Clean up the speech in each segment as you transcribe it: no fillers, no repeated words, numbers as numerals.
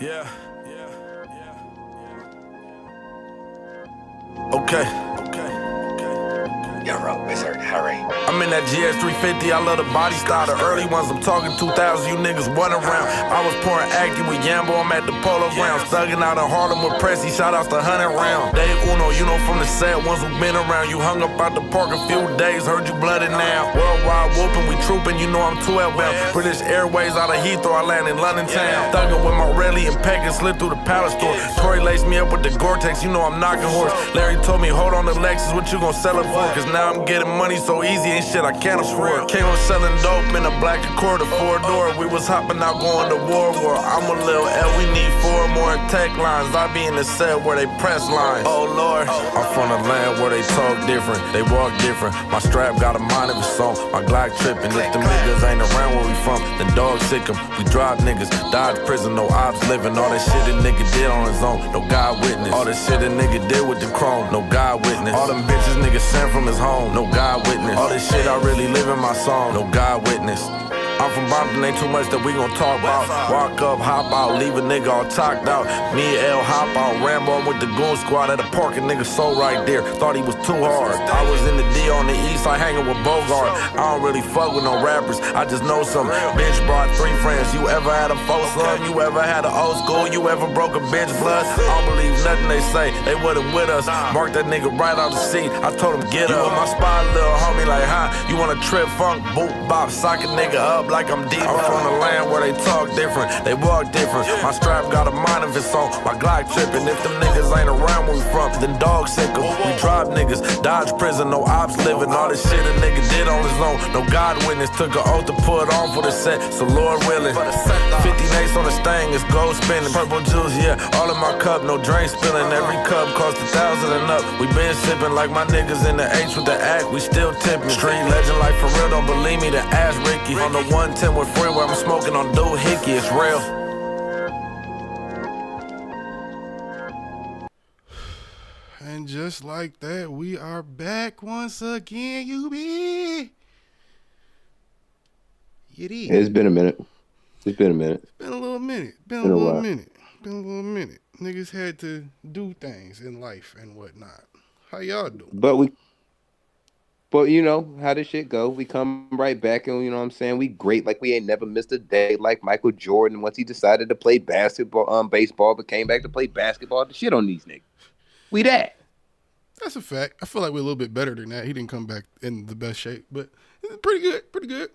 Yeah. Okay. You're a wizard, Harry. I'm in that GS 350, I love the body style, the early ones. I'm talking 2000, you niggas wasn't around. I was pouring acting with Yambo, I'm at the Polo Grounds. Thugging out in Harlem with Pressy, shout outs to 100 rounds. Dave Uno, you know from the set, ones who been around. You hung up out the park a few days, heard you blooded now. Worldwide whooping, we trooping, you know I'm 12 bound. British Airways out of Heathrow, I land in London town. Thugging with my Relly and Peck and slid through the Palace store. Tory laced me up with the Gore-Tex, you know I'm knocking horse. Larry told me, hold on to Lexus, what you gon' sell it for? Cause now I'm getting money so easy, ain't shit I can't afford. Came up selling dope in a black Accord, a 4-door. We was hopping out going to war. I'm a little L, we need 4 more tech lines. I be in the set where they press lines. Oh Lord, I'm from the land where they talk different, they walk different. My strap got a mind of its own, my Glock tripping. If them niggas ain't around where we from, then dogs sick 'em. We drive niggas, dodge prison, no ops living. All that shit a nigga did on his own, no God witness. All that shit a nigga did with the chrome, no God witness. All them bitches niggas sent from his home, no God witness. All this shit I really live in my song, no God witness. I'm from Bompton, ain't too much that we gon' talk about. Walk up, hop out, leave a nigga all talked out. Me and L hop out, Rambo with the goon squad at a park, a nigga soul right there. Thought he was too hard. I was in the D on the east side hanging with Bogart. I don't really fuck with no rappers, I just know some. Bitch brought 3 friends, you ever had a faux son? You ever had an old school? You ever broke a bitch blood? I don't believe nothing they say, they wasn't with us. Mark that nigga right out the seat, I told him get up. You in my spot, little homie, like, huh? You wanna trip funk, boot, bop, sock a nigga up like I'm deep. I'm from the land where they talk different, they walk different. My strap got a mind of its own, my Glock tripping. If them niggas ain't around where we from, then dogs sick 'em. We drive niggas, dodge prison, no ops living. All this shit a nigga did on his own, no God witness. Took an oath to put on for the set, so Lord willing. 50 nates on the stang, it's gold spinning. Purple juice, yeah, all in my cup, no drink spilling. Every cup cost 1,000 and up. We been sipping like my niggas in the H with the act, we still tipping. Street legend like for real, don't believe me, then ask Ricky. On the 110 with free where I'm smoking on Dude Hickey, it's real. And just like that, we are back once again, UB. It is. It's been a minute. It's been a minute. It's been a little minute. Been a little minute. Niggas had to do things in life and whatnot. How y'all doing? But you know how this shit go. We come right back and you know what I'm saying, we great like we ain't never missed a day, like Michael Jordan once he decided to play basketball, baseball, but came back to play basketball to shit on these niggas. We that. That's a fact. I feel like we're a little bit better than that. He didn't come back in the best shape, but pretty good.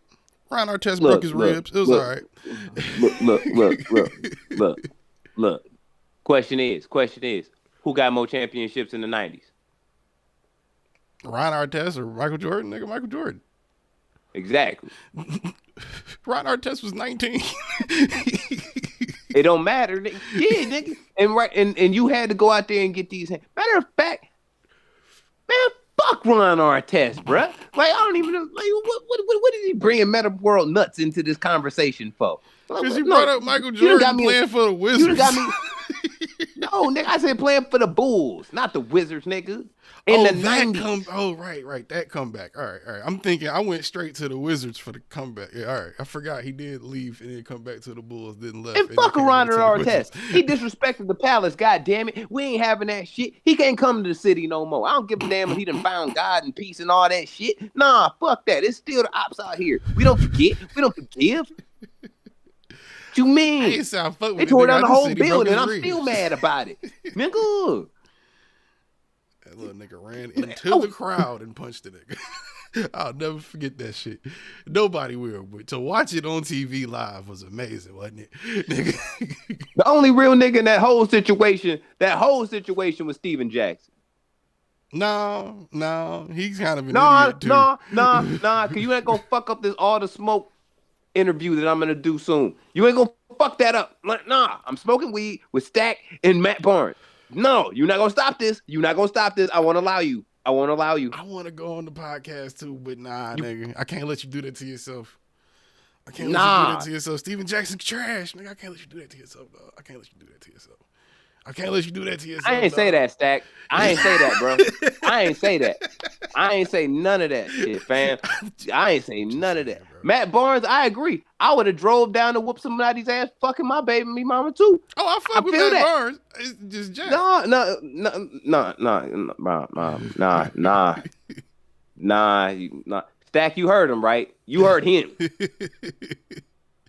Ron Artest broke his ribs. It was all right. Look. Question is, who got more championships in the 90s? Ron Artest or Michael Jordan? Nigga, Michael Jordan. Exactly. Ron Artest was 19. It don't matter. Yeah, nigga. And you had to go out there and get these. Matter of fact, man, fuck Ron Artest, bruh. Like, I don't even know. Like, what is he bringing Meta World Nuts into this conversation for? Because you brought up Michael Jordan playing for the Wizards. You got me. No, nigga, I said playing for the Bulls, not the Wizards, nigga. In the 90s. Right. That comeback. All right. I'm thinking I went straight to the Wizards for the comeback. Yeah, all right. I forgot he did leave and then come back to the Bulls, didn't left. And fuck Ron Artest. He disrespected the Palace, goddammit. We ain't having that shit. He can't come to the city no more. I don't give a damn if he done found God and peace and all that shit. Nah, fuck that. It's still the ops out here. We don't forget. We don't forgive. What you mean? They tore down the whole building. I'm still mad about it. Nigga. That little nigga ran into the crowd and punched the nigga. I'll never forget that shit. Nobody will, but to watch it on TV live was amazing, wasn't it? Nigga. The only real nigga in that whole situation was Steven Jackson. No, he's kind of an idiot too. Cause you ain't gonna fuck up this All the Smoke interview that I'm gonna do soon. You ain't gonna fuck that up. Like, nah, I'm smoking weed with Stack and Matt Barnes. No, you're not gonna stop this. I won't allow you. I want to go on the podcast too, but nah, nigga. I can't let you do that to yourself. I can't let you do that to yourself. Steven Jackson's trash, nigga. I can't let you do that to yourself, dog. I ain't say that, Stack. I ain't say that, bro. I ain't say that. I ain't say none of that shit, fam. I ain't say none of that. Matt Barnes, I agree. I would have drove down to whoop somebody's ass fucking my baby and me mama too. Oh, I fuck with Matt Barnes. It's just Jack. Nah. Stack, you heard him, right? You heard him.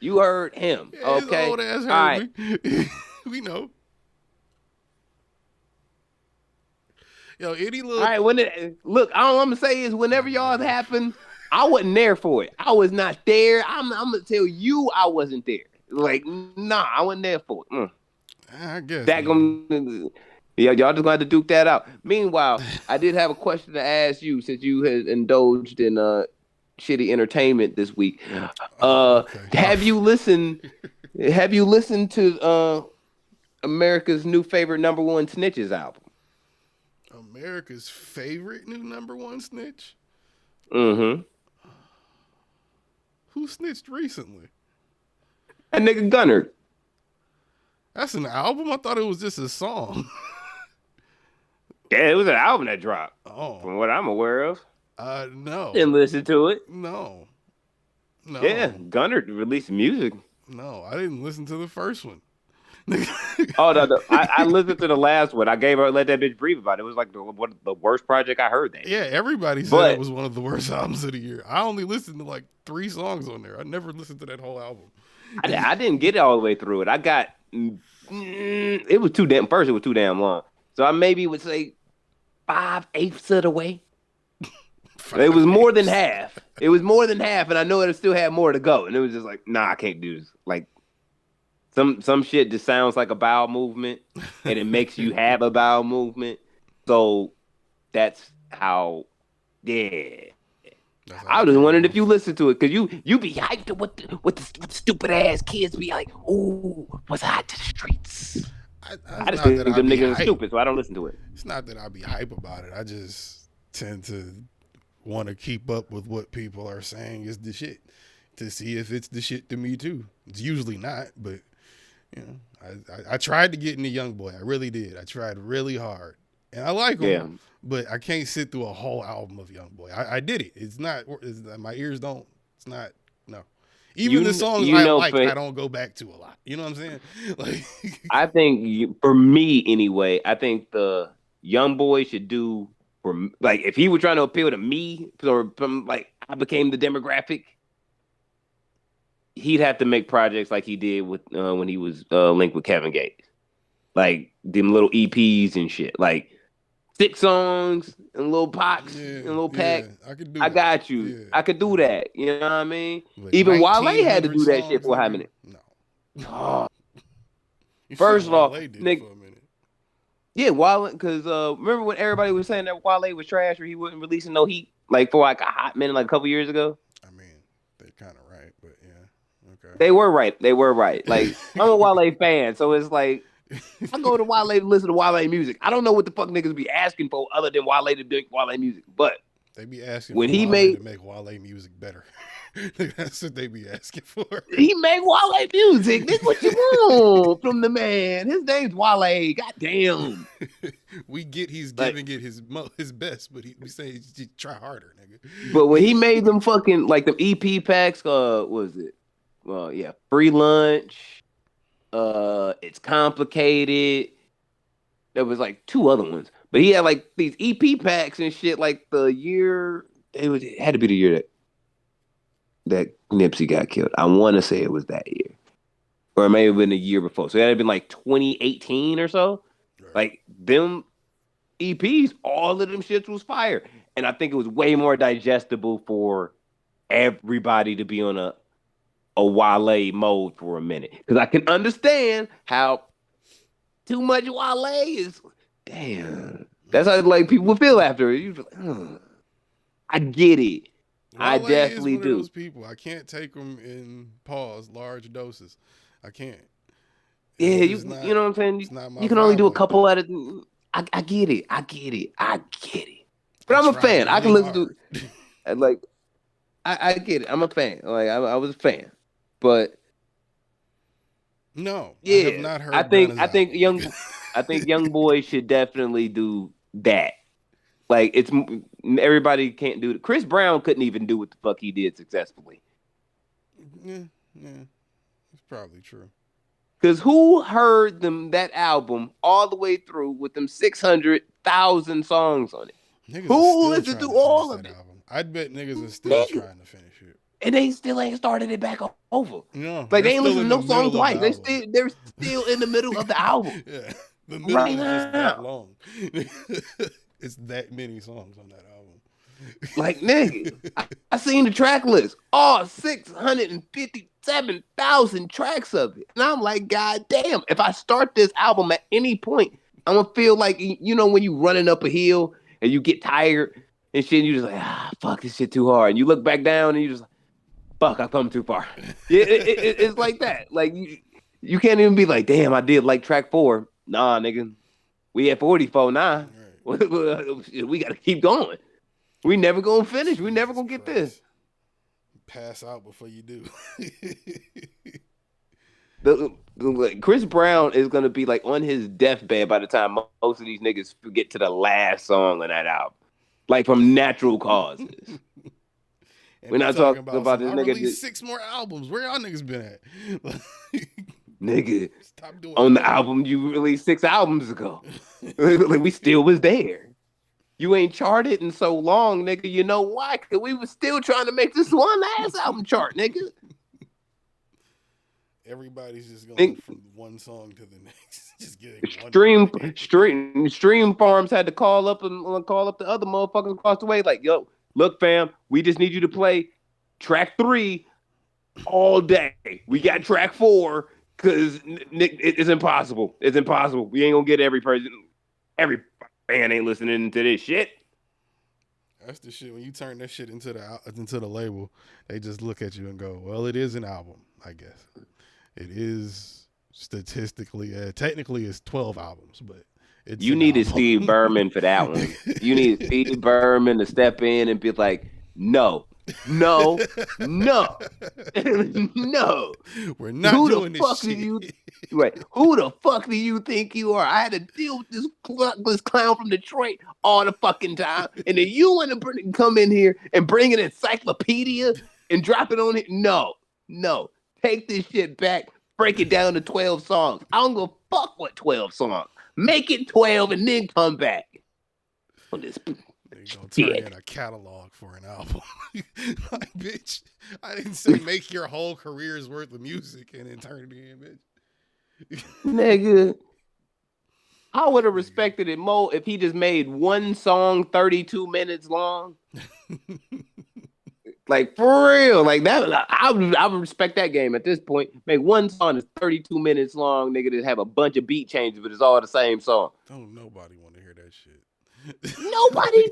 You heard him. Yeah, okay. His old ass heard all right. me. We know. Yo, any little. All right, look, all I'm gonna say is whenever y'all happened, I wasn't there for it. I was not there. I'm gonna tell you I wasn't there. Like, nah, I wasn't there for it. I guess. Y'all just gonna have to duke that out. Meanwhile, I did have a question to ask you since you had indulged in shitty entertainment this week. Okay. Have you listened to America's new favorite #1 Snitches album? America's favorite new #1 snitch? Mm-hmm. Who snitched recently? That nigga Gunner. That's an album? I thought it was just a song. Yeah, it was an album that dropped. Oh. From what I'm aware of. No. Didn't listen to it. No. Yeah, Gunner released music. No, I didn't listen to the first one. Oh no! I listened to the last one. I gave her Let That Bitch Breathe about it. It was like the worst project I heard that. Yeah, everybody said it was one of the worst albums of the year. I only listened to like 3 songs on there. I never listened to that whole album. I didn't get it all the way through it. I got it was too damn. First, it was too damn long. So I maybe would say 5/8 of the way. It was more than half. It was more than half, and I know it still had more to go. And it was just like, nah, I can't do this. Like. Some shit just sounds like a bowel movement, and it makes you have a bowel movement. So that's how, yeah. I was just wondering if you listen to it, because you be hyped to what the stupid ass kids be like, ooh, what's hot to the streets. I just think them niggas are stupid, so I don't listen to it. It's not that I be hype about it. I just tend to want to keep up with what people are saying is the shit to see if it's the shit to me too. It's usually not, but you know, I tried to get into Youngboy. I really did. I tried really hard, and I like him, but I can't sit through a whole album of Youngboy. I did it. It's not. My ears don't. It's not. No. Even the songs I like, I don't go back to a lot. You know what I'm saying? Like, I think for me anyway, I think the Youngboy should do for like if he were trying to appeal to me or from like I became the demographic. He'd have to make projects like he did with when he was linked with Kevin Gates, like them little EPs and shit, like 6 songs and little Pox and little Pack. I got you. Yeah. I could do that. You know what I mean? Like even Wale had to do that shit for a minute. No. Oh. First of all, nigga. Yeah, Wale, because remember when everybody was saying that Wale was trash or he wasn't releasing no heat like for like a hot minute, like a couple years ago. I mean, they're kind of right, but yeah. Okay. They were right. Like, I'm a Wale fan, so it's like, I go to Wale to listen to Wale music. I don't know what the fuck niggas be asking for other than Wale to do Wale music, but they be asking when for he Wale to make Wale music better. That's what they be asking for. He made Wale music. This what you want from the man. His name's Wale. Goddamn. We get he's giving it his best, but we say try harder, nigga. But when he made them fucking like them EP packs, what was it? Well, yeah, Free Lunch. It's Complicated. There was like 2 other ones, but he had like these EP packs and shit. Like the year it had to be the year that Nipsey got killed. I want to say it was that year, or it may have been the year before. So it had been like 2018 or so. Right. Like them EPs, all of them shits was fire. And I think it was way more digestible for everybody to be on a Wale mode for a minute. Because I can understand how too much Wale is. Damn. That's how like people feel after it. I get it. I Wale definitely is one do. of those people. I can't take them in large doses. I can't. Yeah, It's you not- know what I'm saying? it's not my You can only vibe do a like couple that. at a I get it. I get it. But I I'm a tried fan. I can really listen to hard. like I get it. I'm a fan. Like I was a fan. But No, I have yeah, not heard I think Gunna's I think young boy should definitely do that. Like it's everybody can't do it. Chris Brown couldn't even do what the fuck he did successfully. yeah, it's probably true. Cause who heard that album all the way through with them 600,000 songs on it? Niggas Who are still listened trying to to finish all of that it? album. I'd bet niggas are still Nigga. trying to finish it. And they still ain't started it back over. No, Like they're they ain't still listened in to the no song middle of the twice. album. They're still in the middle of the album. Yeah, the middle Right is just that now. long. It's that many songs on that album. Like nigga, I seen the track list. All 657,000 tracks of it. And I'm like, God damn, if I start this album at any point, I'm gonna feel like you know when you running up a hill and you get tired and shit, and you just like, fuck this shit too hard. And you look back down and you just like, fuck, I've come too far. Yeah, it's like that. Like you can't even be like, damn, I did like track 4. Nah, nigga. We at 44 now. Right. We gotta keep going. We never gonna finish. We never gonna get this. Pass out before you do. Chris Brown is gonna be like on his deathbed by the time most of these niggas get to the last song on that album, like from natural causes. We're not talking about this I nigga. released 6 more albums. Where y'all niggas been at? Nigga, Stop doing on the that. album you released 6 albums ago. Like we still was there. You ain't charted in so long, nigga. You know why? Cause we was still trying to make this one last album chart, nigga. Everybody's just going from one song to the next. Just getting Stream farms had to call up the other motherfuckers across the way. Like, yo, look, fam, we just need you to play track 3 all day. We got track 4 because it's impossible. It's impossible. We ain't gonna get every person. Every fan ain't listening to this shit. That's the shit. When you turn that shit into the label, they just look at you and go, "Well, it is an album, I guess. It is statistically, technically, it's 12 albums, but it's you needed Steve Berman for that one. You needed Steve Berman to step in and be like, no, no, no, no. We're not doing this shit. Who the fuck do you think you are? I had to deal with this clown from Detroit all the fucking time, and then you want to come in here and bring an encyclopedia and drop it on it? No. Take this shit back. Break it down to 12 songs. I don't give a fuck what 12 songs. Make it 12 and then come back. On this. They're gonna turn in a catalog for an album. Like, bitch, I didn't say make your whole career's worth of music and then turn it in, bitch. Nigga. I would have respected it more if he just made one song 32 minutes long. Like, for real. Like, that, I would respect that game at this point. Make one song that's 32 minutes long, nigga, that have a bunch of beat changes, but it's all the same song. Don't nobody want to hear that shit. Nobody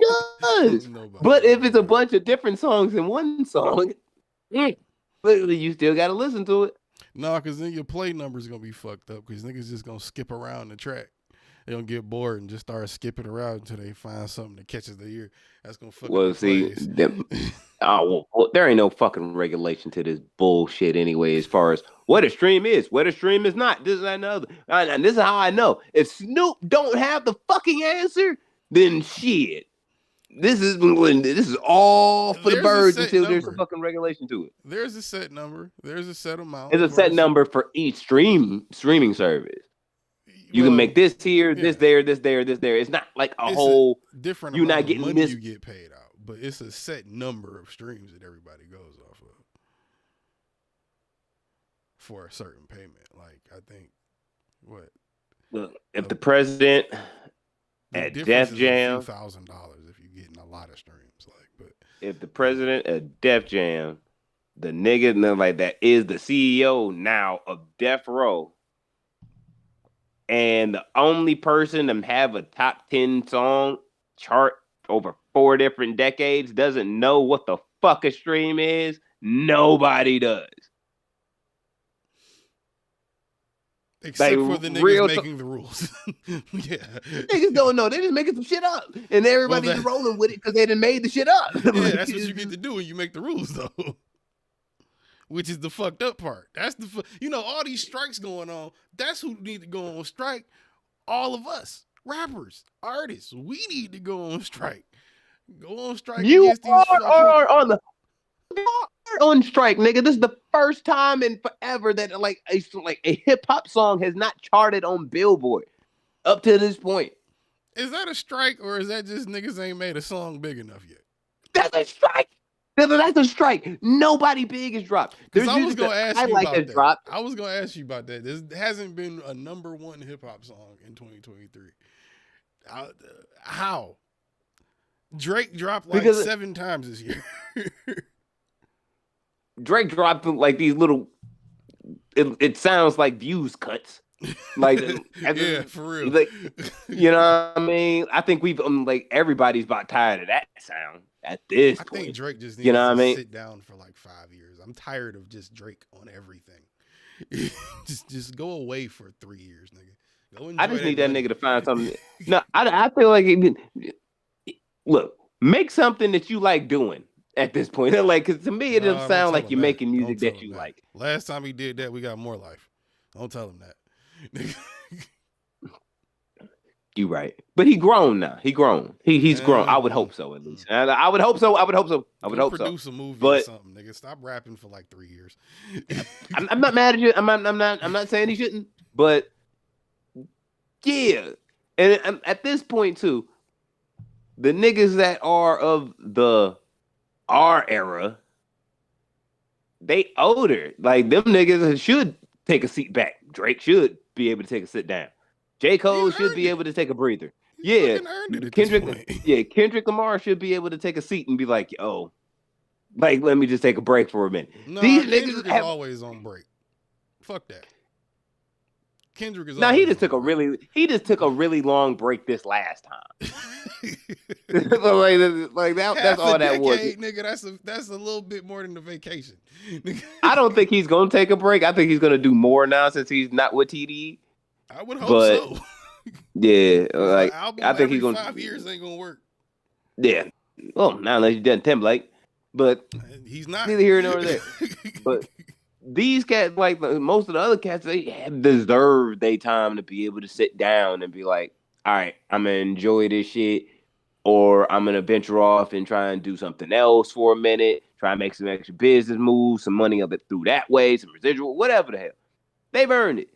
does. But if it's a bunch of different songs in one song, you still got to listen to it. No, because then your play number's going to be fucked up because niggas just going to skip around the track. They don't get bored and just start skipping around until they find something that catches their ear. That's going to fuck up the plays. There ain't no fucking regulation to this bullshit anyway as far as what a stream is, what a stream is not. This is another. And this is how I know. If Snoop don't have the fucking answer, then shit. This is all for the birds until there's a fucking regulation to it. There's a set number. There's a set amount. There's a set number for each streaming service. You can make this here, this there, this there, this there. It's not like a whole different. You're not getting money you get paid out, but it's a set number of streams that everybody goes off of for a certain payment. Like I think, what? Look, if the president The at difference Def is Jam, a few $1,000s if you're getting a lot of streams. Like, but if the president at Def Jam, the nigga like that is the CEO now of Death Row, and the only person to have a top 10 song chart over 4 different decades doesn't know what the fuck a stream is, nobody does. except Like, for the niggas real making the rules. Yeah. Niggas don't know. They just making some shit up, and everybody's that- rolling with it because they done made the shit up. Yeah, Like, that's what you get to do when you make the rules, though. Which is the fucked up part. That's all these strikes going on. That's who need to go on strike. All of us, rappers, artists, we need to go on strike. Go on strike You against these are on strike, nigga. This is the first time in forever that a hip hop song has not charted on Billboard up to this point. Is that a strike or is that just niggas ain't made a song big enough yet? That's a strike. That's a strike. Nobody big is dropped. Because I was gonna ask you about that. Dropped. I was gonna ask you about that. There hasn't been a number one hip hop song in 2023. How? Drake dropped like 7 times this year. Drake dropped like these little. It sounds like views cuts. Like yeah, for real. Like, you know what I mean? I think we've everybody's about tired of that sound at this point. I think Drake just needs to sit down for like 5 years. I'm tired of just Drake on everything. just go away for 3 years, nigga. Go enjoy I just need that money. nigga to find something. No, I feel like look, make something that you like doing at this point. Like, cause to me, it doesn't sound like you're making music that you like. Last time he did that, we got More Life. Don't tell him that. You right, but he grown now. He grown. He's grown. I would hope so, at least. I would hope so. I would hope so. Produce a movie or something, nigga. Stop rapping for like 3 years. I'm not mad at you. I'm not saying he shouldn't. But yeah, and at this point too, the niggas that are of our era, they older. Like, them niggas should take a seat back. Drake should be able to take a sit down. J. Cole should be able to take a breather. Yeah, Kendrick Lamar should be able to take a seat and be like, "Oh, like, let me just take a break for a minute." No, These Kendrick niggas is always on break. Fuck that. Kendrick is. Now he just took a really long break this last time. like that. That's all that was, nigga. That's a little bit more than a vacation. I don't think he's gonna take a break. I think he's gonna do more now since he's not with TDE. I would hope so. Yeah, like I think he's gonna. 5 years ain't gonna work. Yeah. Well, not unless you done Timberlake, but he's not. Neither here nor there. But these cats, like most of the other cats, they have deserved their time to be able to sit down and be like, all right, I'm gonna enjoy this shit, or I'm gonna venture off and try and do something else for a minute, try and make some extra business moves, some money of it through that way, some residual, whatever the hell. They've earned it.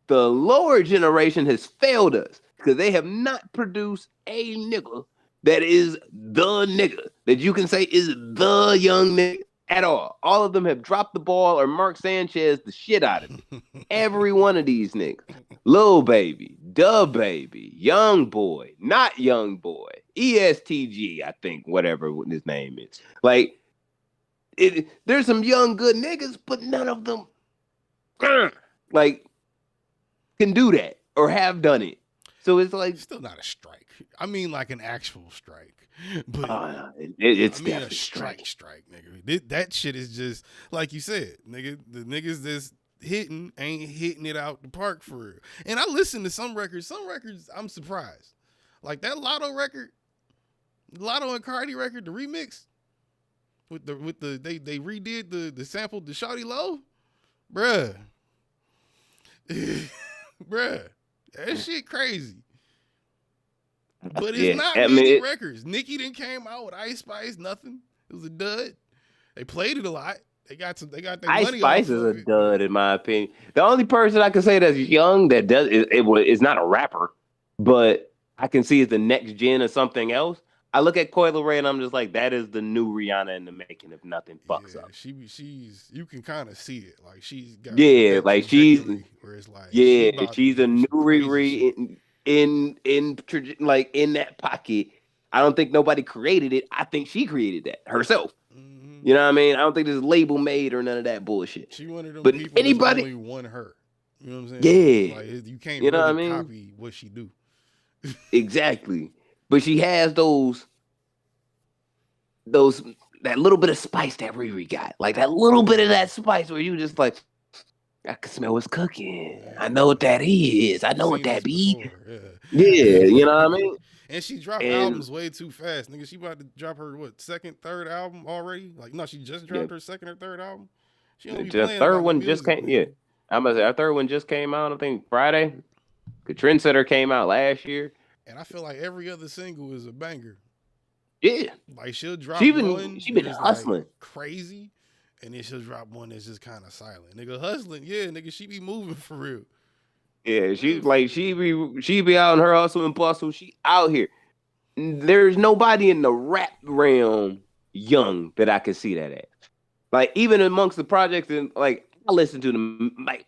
The lower generation has failed us because they have not produced a nigga that is the nigga that you can say is the young nigga at all. All of them have dropped the ball or Mark Sanchez the shit out of it. Every one of these niggas. Lil Baby, Dub Baby, Young Boy, not Young Boy, ESTG, I think, whatever his name is. Like, there's some young good niggas, but none of them like can do that or have done it. So it's like still not a strike. I mean, like an actual strike. But it's a strike, nigga. That shit is just like you said, nigga. The niggas that's hitting ain't hitting it out the park for real. And I listen to some records. Some records I'm surprised. Like that Lotto record, Lotto and Cardi record, the remix with the they redid the sample to Shawty Low, bruh. Bruh, that shit crazy. But it's not Nicki records. Nicki didn't came out with Ice Spice, nothing. It was a dud. They played it a lot. They got their Ice money Spice is a dud in my opinion. The only person I can say that's young that does is not a rapper, but I can see it's the next gen or something else. I look at Coi Leray and I'm just like, that is the new Rihanna in the making if nothing fucks up. She's you can kind of see it. Like she's got like she's where it's like she's a new Riri. like in that pocket. I don't think nobody created it. I think she created that herself. Mm-hmm. You know what I mean? I don't think this label made or none of that bullshit. She one of them But people anybody, that's only one her. You know what I'm saying? yeah, Like you can't you know what I really mean? copy what she do. Exactly. But she has those that little bit of spice that Riri got, like that little bit of that spice where you just like, I can smell what's cooking. I know what that is. I I've know what seen that this be. before. Yeah. Yeah, you know what I mean? And she dropped And albums way too fast, nigga. She about to drop her second, third album already? Like no, she just yeah, dropped her second or third album. She don't be the playing third about the one just music, came. Yeah, man. I must say, our third one just came out. I think Friday. The Trendsetter came out last year. And I feel like every other single is a banger. Yeah, Like she'll drop she been one she that been is like hustling. crazy, and then she'll drop one that's just kind of silent. Nigga hustling, yeah, nigga, she be moving for real. Yeah, Real for real. she be out in her hustle and bustle. She out here. There's nobody in the rap realm young that I can see that at. Like even amongst the projects and like I listen to them like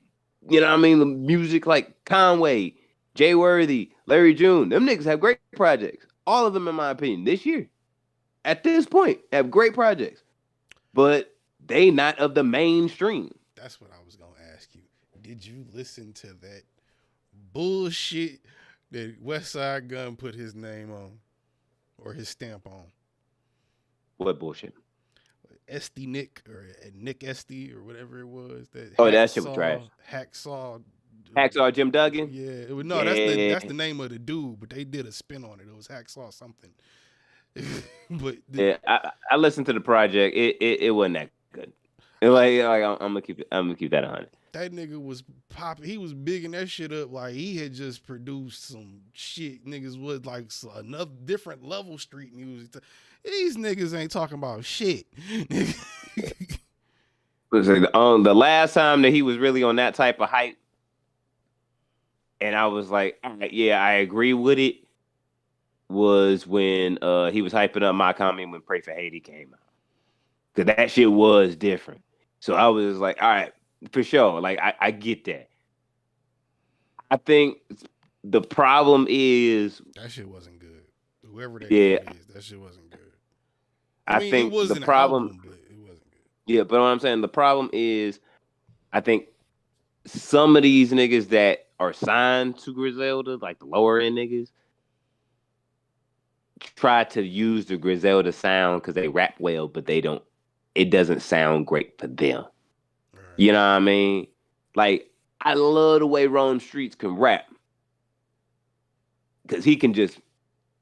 you know what I mean the music like Conway, Jay Worthy, Larry June. Them niggas have great projects. All of them in my opinion this year. At this point, have great projects. But they not of the mainstream. That's what I was gonna ask you. Did you listen to that bullshit that West Side Gun put his name on or his stamp on? What bullshit? Esty Nick or Nick Esty or whatever it was. That Oh, that shit was trash. Hacksaw. Hacksaw Jim Duggan? Yeah, no, Yeah. that's the name of the dude, but they did a spin on it. It was Hacksaw something. But Yeah, I listened to the project. It wasn't that good. I'm gonna keep that 100. that nigga was popping. He was bigging that shit up like he had just produced some shit. Niggas was like another different level street music. These niggas ain't talking about shit. The last time that he was really on that type of hype, and I was like, all right, yeah, I agree with it, was when he was hyping up My Comment when Pray for Haiti came out. Because that shit was different. So I was like, all right, for sure. Like, I get that. I think the problem is... That shit wasn't good. Whoever that Yeah. kid is, that shit wasn't good. I mean, think it was the an problem... album, but it wasn't good. Yeah, but what I'm saying, the problem is, I think some of these niggas that are signed to Griselda, like the lower end niggas, try to use the Griselda sound because they rap well, but it doesn't sound great for them. Right. You know what I mean? Like, I love the way Ron Streets can rap. Because he can just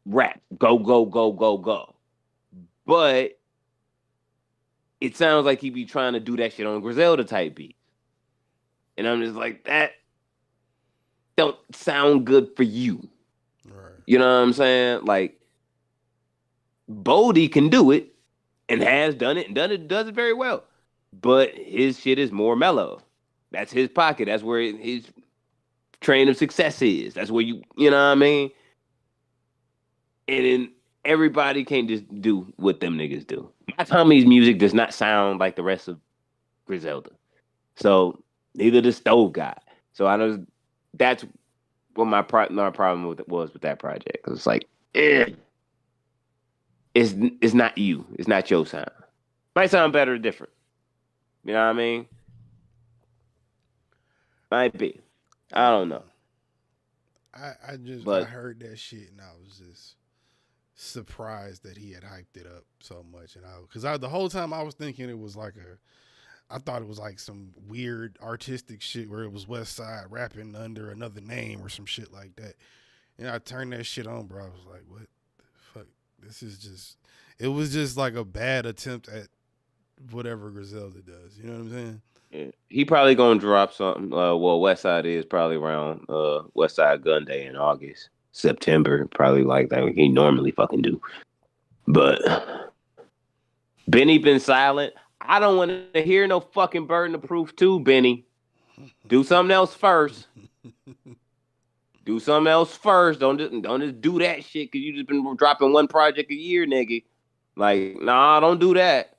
rap. Go, go, go, go, go. But it sounds like he be trying to do that shit on Griselda type beats. And I'm just like, that don't sound good for you. Right. You know what I'm saying? Like, Bodie can do it and has done it and does it very well. But his shit is more mellow. That's his pocket. That's where his train of success is. That's where you know what I mean? And then everybody can't just do what them niggas do. My Tommy's music does not sound like the rest of Griselda. So neither does Stove God. So I know that's what my problem was with that project. Cause it's like, it's not you. It's not your sound. Might sound better or different. You know what I mean? Might be. I don't know. I But- heard that shit and I was just surprised that he had hyped it up so much, and because the whole time I was thinking it was like I thought it was like some weird artistic shit where it was West Side rapping under another name or some shit like that. And I turned that shit on, bro. I was like, what the fuck? This is just, it was just like a bad attempt at whatever Griselda does. You know what I'm saying? Yeah. He probably gonna drop something. Well, West Side is probably around West Side Gun Day in August, September, probably like that. He normally fucking do. But Benny been silent. I don't want to hear no fucking burden of proof too, Benny. Do something else first. Do something else first. Don't just do that shit because you just been dropping one project a year, nigga. Like, nah, don't do that.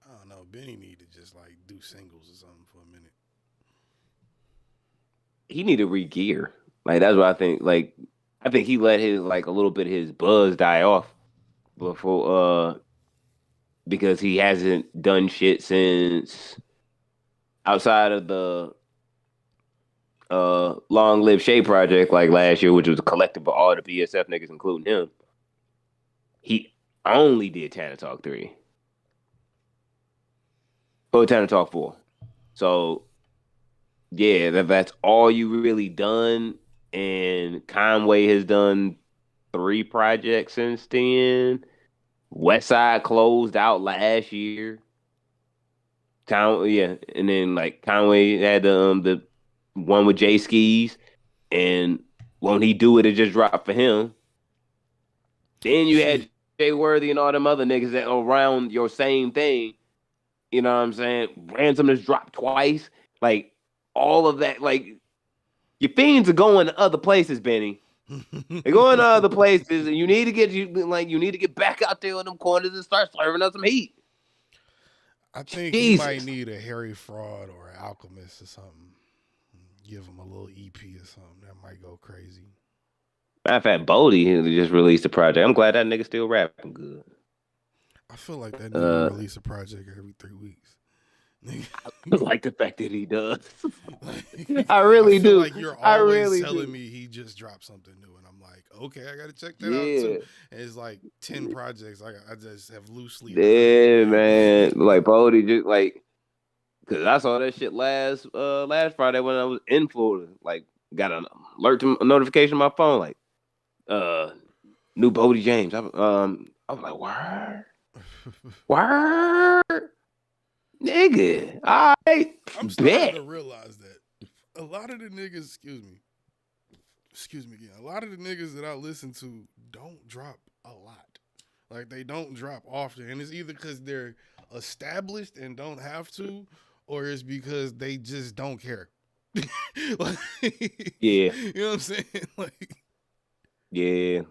I don't know. Benny need to just like do singles or something for a minute. He need to re-gear. Like that's what I think. Like I think he let his like a little bit of his buzz die off before because he hasn't done shit since outside of the Long Live Shay project like last year, which was a collective of all the BSF niggas, including him. He only did Tana Talk 3. Oh, Tana Talk 4. So yeah, that's all you really done. And Conway has done 3 projects since then. Westside closed out last year. Yeah, and then like Conway had the one with Jay Skis, and won't he do it? It just dropped for him. Then you had Jay Worthy and all them other niggas that are around your same thing. You know what I'm saying? Ransom has dropped twice. Like all of that, like your fiends are going to other places, Benny. They're going to other places, and you need to get back out there on them corners and start serving us some heat. I think Jesus. he might need a Harry Fraud or an Alchemist or something. Give him a little EP or something that might go crazy. Matter of fact, Bodie just released a project. I'm glad that nigga still rapping good. I feel like that nigga release a project every 3 weeks. I like the fact that he does. I really do. Like you're always telling me he just dropped something new, and I'm like, okay, I gotta check that out too. And it's like 10 projects. I just have loosely. Yeah, man. Like Bodie just like, cause I saw that shit last Friday when I was in Florida. Like, got an alert notification on my phone. Like, new Bodie James. I was like, word. Nigga, all right. I'm starting to realize that a lot of the niggas, excuse me again, a lot of the niggas that I listen to don't drop a lot. Like they don't drop often. And it's either because they're established and don't have to, or it's because they just don't care. Like, yeah. You know what I'm saying? Like, yeah.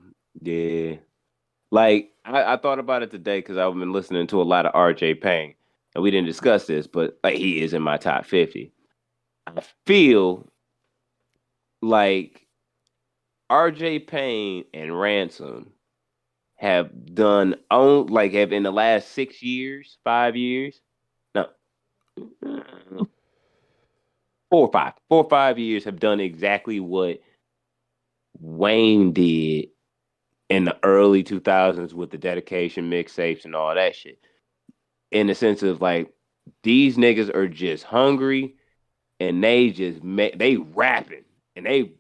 Like, I thought about it today because I've been listening to a lot of RJ Payne. And we didn't discuss this, but like he is in my top 50. I feel like RJ Payne and Ransom have in the last 6 years, 5 years, no, 4 or 5 years have done exactly what Wayne did in the early 2000s with the dedication mixtapes and all that shit. In the sense of like, these niggas are just hungry and they rapping and they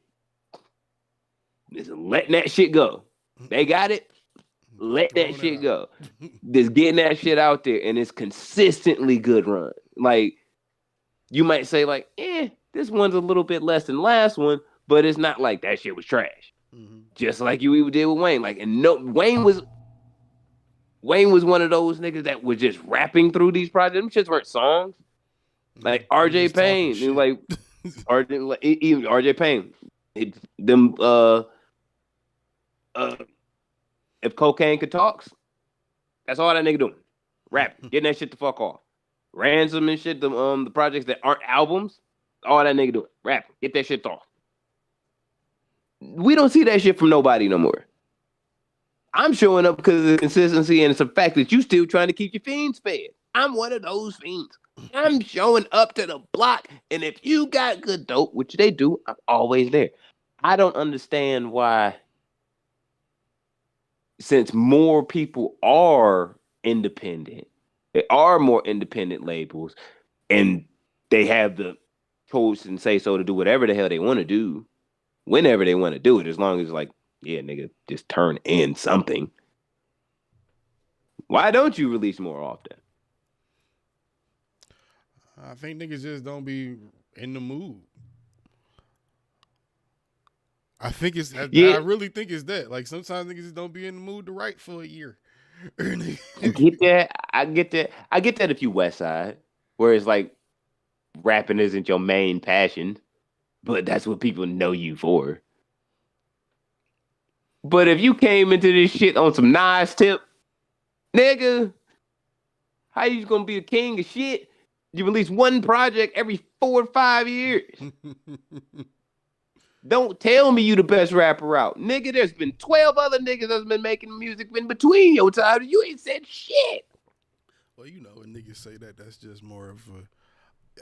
just letting that shit go. They got it. Let that shit go. Just getting that shit out there, and it's consistently good run. Like, you might say like, this one's a little bit less than last one, but it's not like that shit was trash. Mm-hmm. Just like you even did with Wayne. Like, and no, Wayne was one of those niggas that was just rapping through these projects. Them shits weren't songs. Like RJ Payne, even RJ Payne, if cocaine could talk, that's all that nigga doing. Rapping, getting that shit the fuck off. Ransom and shit, the projects that aren't albums, all that nigga doing. Rapping, get that shit off. We don't see that shit from nobody no more. I'm showing up because of the consistency, and it's a fact that you still trying to keep your fiends fed. I'm one of those fiends. I'm showing up to the block, and if you got good dope, which they do, I'm always there. I don't understand why, since more people are independent, there are more independent labels, and they have the choice and say so to do whatever the hell they want to do, whenever they want to do it, as long as like, yeah, nigga, just turn in something. Why don't you release more often? I think niggas just don't be in the mood. I really think it's that. Like, sometimes niggas just don't be in the mood to write for a year. I get that. I get that if you West Side, where it's like rapping isn't your main passion, but that's what people know you for. But if you came into this shit on some Nas tip, nigga, how you gonna be the king of shit? You release one project every 4 or 5 years. Don't tell me you the best rapper out. Nigga, there's been 12 other niggas that's been making music in between your time. You ain't said shit. Well, you know, when niggas say that, that's just more of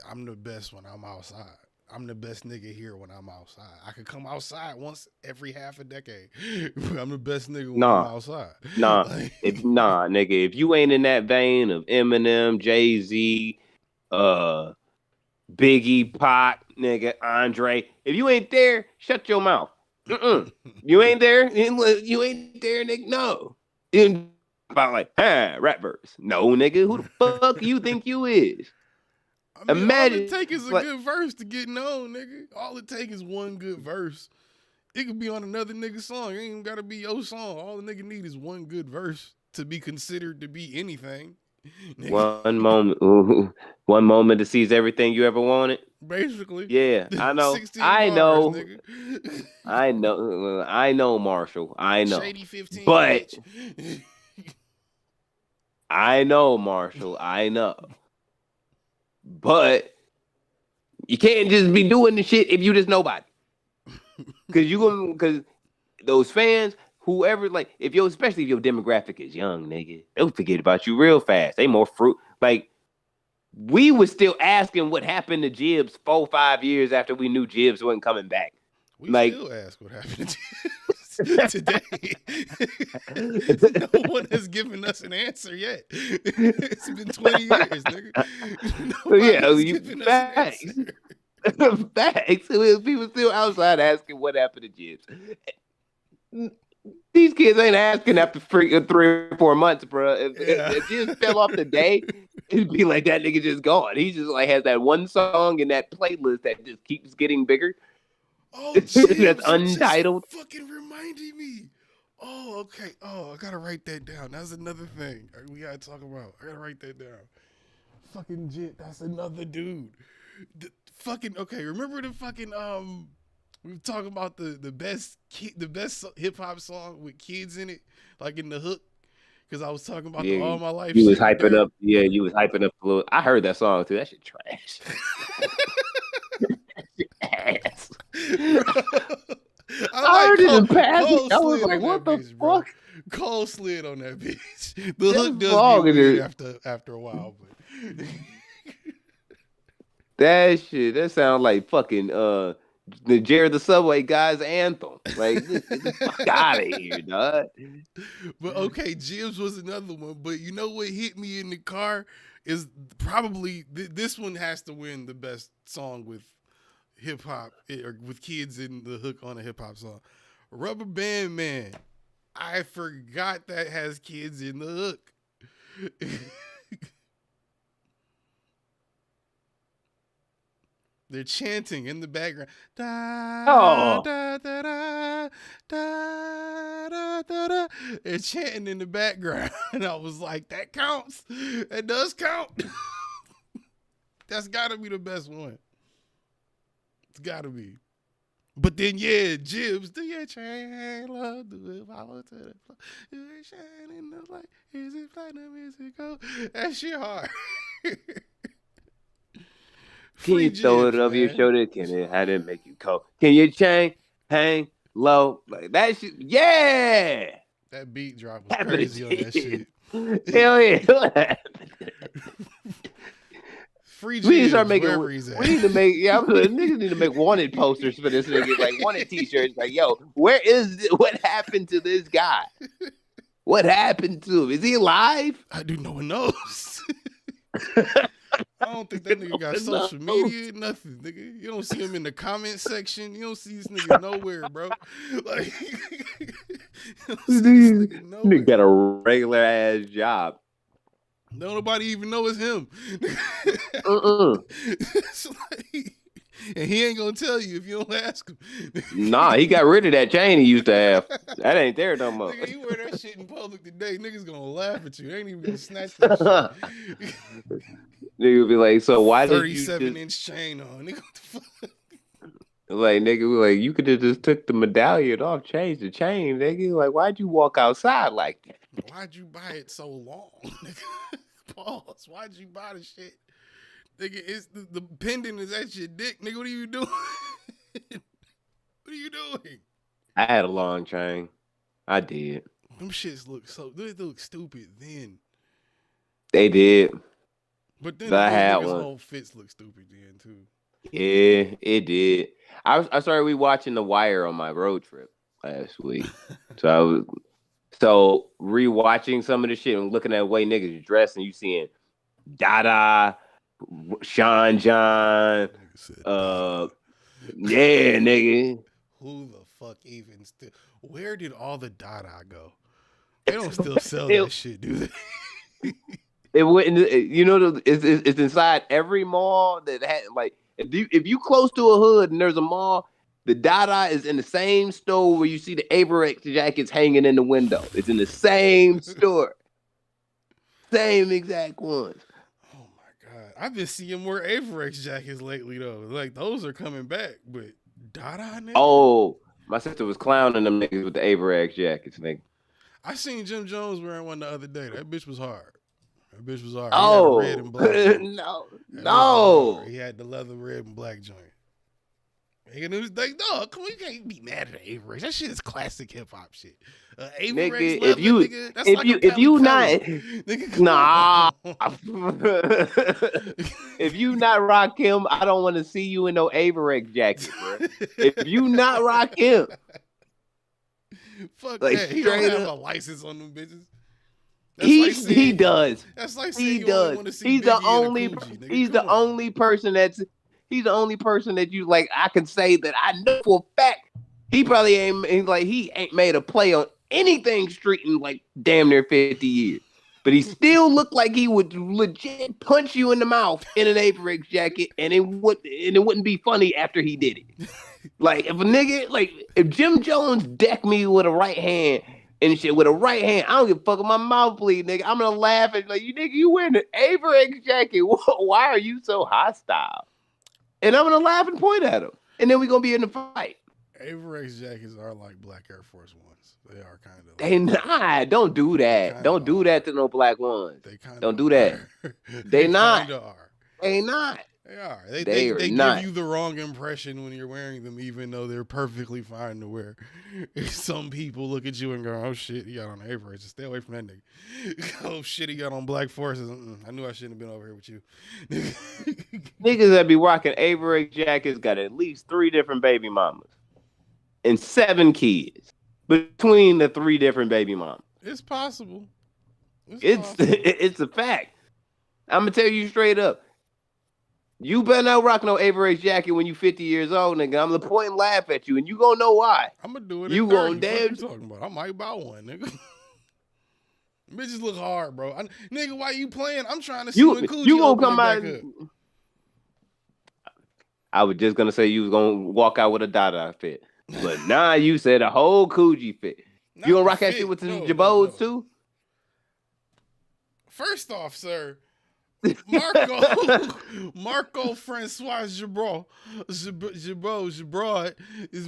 I'm the best when I'm outside. I'm the best nigga here when I'm outside. I could come outside once every half a decade. But I'm the best nigga when I'm outside. Nah, Like, nigga. If you ain't in that vein of Eminem, Jay-Z, Biggie, Pac, nigga, Andre, if you ain't there, shut your mouth. You ain't there. You ain't there, nigga. No. About like, rap verse. No, nigga. Who the fuck you think you is? I mean, Imagine, all it takes is a good verse to get known, nigga. All it takes is one good verse. It could be on another nigga's song. It ain't even gotta be your song. All the nigga need is one good verse to be considered to be anything. One moment to seize everything you ever wanted. Basically. Yeah, I know. 16 I bars, know. Nigga. I know, Marshall. I know. Shady 15, but bitch. I know, Marshall. I know. But you can't just be doing the shit if you just nobody. Because those fans, whoever, like, especially if your demographic is young, nigga, they'll forget about you real fast. They more fruit. Like, we was still asking what happened to Jibbs 4-5 years after we knew Jibbs wasn't coming back. We still ask what happened to Jibbs today. No one has given us an answer yet. It's been 20 years, nigga. Nobody's given us an answer. Facts. People still outside asking what happened to Jibbs. These kids ain't asking after 3 or 4 months, bro. If Jibbs fell off today, it'd be like that nigga just gone. He just like has that one song in that playlist that just keeps getting bigger. Oh, Jibbs, that's untitled. Fucking reminding me. Oh, okay. Oh, I gotta write that down. That's another thing we gotta talk about. I gotta write that down. Fucking Jit, that's another dude. Okay. Remember the fucking we were talking about the best hip hop song with kids in it, like in the hook. Because I was talking about the All My Life. You was hyping up. Yeah, you was hyping up a little. I heard that song too. That shit trash. Ass. I heard it in passing. I was like, "What the fuck?" Cole slid on that bitch. The hook does get weird after a while, but that sounds like fucking the Jared the Subway Guy's anthem. Like, get the fuck out of here, dog. But okay, Jibbs was another one. But you know what hit me in the car is probably this one has to win the best song with hip hop or with kids in the hook on a hip hop song. Rubber Band Man. I forgot that has kids in the hook. They're chanting in the background. Da, da, da, da, da, da, da, da. They're chanting in the background. And I was like, that counts. That does count. That's got to be the best one. It's got to be. But then, yeah, Jibbs, do your chain love, do it follow to the floor, do it shine in the light, is it platinum, is it gold? That shit hard. Can you throw it over your shoulder? Can it? How did it make you cold? Can your chain hang low? Like that shit. Yeah. That beat drop was crazy on that shit. Hell yeah. Free we need to start making. We need to make. Yeah, niggas need to make wanted posters for this nigga, like wanted T-shirts. Like, yo, what happened to this guy? What happened to him? Is he alive? No one knows. I don't think that nigga got social media, nothing, nigga. You don't see him in the comment section. You don't see this nigga nowhere, bro. Like, nigga got a regular ass job. Nobody even know it's him. It's like, and he ain't gonna tell you if you don't ask him. Nah, he got rid of that chain he used to have. That ain't there no more. Nigga, you wear that shit in public today, niggas gonna laugh at you. They ain't even gonna snatch that shit. Nigga be like, so why did you 37-inch chain on? Nigga, what the fuck? Like, nigga, like, you could have just took the medallion off, changed the chain, nigga. Like, why'd you walk outside like that? Why'd you buy it so long, nigga? Pause. Why'd you buy the shit? Nigga, it's the pendant is at your dick, nigga. What are you doing? What are you doing? I had a long chain. I did. Them shits look stupid then. They did. But then I had niggas' one. whole fits look stupid then too. Yeah, it did. I started rewatching The Wire on my road trip last week. So rewatching some of the shit and looking at the way niggas dress and you seeing Dada, Sean John, yeah, nigga. Who the fuck even still? Where did all the Dada go? They don't still sell that shit, do they? It wouldn't. It's inside every mall that had like if you close to a hood and there's a mall, the Dada is in the same store where you see the Averex jackets hanging in the window. It's in the same store, same exact ones. Oh my god, I've been seeing more Averex jackets lately though. Like those are coming back, but Dada. Nigga? Oh, my sister was clowning them niggas with the Averex jackets, nigga. I seen Jim Jones wearing one the other day. That bitch was hard. Oh, he had a red and black no. He had the leather red and black joint. And it was like, no, come on, you can't be mad at Averex. That shit is classic hip hop shit. Averex Nigga, leather, nigga, that's like if you not, nigga, nah. If you not rock him, I don't want to see you in no Averex jacket, bro. If you not rock him, fuck like, that. He don't have a license on them bitches. He does. That's like he does. He's the only person that you like. I can say that I know for a fact he probably ain't made a play on anything street in like damn near 50 years. But he still looked like he would legit punch you in the mouth in an Averex jacket, and it wouldn't be funny after he did it. Like if Jim Jones decked me with a right hand. And shit with a right hand, I don't give a fuck if my mouth bleed, nigga. I'm gonna laugh at like you wearing an Averex jacket. Why are you so hostile? And I'm gonna laugh and point at him, and then we gonna be in the fight. Averex jackets are like black Air Force Ones. They are kind of. They not. Don't do that. Don't do that to no black ones. They kind of. Don't do that. They not. Are. They not. They are. They give you the wrong impression when you're wearing them, even though they're perfectly fine to wear. Some people look at you and go, "Oh shit, he got on Averex. Stay away from that nigga." Oh shit, he got on Black Forces. I knew I shouldn't have been over here with you. Niggas that be rocking Averex jackets got at least 3 different baby mamas and 7 kids between the 3 different baby mamas. It's possible. It's a fact. I'm gonna tell you straight up. You better not rock no Averex jacket when you 50 years old, nigga. I'm gonna point and laugh at you, and you gonna know why. I'm gonna do it. You gonna damn? What you talking about? I might buy one, nigga. Bitches look hard, bro. Nigga, why you playing? I'm trying to see when Coogee you gonna come out. Up. I was just gonna say you was gonna walk out with a Dada fit, but now you said a whole Coogee fit. You gonna rock that shit with the Jabos too? First off, sir. Marco Francois Gibraud is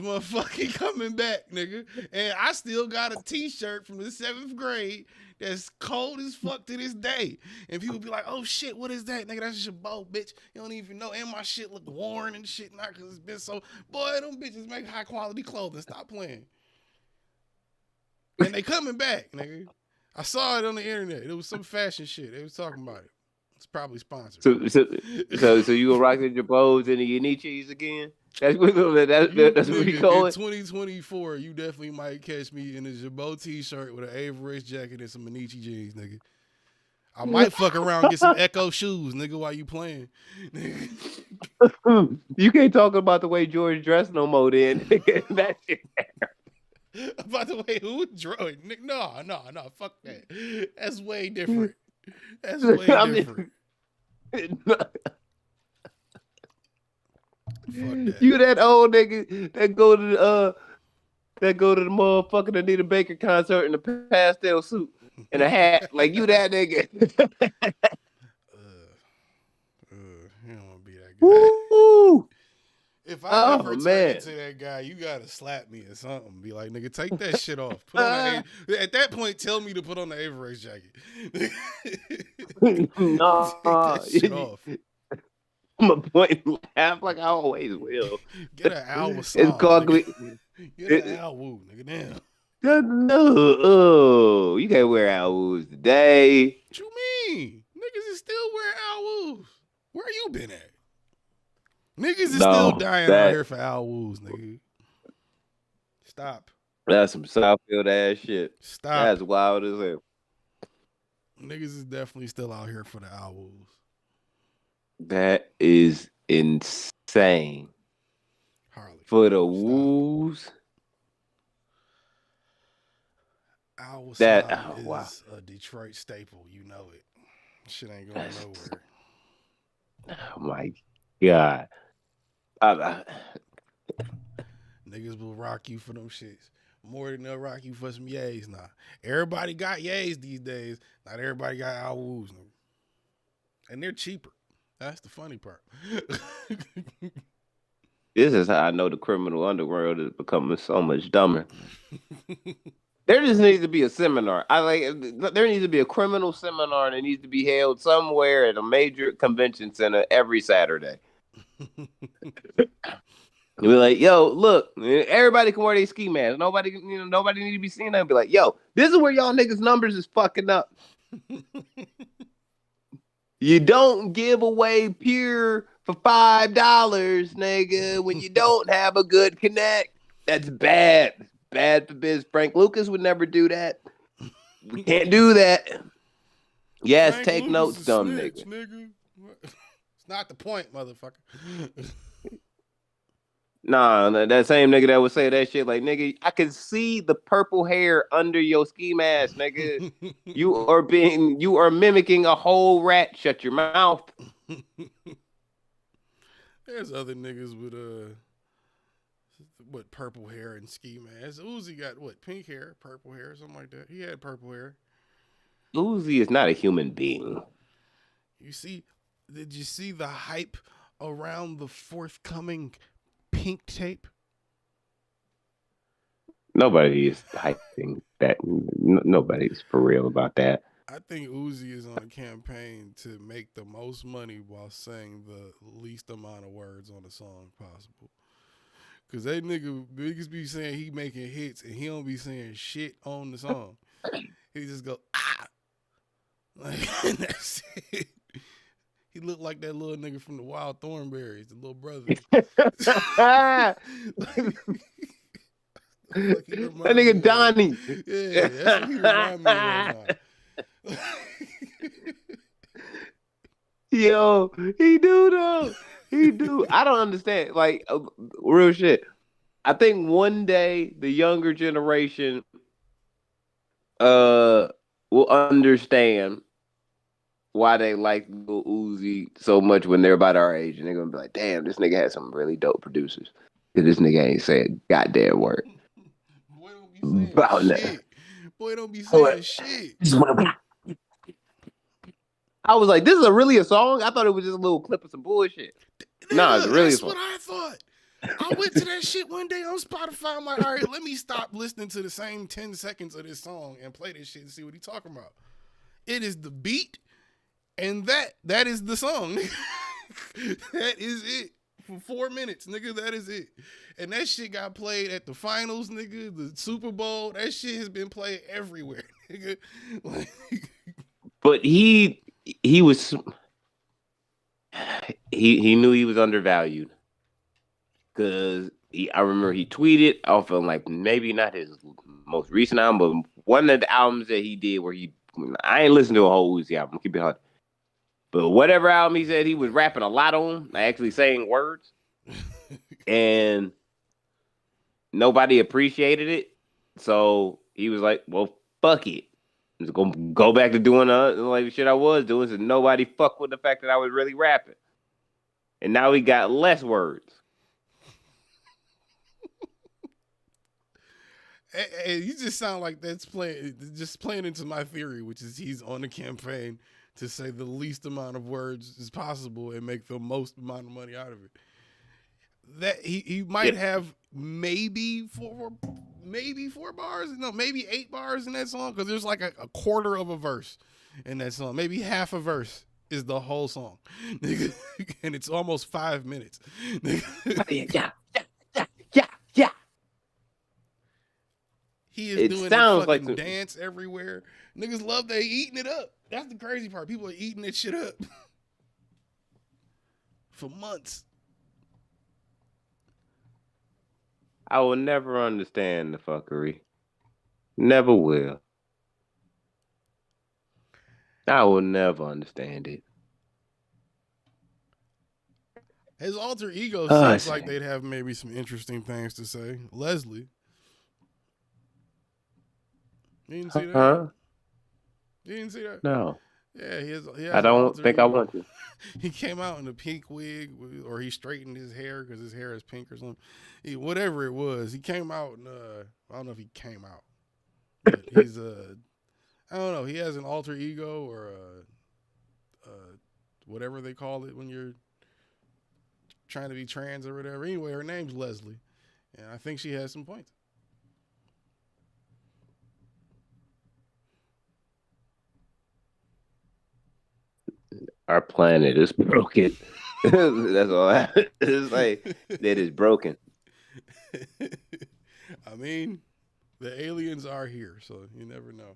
motherfucking coming back, nigga. And I still got a t-shirt from the 7th grade that's cold as fuck to this day. And people be like, oh shit, what is that? Nigga, that's Gibraud, bitch. You don't even know. And my shit look worn and shit, not because it's been so. Boy, them bitches make high quality clothing. Stop playing. And they coming back, nigga. I saw it on the internet. It was some fashion shit. They was talking about it. It's probably sponsored. So you gonna rock the Jabos and the Yanichis again? That's what we call it. In 2024, you definitely might catch me in a Jabot t-shirt with an Averex jacket and some Manichi jeans, nigga. I might fuck around and get some Echo shoes, nigga, while you playing. You can't talk about the way George dressed no more then. That shit. By the way, who drove? No, fuck that. That's way different. That's way different. You that old nigga that go to the motherfucking Anita Baker concert in a pastel suit and a hat. Like you that nigga. You don't want to be that guy. Woo! If I ever turn into that guy, you gotta slap me or something. Be like, nigga, take that shit off. At that point, tell me to put on the Averex jacket. No, take that shit off. I'm a point and laugh like I always will. Get an hour song. It's called nigga. Get an owl woo, nigga. Damn. no. You can't wear owls today. What you mean? Niggas is still wearing owl woos. Where you been at? Niggas is still dying out here for owl woos, nigga. Stop. That's some Southfield ass shit. Stop. That's wild as hell. Niggas is definitely still out here for the owl woos. That is insane. Harley. For the Stop. woos. Owl That Sound is wow. a Detroit staple. You know it. Shit ain't going nowhere. Oh my God. Niggas will rock you for them shits more than they'll rock you for some yays. Nah, everybody got yays these days. Not everybody got owl woos, nigga. And they're cheaper. That's the funny part. This is how I know the criminal underworld is becoming so much dumber. There just needs to be a seminar. There needs to be a criminal seminar that needs to be held somewhere at a major convention center every Saturday. Be like, yo, look, everybody can wear their ski masks. Nobody need to be seeing that. Be like, yo, this is where y'all niggas' numbers is fucking up. You don't give away pure for $5, nigga, when you don't have a good connect. That's bad. Bad for biz. Frank Lucas would never do that. We can't do that. Yes, Frank take Lucas notes, is dumb snitch, nigga. It's not the point, motherfucker. Nah, that same nigga that would say that shit, like, nigga, I can see the purple hair under your ski mask, nigga. You are mimicking a whole rat. Shut your mouth. There's other niggas with purple hair and ski masks. Uzi got pink hair, purple hair, something like that. He had purple hair. Uzi is not a human being. Did you see the hype around the forthcoming Pink tape? Nobody is hyping that. Nobody's for real about that. I think Uzi is on a campaign to make the most money while saying the least amount of words on the song possible. Cause that niggas be saying he making hits and he don't be saying shit on the song. He just go like that's it. He looked like that little nigga from the Wild Thornberries, the little brother. That nigga Donnie. Yeah, that's what he remind me of. Yo, he do though. He do. I don't understand. Like, real shit. I think one day the younger generation will understand why they like Lil Uzi so much when they're about our age, and they're gonna be like, "Damn, this nigga had some really dope producers." Cause this nigga ain't say a goddamn word. Boy don't be saying About shit. that. Boy don't be saying shit. I was like, "This is really a song." I thought it was just a little clip of some bullshit. Nah, it's really a That's song. what I thought. I went to that shit one day on Spotify. I'm like, all right, let me stop listening to the same 10 seconds of this song and play this shit and see what he's talking about. It is the beat, and that is the song. That is it. For 4 minutes, nigga, that is it. And that shit got played at the finals, nigga, the Super Bowl. That shit has been played everywhere, nigga. Like, But he was he knew he was undervalued. Cause I remember he tweeted off of like maybe not his most recent album, but one of the albums that he did where I ain't listened to a whole Uzi album, keep it hard. But whatever album he said he was rapping a lot on, like actually saying words, and nobody appreciated it. So he was like, "Well, fuck it, I'm just gonna go back to doing the shit I was doing." So nobody fucked with the fact that I was really rapping, and now he got less words. Hey, you just sound like that's playing into my theory, which is he's on the campaign to say the least amount of words as possible and make the most amount of money out of it. That he might have maybe four bars, no, maybe 8 bars in that song, because there's like a quarter of a verse in that song, maybe half a verse is the whole song, nigga. And it's almost 5 minutes. Yeah. He is It doing sounds that like fucking dance everywhere. Niggas love they eating it up. That's the crazy part. People are eating that shit up for months. I will never understand the fuckery. Never will. I will never understand it. His alter ego Oh, seems like shit. they'd have maybe some interesting things to say. Leslie. You didn't see that? Huh? You didn't see that? No. Yeah, he has I an don't alter think I ego. want to. He came out in a pink wig, or he straightened his hair because his hair is pink or something. Whatever it was, he came out. I don't know if he came out, but he's I don't know. He has an alter ego or whatever they call it when you're trying to be trans or whatever. Anyway, her name's Leslie, and I think she has some points. Our planet is broken. That's all. It's like it is broken. I mean, the aliens are here, so you never know.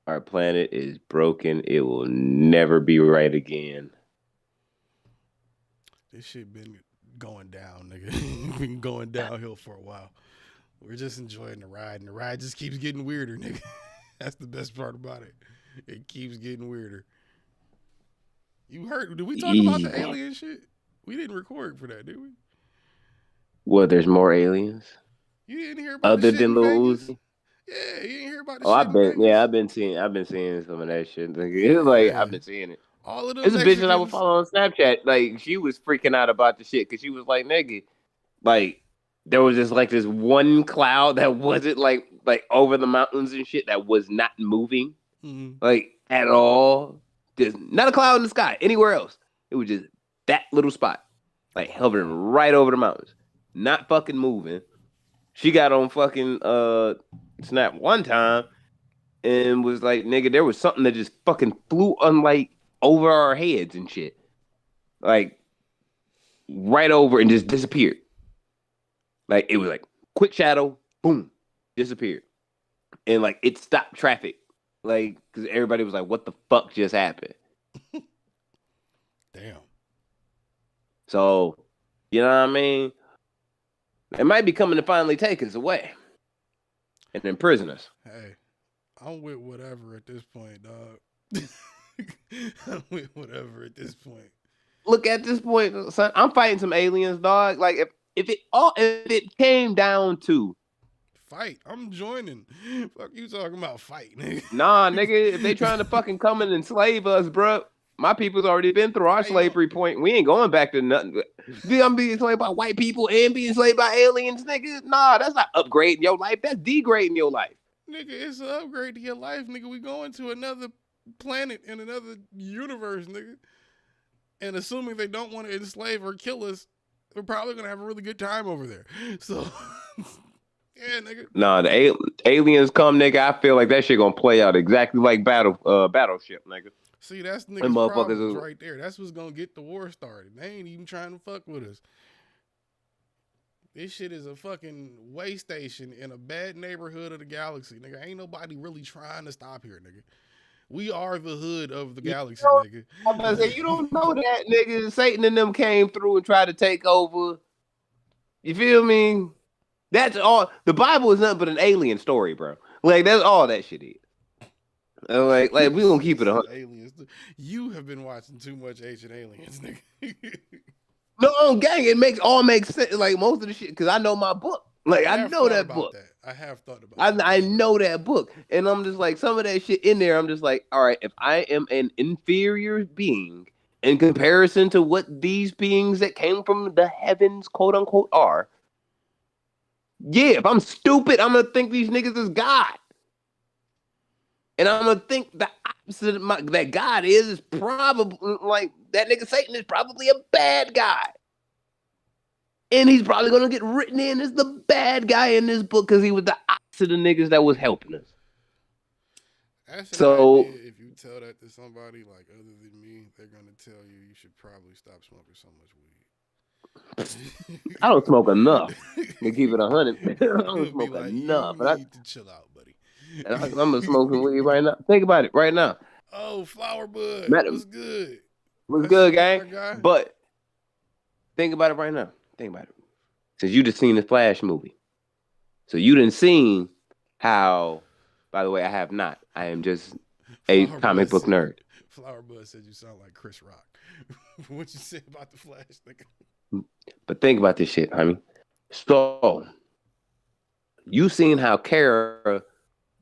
Our planet is broken. It will never be right again. This shit been going down, nigga. Been going downhill for a while. We're just enjoying the ride, and the ride just keeps getting weirder, nigga. That's the best part about it. It keeps getting weirder. You heard? Did we talk about the alien shit? We didn't record for that, did we? Well, there's more aliens You didn't hear about the other shit than in Lil Vegas? Uzi. Yeah, you didn't hear about the Oh, shit in Vegas? I've been seeing some of that shit. It's like Yeah. I've been seeing it. All of them There's a bitch that I would Mexicans- follow on Snapchat. Like she was freaking out about the shit because she was like, "Nigga, like there was just like this one cloud that wasn't like over the mountains and shit that was not moving like at all. There's not a cloud in the sky anywhere else. It was just that little spot, like hovering right over the mountains, not fucking moving." She got on fucking Snap one time and was like, "Nigga, there was something that just fucking flew on like over our heads and shit, like right over and just disappeared. Like it was like quick shadow, boom, disappeared, and like it stopped traffic, like because everybody was like, "What the fuck just happened?" Damn. So, you know what I mean? They might be coming to finally take us away and imprison us. Hey, I'm with whatever at this point, dog. I'm with whatever at this point. Look, at this point, son, I'm fighting some aliens, dog. Like if it came down to Fight. I'm joining. Fuck you talking about fight, nigga. nah, nigga, if they trying to fucking come and enslave us, bro, my people's already been through our Hey, slavery point. We ain't going back to nothing. I'm being enslaved by white people and being enslaved by aliens, nigga. Nah, that's not upgrading your life. That's degrading your life. Nigga, it's an upgrade to your life, nigga. We going to another planet in another universe, nigga. And assuming they don't want to enslave or kill us, we're probably gonna have a really good time over there. So, yeah, nigga. Nah, the aliens come, nigga. I feel like that shit gonna play out exactly like Battleship, nigga. See, that's Them niggas' motherfuckers problems is- right there. That's what's gonna get the war started. They ain't even trying to fuck with us. This shit is a fucking way station in a bad neighborhood of the galaxy, nigga. Ain't nobody really trying to stop here, nigga. We are the hood of the galaxy, nigga. I'm about to say, you don't know that, nigga. Satan and them came through and tried to take over. You feel me? That's all. The Bible is nothing but an alien story, bro. Like that's all that shit is. And like we gonna keep it 100. Aliens. You have been watching too much Ancient Aliens, nigga. No, gang, it makes sense. Like most of the shit, because I know my book. Like I have know thought that about book. that. I have thought about that. I know that book, and I'm just like some of that shit in there. I'm just like, all right, if I am an inferior being in comparison to what these beings that came from the heavens, quote unquote, are, yeah, if I'm stupid, I'm gonna think these niggas is God, and I'm gonna think the opposite of that God is probably like that nigga Satan is probably a bad guy. And he's probably gonna get written in as the bad guy in this book because he was the opposite of niggas that was helping us. That's an So idea. If you tell that to somebody like other than me, they're gonna tell you you should probably stop smoking so much weed. I don't smoke enough to keep it 100. I don't They'll be smoke like, you enough, need to chill out, buddy. I'm gonna smoke some weed right now. Think about it right now. Oh, Flower Bud, Madam, what's good? what's I see good, you, my gang? guy. But think about it right now. Think about it. Since you just seen the Flash movie, so you didn't seen how. By the way, I have not. I am just a Flower comic Bud book said- nerd. Flower Bud said you sound like Chris Rock. What you say about the Flash? Nigga? But think about this shit, homie. So you seen how Kara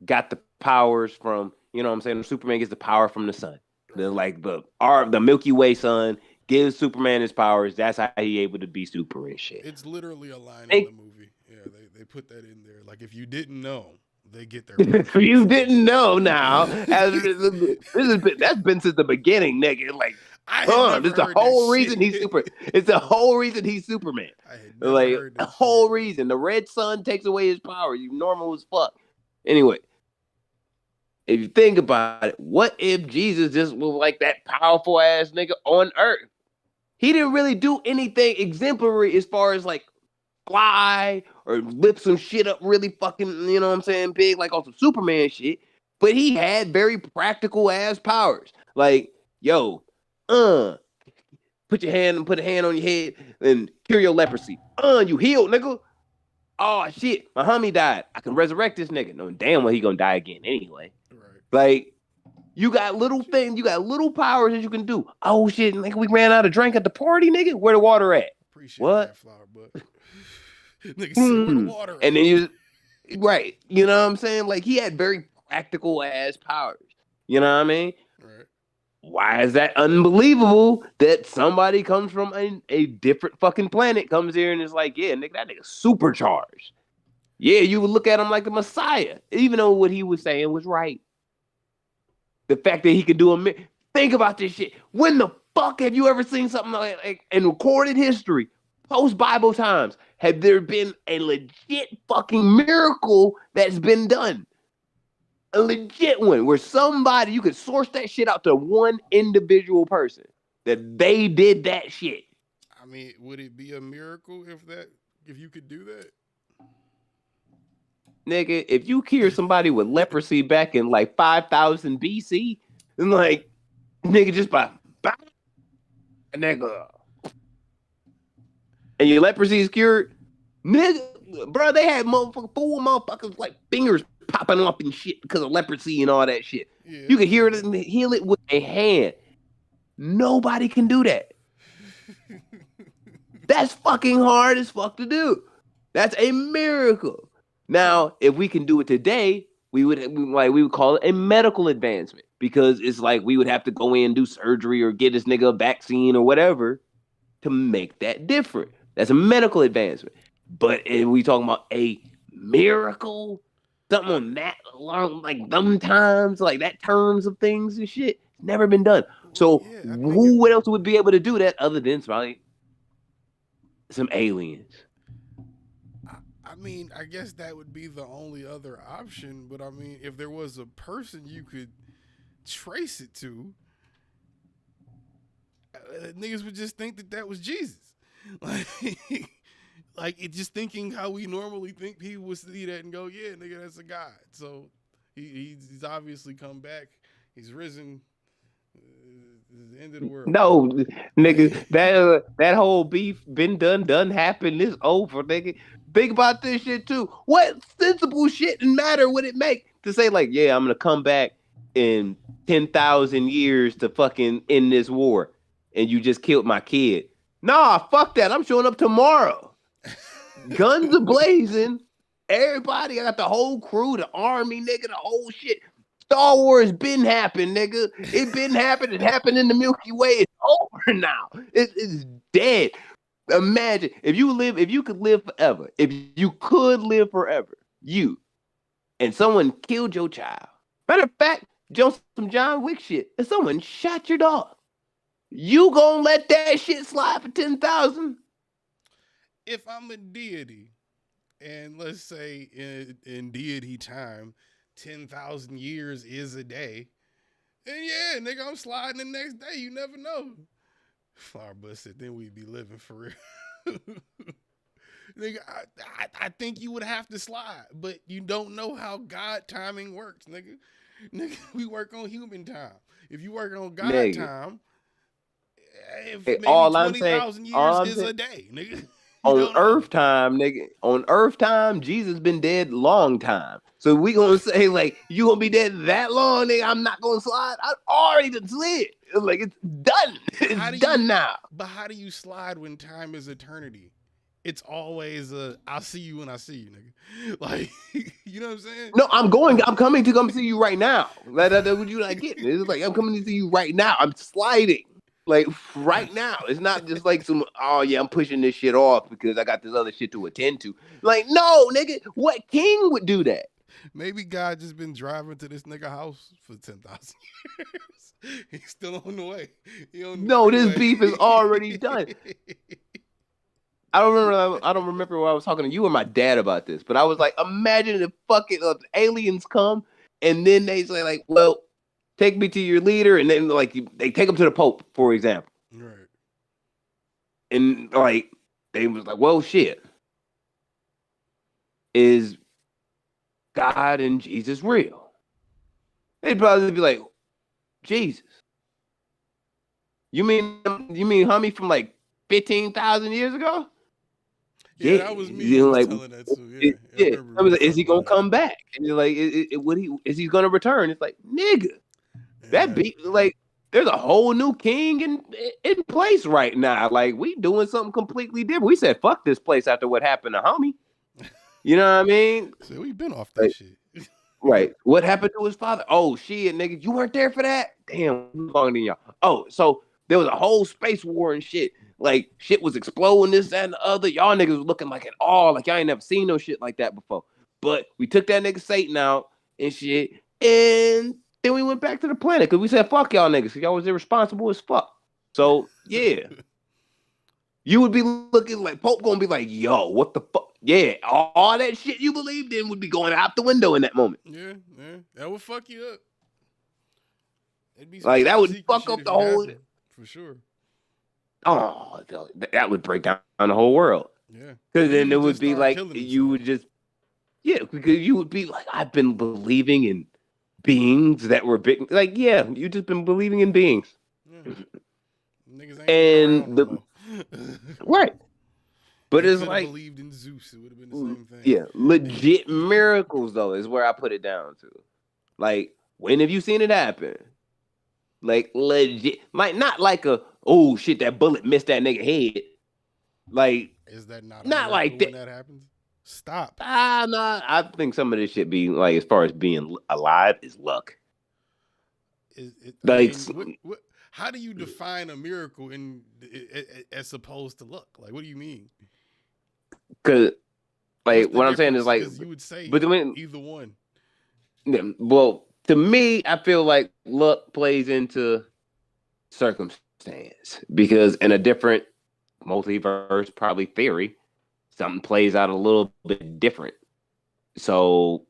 got the powers from, you know what I'm saying? Superman gets the power from the sun. The Milky Way sun gives Superman his powers. That's how he able to be super and shit. It's literally a line Think- in the movie. Yeah, they put that in there. Like if you didn't know, they get their. If you didn't know now, that's been since the beginning, nigga. Like, this is the whole reason he's super. It's the whole reason he's Superman. I had never Like heard the that whole shit. reason. The red sun takes away his power. You normal as fuck. Anyway, if you think about it, what if Jesus just was like that powerful ass nigga on earth? He didn't really do anything exemplary as far as like fly or lift some shit up really fucking, you know what I'm saying, big, like on some Superman shit. But he had very practical ass powers. Like, yo, put a hand on your head and cure your leprosy. You healed, nigga. Oh shit, my homie died. I can resurrect this nigga. No, damn well he gonna die again anyway. Right. Like, you got little things, you got little powers that you can do. Oh shit, nigga, we ran out of drink at the party, nigga. Where the water at? Appreciate What? that, Flower Bud. Nigga said, where the water And at? then you, right? You know what I'm saying? Like he had very practical ass powers. You know what I mean? Right. Why is that unbelievable that somebody comes from a different fucking planet, comes here and is like, yeah, nigga, that nigga supercharged. Yeah, you would look at him like the Messiah, even though what he was saying was right. The fact that he could do think about this shit. When the fuck have you ever seen something like in recorded history, post Bible times, have there been a legit fucking miracle that's been done? A legit one where somebody, you could source that shit out to one individual person that they did that shit. I mean, would it be a miracle if you could do that? Nigga, if you cure somebody with leprosy back in like 5000 BC, then like, nigga, just by nigga, and your leprosy is cured, nigga, bro, they had motherfuckers like fingers popping off and shit because of leprosy and all that shit. Yeah. You can hear it and heal it with a hand. Nobody can do that. That's fucking hard as fuck to do. That's a miracle. Now, if we can do it today, we would call it a medical advancement, because it's like we would have to go in and do surgery or get this nigga a vaccine or whatever to make that different. That's a medical advancement. But if we talking about a miracle, something on that along like them times, like that terms of things and shit, never been done. So Yeah, what else would be able to do that other than probably some aliens? I mean, I guess that would be the only other option. But I mean, if there was a person you could trace it to, niggas would just think that was Jesus. Like it, just thinking how we normally think, people would see that and go, yeah, nigga, that's a God. So he's obviously come back. He's risen. The end of the world. No, nigga, that whole beef been done happened. It's over, nigga. Think about this shit too. What sensible shit and matter would it make to say like, yeah, I'm gonna come back in 10,000 years to fucking end this war, and you just killed my kid? Nah, fuck that. I'm showing up tomorrow. Guns a blazing. Everybody, I got the whole crew, the army, nigga, the whole shit. Star Wars been happened, nigga. It been happened. It happened in the Milky Way. It's over now. It's dead. Imagine if you could live forever. If you could live forever, and someone killed your child. Matter of fact, some John Wick shit, and someone shot your dog. You gonna let that shit slide for 10,000? If I'm a deity, and let's say in deity time, 10,000 years is a day. And yeah, nigga, I'm sliding the next day. You never know. Flower Bud said, then we'd be living for real. Nigga, I think you would have to slide, but you don't know how God timing works, nigga. Nigga, we work on human time. If you work on God Nigga. time, if Hey, maybe all I'm saying- 20,000 years all I'm is saying- a day, nigga. On don't know. Earth time, nigga. On Earth time, Jesus been dead long time. So we gonna say like you gonna be dead that long, nigga? I'm not gonna slide. I already done slid. It's like it's done. How do It's done you- now. But how do you slide when time is eternity? It's always I'll see you when I see you, nigga. Like, you know what I'm saying? No, I'm coming to come see you right now. That's what you not getting. It's like I'm coming to see you right now. I'm sliding. Like right now. It's not just like some, oh yeah, I'm pushing this shit off because I got this other shit to attend to. Like, no, nigga, what king would do that? Maybe God just been driving to this nigga house for 10,000 years. He's still on the way. He on the No, this freeway. beef is already done. I don't remember when I was talking to you or my dad about this, but I was like, imagine if fucking aliens come and then they say like, well, take me to your leader, and then like they take him to the Pope, for example, Right. and like they was like, well, shit, is God and Jesus real? They'd probably be like, Jesus, you mean homie from like 15,000 years ago? Yeah, that was me. you know, who was like, telling that too. Yeah, Yeah, remember I was like, we is he talked gonna about come back? And you're like, is he gonna return? It's like, nigga, that. that Yeah. be like, there's a whole new king in place right now. Like, we doing something completely different. We said fuck this place after what happened to homie. You know what I mean? So we've been off that Like- shit. Right. What happened to his father? Oh shit, nigga, you weren't there for that? Damn, I'm longer than y'all. Oh, so there was a whole space war and shit. Like shit was exploding, this, that, and the other. Y'all niggas was looking like at all, like y'all ain't never seen no shit like that before. But we took that nigga Satan out and shit, and then we went back to the planet because we said fuck y'all niggas, because y'all was irresponsible as fuck. So yeah. You would be looking like Pope gonna be like, yo, what the fuck? Yeah, all that shit you believed in would be going out the window in that moment. Yeah, that would fuck you up. It'd be Like, that top would secret fuck shit up if the it whole- happened, for sure. Oh, that would break down the whole world. Yeah, Because then People it would just be start like, killing you would just, yeah, because you would be like, I've been believing in beings that were big. Like, yeah, you just been believing in beings. yeah. Niggas ain't And around no more. Right. But They it's coulda like, believed in Zeus, it would have been the same thing. yeah, legit miracles, though, is where I put it down to. Like, when have you seen it happen? Like, legit. Like, not like a, oh, shit, that bullet missed that nigga head. Like, Is that not Not like when that happens? Stop. nah, I think some of this shit be, like, as far as being alive is luck. Like, How do you define a miracle as opposed to luck? Like, what do you mean? Because, like, What's the what I'm saying is, difference? like, 'Cause you would say but when, either one. yeah, well, to me, I feel like luck plays into circumstance because in a different multiverse, probably theory, something plays out a little bit different. So,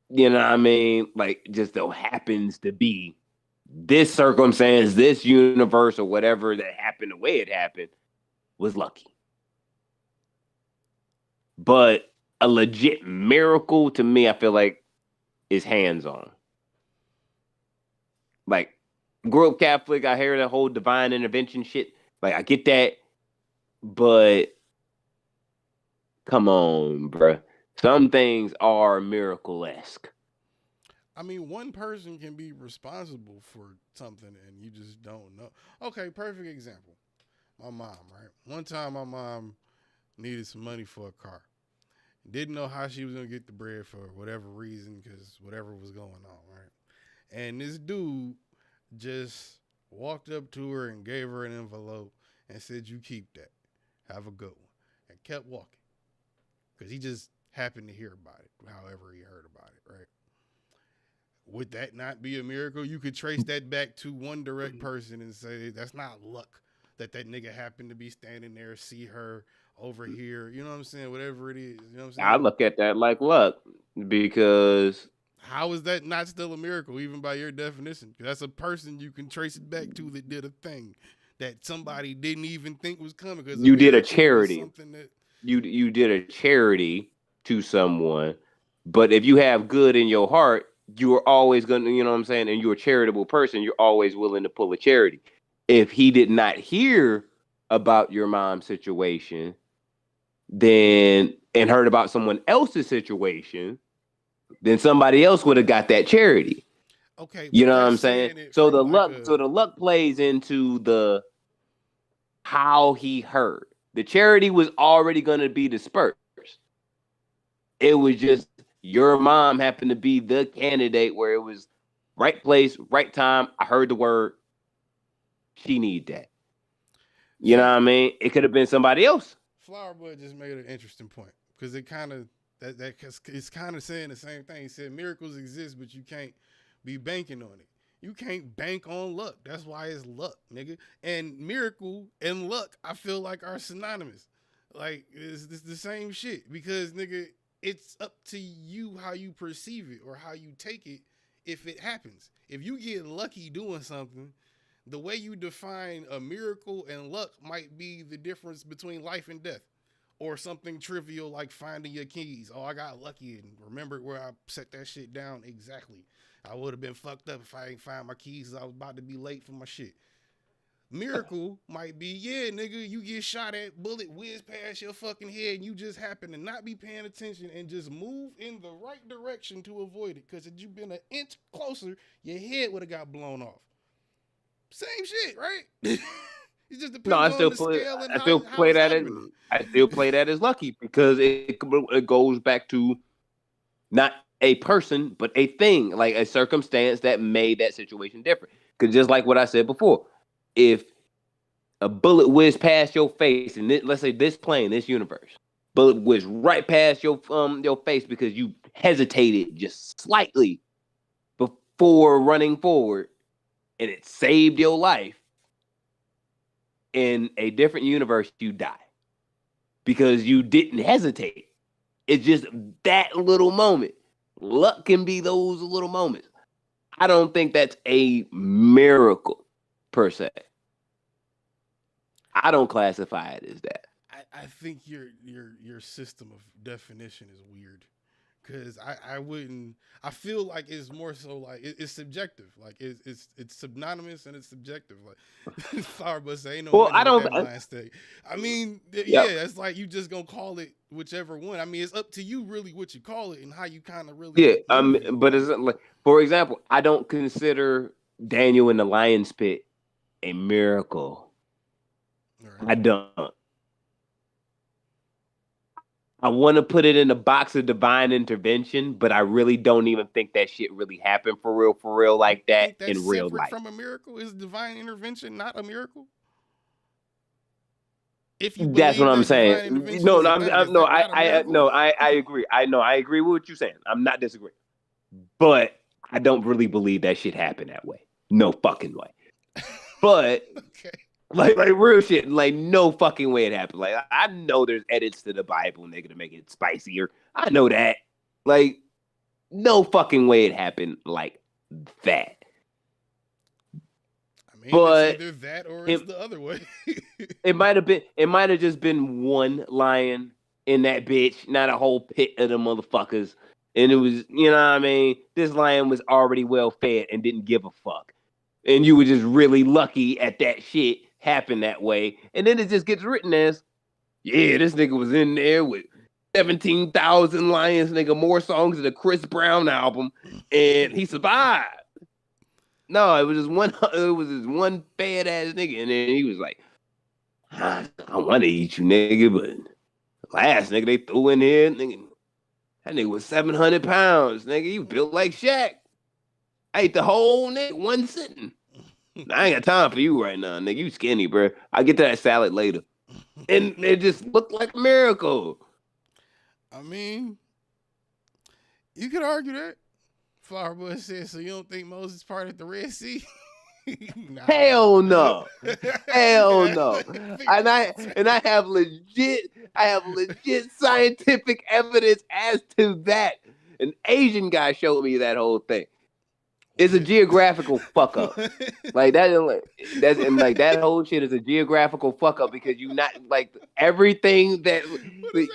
you know what I mean? Like, just though happens to be this circumstance, this universe, or whatever that happened the way it happened was lucky. But a legit miracle to me, I feel like, is hands-on. Like, grew up Catholic, I hear that whole divine intervention shit. Like, I get that, but come on, bruh. Some things are miracle-esque. I mean, one person can be responsible for something and you just don't know. Okay, perfect example. My mom, right? One time my mom needed some money for a car. Didn't know how she was going to get the bread for whatever reason because whatever was going on, right? And this dude just walked up to her and gave her an envelope and said, you keep that. Have a good one. And kept walking. Because he just happened to hear about it, however he heard about it, right? Would that not be a miracle? You could trace that back to one direct person and say, that's not luck that nigga happened to be standing there, see her over here. You know what I'm saying? Whatever it is. You know what I'm saying? I look at that like luck because How is that not still a miracle, even by your definition? 'Cause that's a person you can trace it back to that did a thing that somebody didn't even think was coming. Because You did a miracle was charity. something that You did a charity to someone, but if you have good in your heart, you are always gonna, you know what I'm saying, and you're a charitable person, you're always willing to pull a charity. If he did not hear about your mom's situation, then and heard about someone else's situation, then somebody else would have got that charity. okay, You but know what that's I'm saying? saying it So from the like luck, a so the luck plays into the how he heard. The charity was already going to be dispersed. It was just your mom happened to be the candidate where it was right place, right time. I heard the word. She need that. You know what I mean? It could have been somebody else. Flower Bud just made an interesting point because it kind of it's kind of saying the same thing. He said miracles exist, but you can't be banking on it. You can't bank on luck. That's why it's luck, nigga. And miracle and luck, I feel like are synonymous. Like it's the same shit because nigga, it's up to you how you perceive it or how you take it if it happens. If you get lucky doing something, the way you define a miracle and luck might be the difference between life and death or something trivial like finding your keys. Oh, I got lucky and remembered where I set that shit down exactly. I would have been fucked up if I ain't find my keys. I was about to be late for my shit. Miracle might be, yeah, nigga, you get shot at, bullet whiz past your fucking head, and you just happen to not be paying attention and just move in the right direction to avoid it. Because if you been an inch closer, your head would have got blown off. Same shit, right? It just depends No, I on still the play. scale and I how still play it's that as. happening. I still play that as lucky because it goes back to not a person, but a thing, like a circumstance that made that situation different. Because just like what I said before, if a bullet whizzed past your face, and let's say this plane, this universe, bullet whizzed right past your face because you hesitated just slightly before running forward, and it saved your life. In a different universe, you die because you didn't hesitate. It's just that little moment. Luck can be those little moments. I don't think that's a miracle per se. I don't classify it as that. I think your system of definition is weird. Cause I wouldn't. I feel like it's more so like it's subjective. Like it's synonymous and it's subjective. Like Flower Bud say, ain't no Well, money I don't. with that blind state. I mean, Yep. yeah, it's like you just gonna call it whichever one. I mean, it's up to you really what you call it and how you kind of really. Yeah, use it. but it's like, for example, I don't consider Daniel in the lion's pit a miracle. Right. I don't. I want to put it in the box of divine intervention, but I really don't even think that shit really happened for real like I that think that's in real separate life. from a miracle. Is divine intervention not a miracle? If you That's what believe I'm that divine saying. intervention No, is no, a thing, is no, that not a miracle? no, I agree. I agree with what you're saying. I'm not disagreeing, but I don't really believe that shit happened that way. No fucking way. But Okay. like real shit, like no fucking way it happened. Like I know there's edits to the Bible, nigga, to make it spicier. I know that. Like no fucking way it happened like that. I mean, But it's either that or it's the other way. It might have just been one lion in that bitch, not a whole pit of the motherfuckers. And it was, you know what I mean? This lion was already well fed and didn't give a fuck. And you were just really lucky at that shit happened that way. And then it just gets written as, yeah, this nigga was in there with 17,000 lions, nigga, more songs than the Chris Brown album, and he survived. No, it was just one bad ass nigga, and then he was like, I want to eat you, nigga, but last nigga they threw in here, nigga, that nigga was 700 pounds, nigga. You built like Shaq. I ate the whole nigga one sitting. I ain't got time for you right now, nigga. You skinny, bro. I'll get to that salad later. And it just looked like a miracle. I mean, you could argue that. Flower Bud said, so you don't think Moses parted the Red Sea? Nah. Hell no. Hell no. I I have legit scientific evidence as to that. An Asian guy showed me that whole thing. It's a geographical fuck up. Like that, that's and like that whole shit is a geographical fuck up because you not like everything that.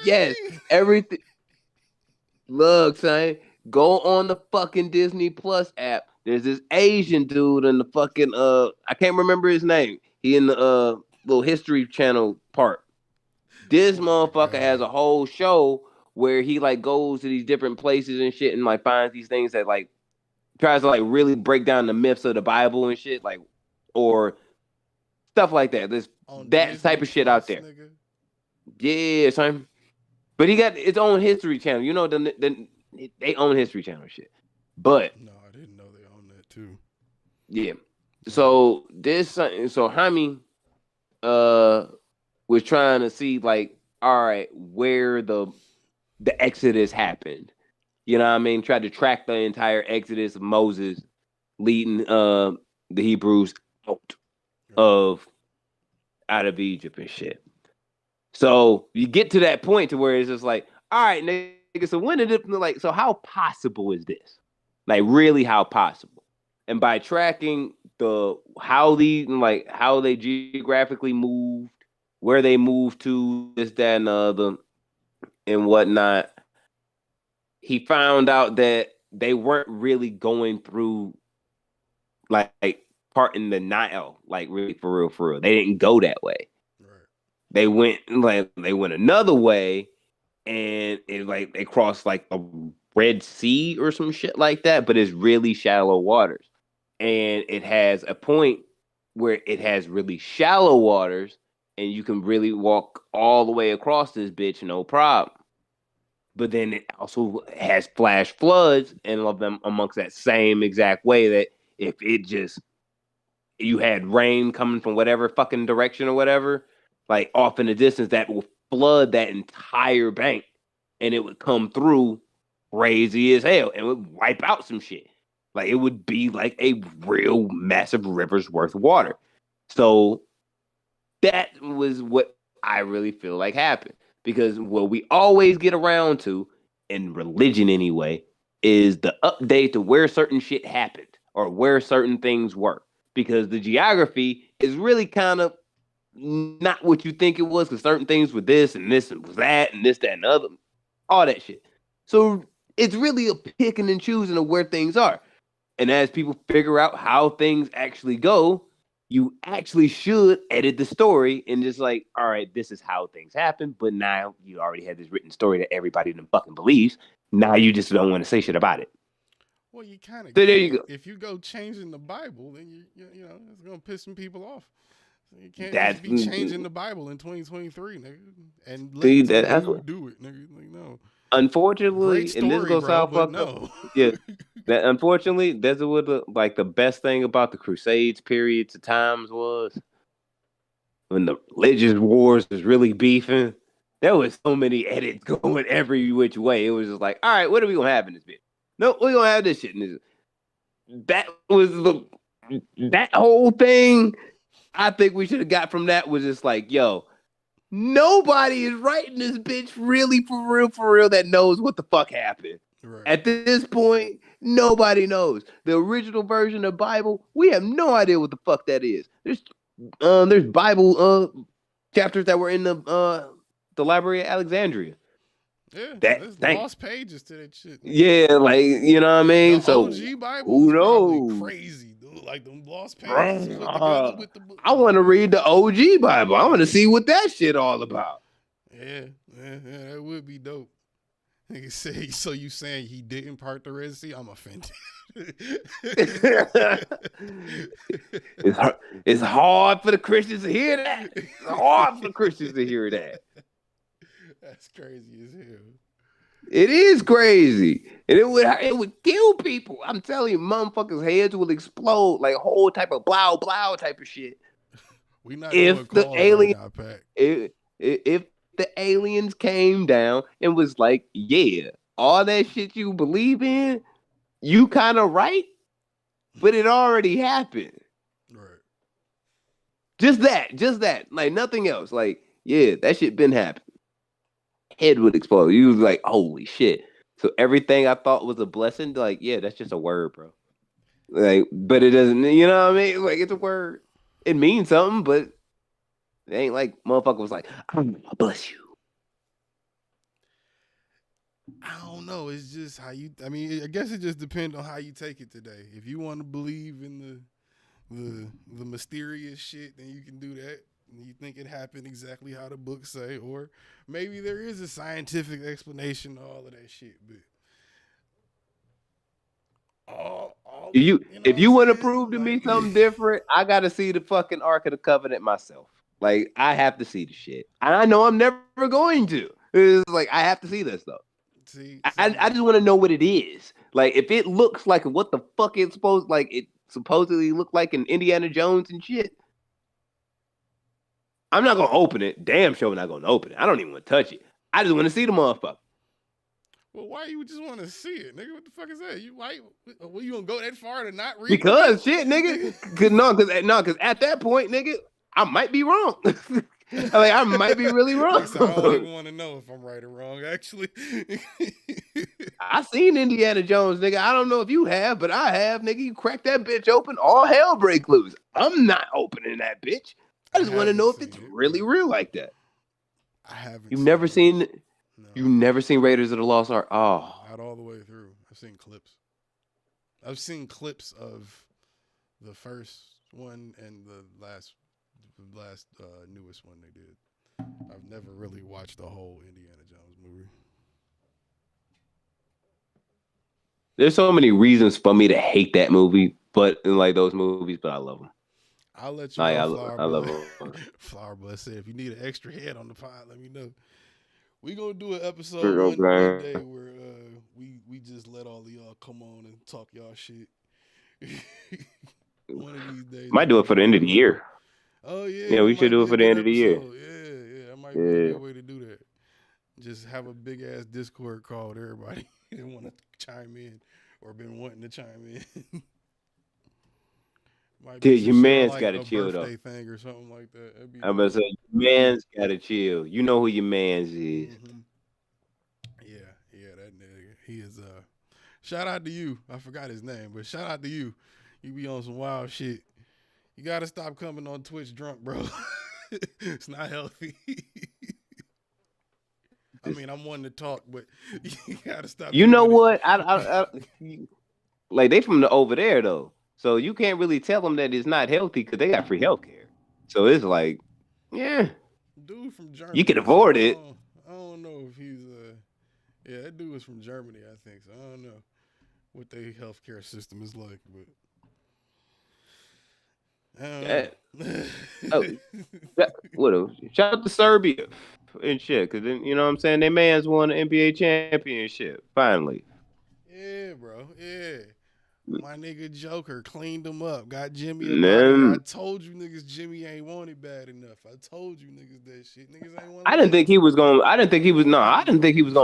Yes, everything. Look, son, go on the fucking Disney Plus app. There's this Asian dude in the fucking I can't remember his name. He in the little History Channel part. This motherfucker has a whole show where he like goes to these different places and shit and like finds these things that like tries to like really break down the myths of the Bible and shit, like or stuff like that. There's that Disney type of shit Plus, out there. Nigga. Yeah, son. But he got his own History Channel. You know, they own History Channel shit. But no, I didn't know they own that too. Yeah. So Jaime was trying to see like, all right, where the Exodus happened. You know what I mean? Tried to track the entire Exodus of Moses leading the Hebrews out of Egypt and shit. So you get to that point to where it's just like, all right, nigga, so when did it like so how possible is this? Like really how possible? And by tracking how they geographically moved, where they moved to, this, that, and the other, and whatnot, he found out that they weren't really going through like part in the Nile, like really for real. They didn't go that way. Right. They went another way, and it like they crossed like a Red Sea or some shit like that, but it's really shallow waters. And it has a point where it has really shallow waters, and you can really walk all the way across this bitch, no problem. But then it also has flash floods and of them amongst that same exact way that if you had rain coming from whatever fucking direction or whatever, like off in the distance, that will flood that entire bank, and it would come through crazy as hell and would wipe out some shit. Like it would be like a real massive river's worth of water. So that was what I really feel like happened. Because what we always get around to, in religion anyway, is the update to where certain shit happened or where certain things were. Because the geography is really kind of not what you think it was, because certain things were this and this and was that and this, that, and the other. All that shit. So it's really a picking and choosing of where things are. And as people figure out how things actually go, you actually should edit the story and just like, all right, this is how things happen. But now you already had this written story that everybody fucking believes. Now you just don't want to say shit about it. Well, you kind of. So there you go. If you go changing the Bible, then you know it's gonna piss some people off. So you can't just be changing the Bible in 2023, nigga, and let people do it, nigga. Like no. Unfortunately, story, and this goes sound fucked up. Yeah, that unfortunately, that's what the best thing about the Crusades periods of times was when the religious wars was really beefing. There was so many edits going every which way. It was just like, all right, what are we gonna have in this bit? No, we're gonna have this shit in this. That was that whole thing. I think we should have got from that was just like, yo. Nobody is writing this bitch really for real that knows what the fuck happened. Right. At this point, nobody knows. The original version of Bible, we have no idea what the fuck that is. There's Bible chapters that were in the Library of Alexandria. Yeah, there's lost pages to that shit. Yeah, like you know what I mean. The so OG Bible who knows? Crazy, dude. Like them lost pages. With the book. I want to read the OG Bible. I want to see what that shit all about. Yeah, that would be dope. Nigga say, so you saying he didn't part the Red Sea? I'm offended. It's hard for the Christians to hear that. It's hard for the Christians to hear that. That's crazy as hell. It is crazy. And it would kill people. I'm telling you, motherfuckers' heads will explode like a whole type of blah type of shit. We not if the alien if the aliens came down and was like, yeah, all that shit you believe in, you kind of right, but it already happened. Right. Just that. Like nothing else. Like, yeah, that shit been happening. Head would explode. You was like, holy shit. So everything I thought was a blessing, like, yeah, that's just a word, bro. Like, but it doesn't, you know what I mean? Like, it's a word. It means something, but it ain't like motherfucker was like, I'm gonna bless you. I don't know. It's just how you. I mean, I guess it just depends on how you take it today. If you want to believe in the mysterious shit, then you can do that. You think it happened exactly how the books say, or maybe there is a scientific explanation to all of that shit. But If you want to prove to me something different, I gotta see the fucking Ark of the Covenant myself. Like, I have to see the shit, and I know I'm never going to. It's like I have to see this though. I just want to know what it is. Like, if it looks like what the fuck it supposedly looked like in Indiana Jones and shit, I'm not gonna open it. Damn sure not gonna open it. I don't even want to touch it. I just want to see the motherfucker. Well, why you just want to see it, nigga? What the fuck is that? You gonna go that far to not read? Because shit, nigga. Cause at that point, nigga, I might be wrong. Like, I might be really wrong. I don't even want to know if I'm right or wrong, actually. I seen Indiana Jones, nigga. I don't know if you have, but I have, nigga. You crack that bitch open, all hell break loose. I'm not opening that bitch. I just want to know if it's really real like that. I haven't. You've never seen Raiders of the Lost Ark? Oh, not all the way through. I've seen clips. I've seen clips of the first one and the last newest one they did. I've never really watched the whole Indiana Jones movie. There's so many reasons for me to hate that movie, but like those movies, but I love them. I'll let you know. I love them. Flower Blood said, if you need an extra head on the pod, let me know. We gonna do an episode one day where we just let all of y'all come on and talk y'all shit. One of these days. Might do it for the end of the year. Oh yeah. Yeah, we should do it for the end of the year. Yeah. That might be a good way to do that. Just have a big ass Discord call with everybody that want to chime in or been wanting to chime in. Dude, your man's got to chill though. Thing or something like that. I'm about to say, your man's got to chill. You know who your man's is. Mm-hmm. Yeah, that nigga. He is. Shout out to you. I forgot his name, but shout out to you. You be on some wild shit. You gotta stop coming on Twitch drunk, bro. It's not healthy. I mean, I'm one to talk, but you gotta stop. You know what? I like they from over there though. So you can't really tell them that it's not healthy because they got free healthcare. So it's like, yeah, dude from Germany. You can afford it. I don't know if he's yeah, that dude was from Germany, I think. So I don't know what their healthcare system is like, but shout out to Serbia and shit, because then you know what I'm saying, their man's won the NBA championship finally. Yeah, bro. Yeah. My nigga Joker cleaned him up. Got Jimmy a body. I told you niggas Jimmy ain't want it bad enough. I told you niggas that shit. Niggas ain't want it. I didn't think he was gonna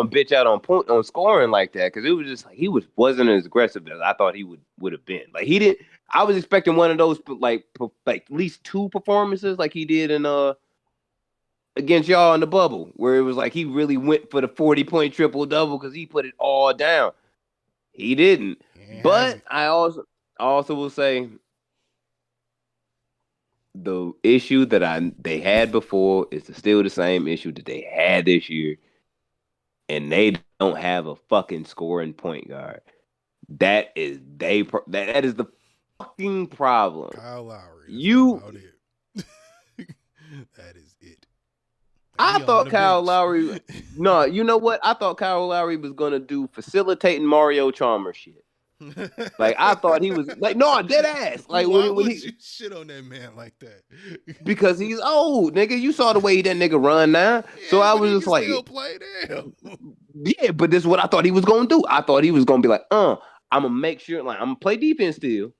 bitch out on scoring like that, because it was just like he wasn't as aggressive as I thought he would have been. Like he didn't. I was expecting one of those like at least two performances like he did in against y'all in the bubble, where it was like he really went for the 40-point triple double because he put it all down. He didn't. But I also will say the issue that they had before is still the same issue that they had this year, and they don't have a fucking scoring point guard. That is the fucking problem. Kyle Lowry. That is it. I thought Kyle Lowry. No, you know what? I thought Kyle Lowry was gonna do facilitating Mario Chalmers shit. Like I thought he was like no dead ass. Like why would you shit on that man like that? Because he's old, nigga. You saw the way that nigga run now. Yeah, so I was just like, still play them. Yeah, but this is what I thought he was gonna do. I thought he was gonna be like, I'm gonna make sure, like I'm gonna play defense still,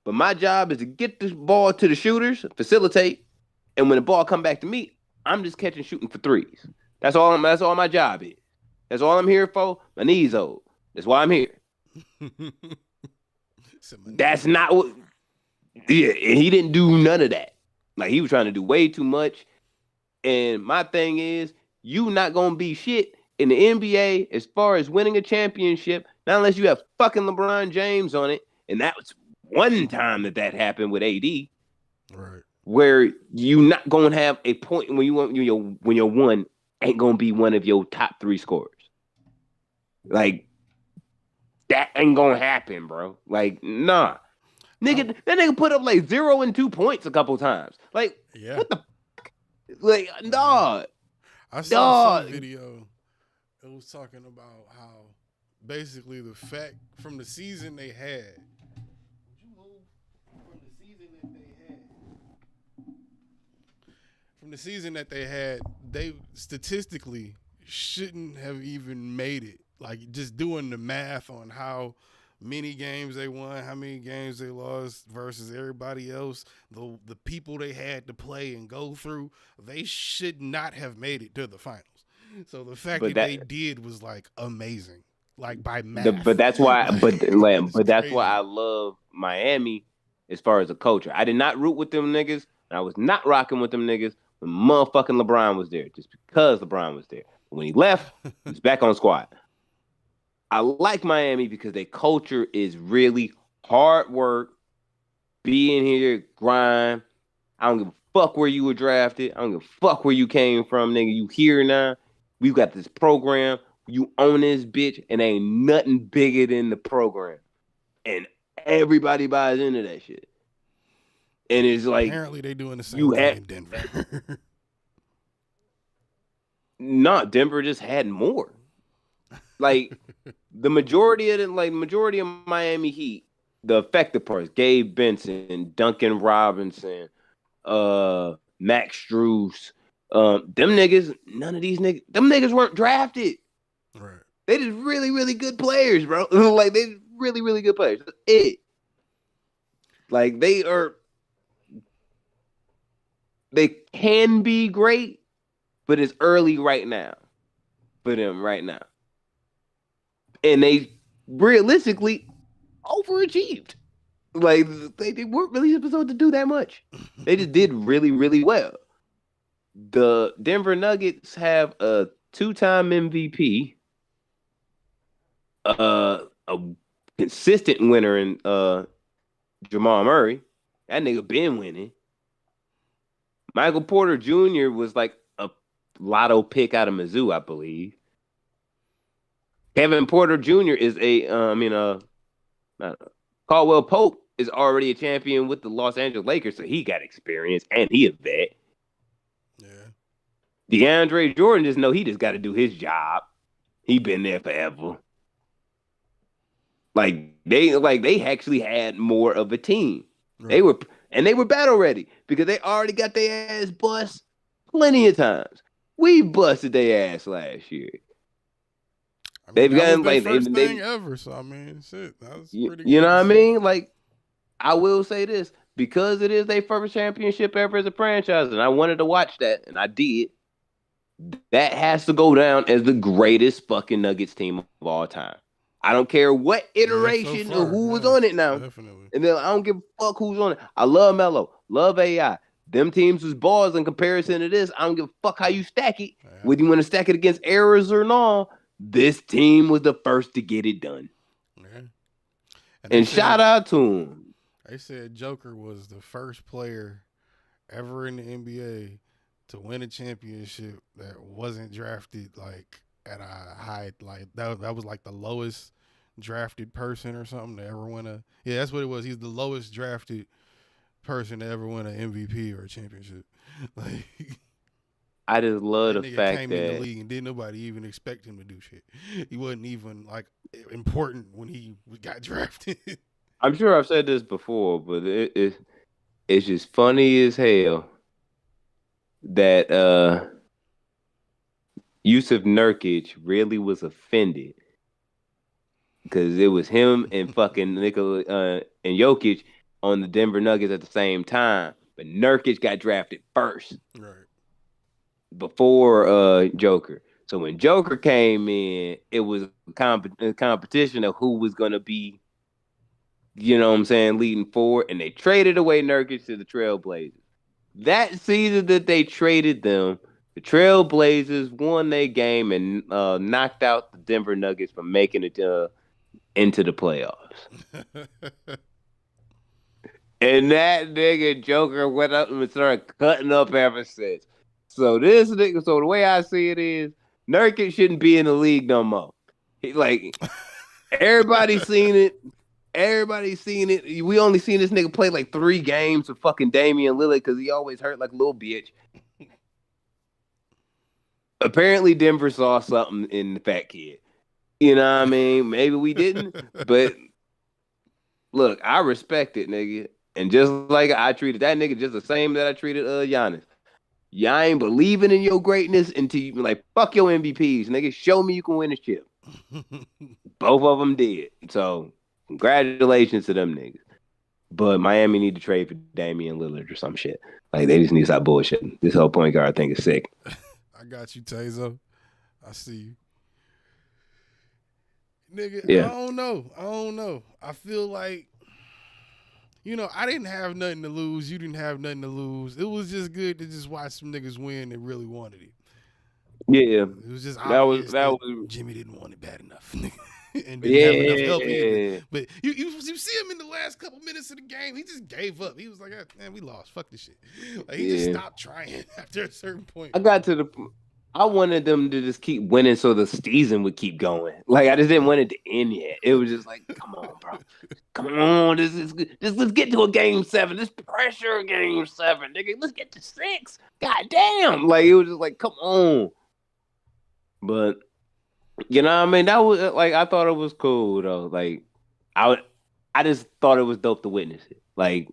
but my job is to get this ball to the shooters, facilitate, and when the ball come back to me, I'm just catching shooting for threes. That's all my job is. That's all I'm here for. My knees old. That's why I'm here. That's not what. Yeah, and he didn't do none of that. Like he was trying to do way too much. And my thing is, you not gonna be shit in the NBA, as far as winning a championship, not unless you have fucking LeBron James on it, and that was one time that happened with AD, Right. where you not gonna have a point when you're one ain't gonna be one of your top 3 scorers. Like that ain't gonna happen, bro. Like nah, nigga, that nigga put up like 0 and 2 points a couple times. Like Yeah. what the fuck? Like dog. I saw Dog. some video. It was talking about how basically the fact from the season they had. Would you move from the season that they had? From the season that they statistically shouldn't have even made it. Like just doing the math on how many games they won, how many games they lost versus everybody else, the people they had to play and go through, they should not have made it to the finals. So the fact that they did was like amazing, like by math. But that's why, but that's crazy. why I love Miami as far as a culture. I did not root with them niggas, and I was not rocking with them niggas when motherfucking LeBron was there, just because LeBron was there. When he left, he was back on the squad. I like Miami because their culture is really hard work, being here, grind. I don't give a fuck where you were drafted. I don't give a fuck where you came from, nigga. You here now. We've got this program. You own this bitch, and ain't nothing bigger than the program. And everybody buys into that shit. And it's like apparently they doing the same thing in Denver. No, Denver just had more. Like the majority of Miami Heat, the effective parts, Gabe Benson, Duncan Robinson, Max Strus, them niggas, none of these niggas, them niggas weren't drafted. Right. They just really, really good players, bro. Like they really, really good players. That's it. Like they can be great, but it's early right now for them right now. And they realistically overachieved. Like they weren't really supposed to do that much. They just did really, really well. The Denver Nuggets have a 2-time MVP, a consistent winner in Jamal Murray. That nigga been winning. Michael Porter Jr. was like a lotto pick out of Mizzou, I believe. Kevin Porter Jr. is Caldwell Pope is already a champion with the Los Angeles Lakers, so he got experience and he a vet. Yeah. DeAndre Jordan just know he just got to do his job. He been there forever. Like they actually had more of a team. Right. They were battle ready because they already got their ass bust plenty of times. We busted their ass last year. I mean, They've gotten like like first thing ever. So I mean, shit, that was pretty good. You know what I mean? Like, I will say this because it is their first championship ever as a franchise, and I wanted to watch that, and I did. That has to go down as the greatest fucking Nuggets team of all time. I don't care what iteration or who was on it now. Definitely. And then I don't give a fuck who's on it. I love Melo, love AI. Them teams was balls in comparison to this. I don't give a fuck how you stack it. Yeah. Whether you want to stack it against errors or not, this team was the first to get it done. Yeah. And shout out to him. They said Joker was the first player ever in the NBA to win a championship that wasn't drafted like at a high, like that was like the lowest drafted person or something to ever win a. Yeah, that's what it was. He's the lowest drafted person to ever win an MVP or a championship. Like, I just love the nigga fact came that in the league and didn't nobody even expect him to do shit. He wasn't even like important when he got drafted. I'm sure I've said this before, but it's just funny as hell that Yusuf Nurkic really was offended because it was him and fucking Nikola and Jokic on the Denver Nuggets at the same time, but Nurkic got drafted first. Right. Before Joker. So when Joker came in, it was a competition of who was going to be, you know what I'm saying, leading forward, and they traded away Nurkic to the Trailblazers. That season that they traded them, The Trailblazers won their game and knocked out the Denver Nuggets from making it into the playoffs. And that nigga Joker went up and started cutting up ever since. So this nigga, so the way I see it is, Nurkic shouldn't be in the league no more. Like everybody's seen it. Everybody's seen it. We only seen this nigga play like 3 games with fucking Damian Lillard because he always hurt like a little bitch. Apparently, Denver saw something in the fat kid. You know what I mean? Maybe we didn't, but look, I respect it, nigga. And just like I treated that nigga just the same that I treated Giannis. Y'all ain't believing in your greatness until you like, fuck your MVPs, nigga. Show me you can win a chip. Both of them did. So, congratulations to them niggas. But Miami need to trade for Damian Lillard or some shit. Like, they just need to stop bullshitting. This whole point guard thing is sick. I got you, Tazo. I see you. Nigga, Yeah. I don't know. I feel like, I didn't have nothing to lose. You didn't have nothing to lose. It was just good to just watch some niggas win that really wanted it. Yeah. It was just That obvious was Jimmy didn't want it bad enough. And didn't have enough help either. But you see him in the last couple minutes of the game, he just gave up. He was like, man, we lost. Fuck this shit. Like, he just stopped trying after a certain point. I wanted them to just keep winning so the season would keep going. Like, I just didn't want it to end yet. It was just like, come on, bro. Come on. Let's get to a game 7. This pressure game 7, nigga. Let's get to 6. God damn. Like, it was just like, come on. But, you know what I mean? That was, like, I thought it was cool, though. Like, I just thought it was dope to witness it. Like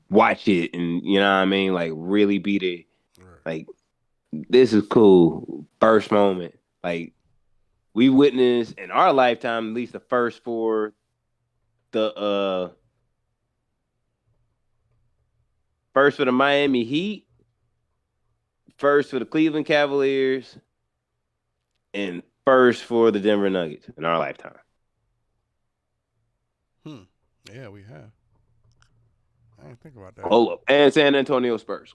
watch it and, you know what I mean? Like, really be there. Like, this is cool. First moment. Like, we witnessed in our lifetime at least the first for the Miami Heat, first for the Cleveland Cavaliers, and first for the Denver Nuggets in our lifetime. Yeah, we have. I didn't think about that. Hold up. And San Antonio Spurs.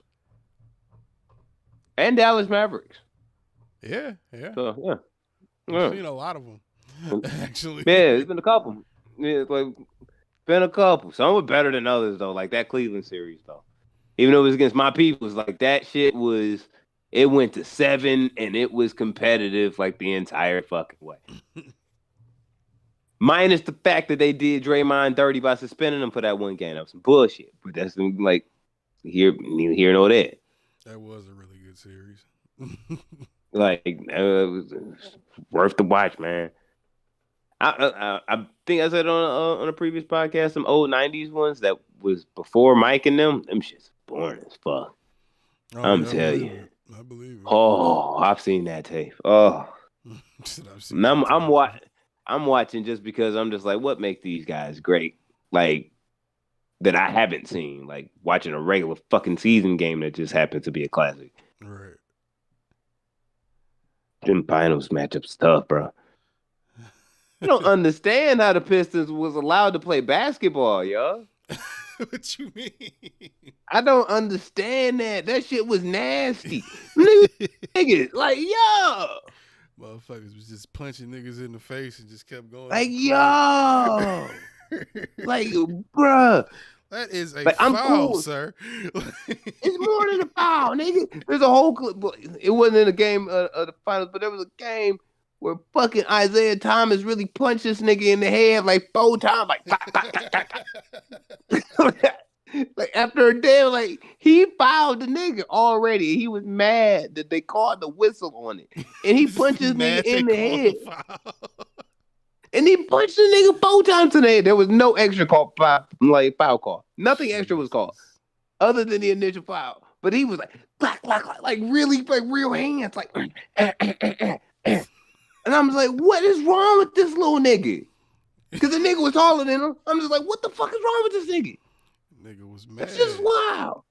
And Dallas Mavericks. Yeah. So, yeah. I've seen a lot of them, actually. Yeah, it's been a couple. Yeah, it's like been a couple. Some were better than others, though. Like that Cleveland series, though. Even though it was against my people, like that shit was. It went to 7, and it was competitive like the entire fucking way. Minus the fact that they did Draymond dirty by suspending him for that one game. That was some bullshit. But that's like neither here nor there. That was a really good series. Like, it was worth the watch, man. I think I said on a previous podcast, some old 90s ones that was before Mike and them shit's boring as fuck. I'm telling you. I believe it. Oh, I've seen that tape. Oh. I'm watching just because I'm just like, what makes these guys great? Like, that I haven't seen. Like, watching a regular fucking season game that just happens to be a classic. Right. Them finals matchups tough, bro. You don't understand how the Pistons was allowed to play basketball, yo. What you mean? I don't understand that. That shit was nasty. Niggas, like, yo. Motherfuckers was just punching niggas in the face and just kept going. Like, yo. Like, bruh. That is a I'm foul, cool. sir. It's more than a foul, nigga. There's a whole clip. It wasn't in a game of the finals, but there was a game where fucking Isaiah Thomas really punched this nigga in the head like 4 times, like, bah, bah, bah, bah. Like after a day, like he fouled the nigga already. He was mad that they called the whistle on it, and he punched this nigga in the head. And he punched the nigga 4 times in the head. There was no extra call, foul call. Nothing extra was called, other than the initial foul. But he was like, clack, clack, clack, like really, like real hands, like. And I'm just like, what is wrong with this little nigga? Because the nigga was taller than him. I'm just like, what the fuck is wrong with this nigga? Nigga was mad. It's just wild.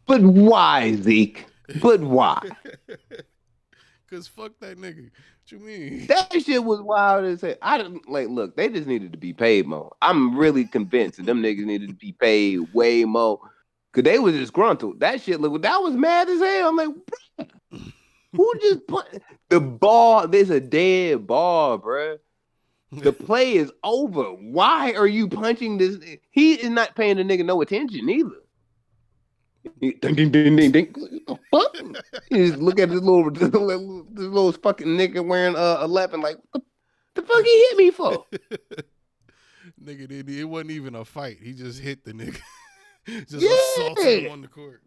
But why, Zeke? But why? Because fuck that nigga. What you mean? That shit was wild as hell. I didn't like. Look, they just needed to be paid more. I'm really convinced that them niggas needed to be paid way more. Cause they was disgruntled. That shit that was mad as hell. I'm like, bruh, who just put the ball? There's a dead ball, bruh. The play is over. Why are you punching this? He is not paying the nigga no attention either. Ding, ding, ding, ding, ding. What the fuck? You just look at this little fucking nigga wearing 11 like, what the fuck he hit me for? Nigga, it wasn't even a fight. He just hit the nigga. Just Yeah. assaulted him on the court.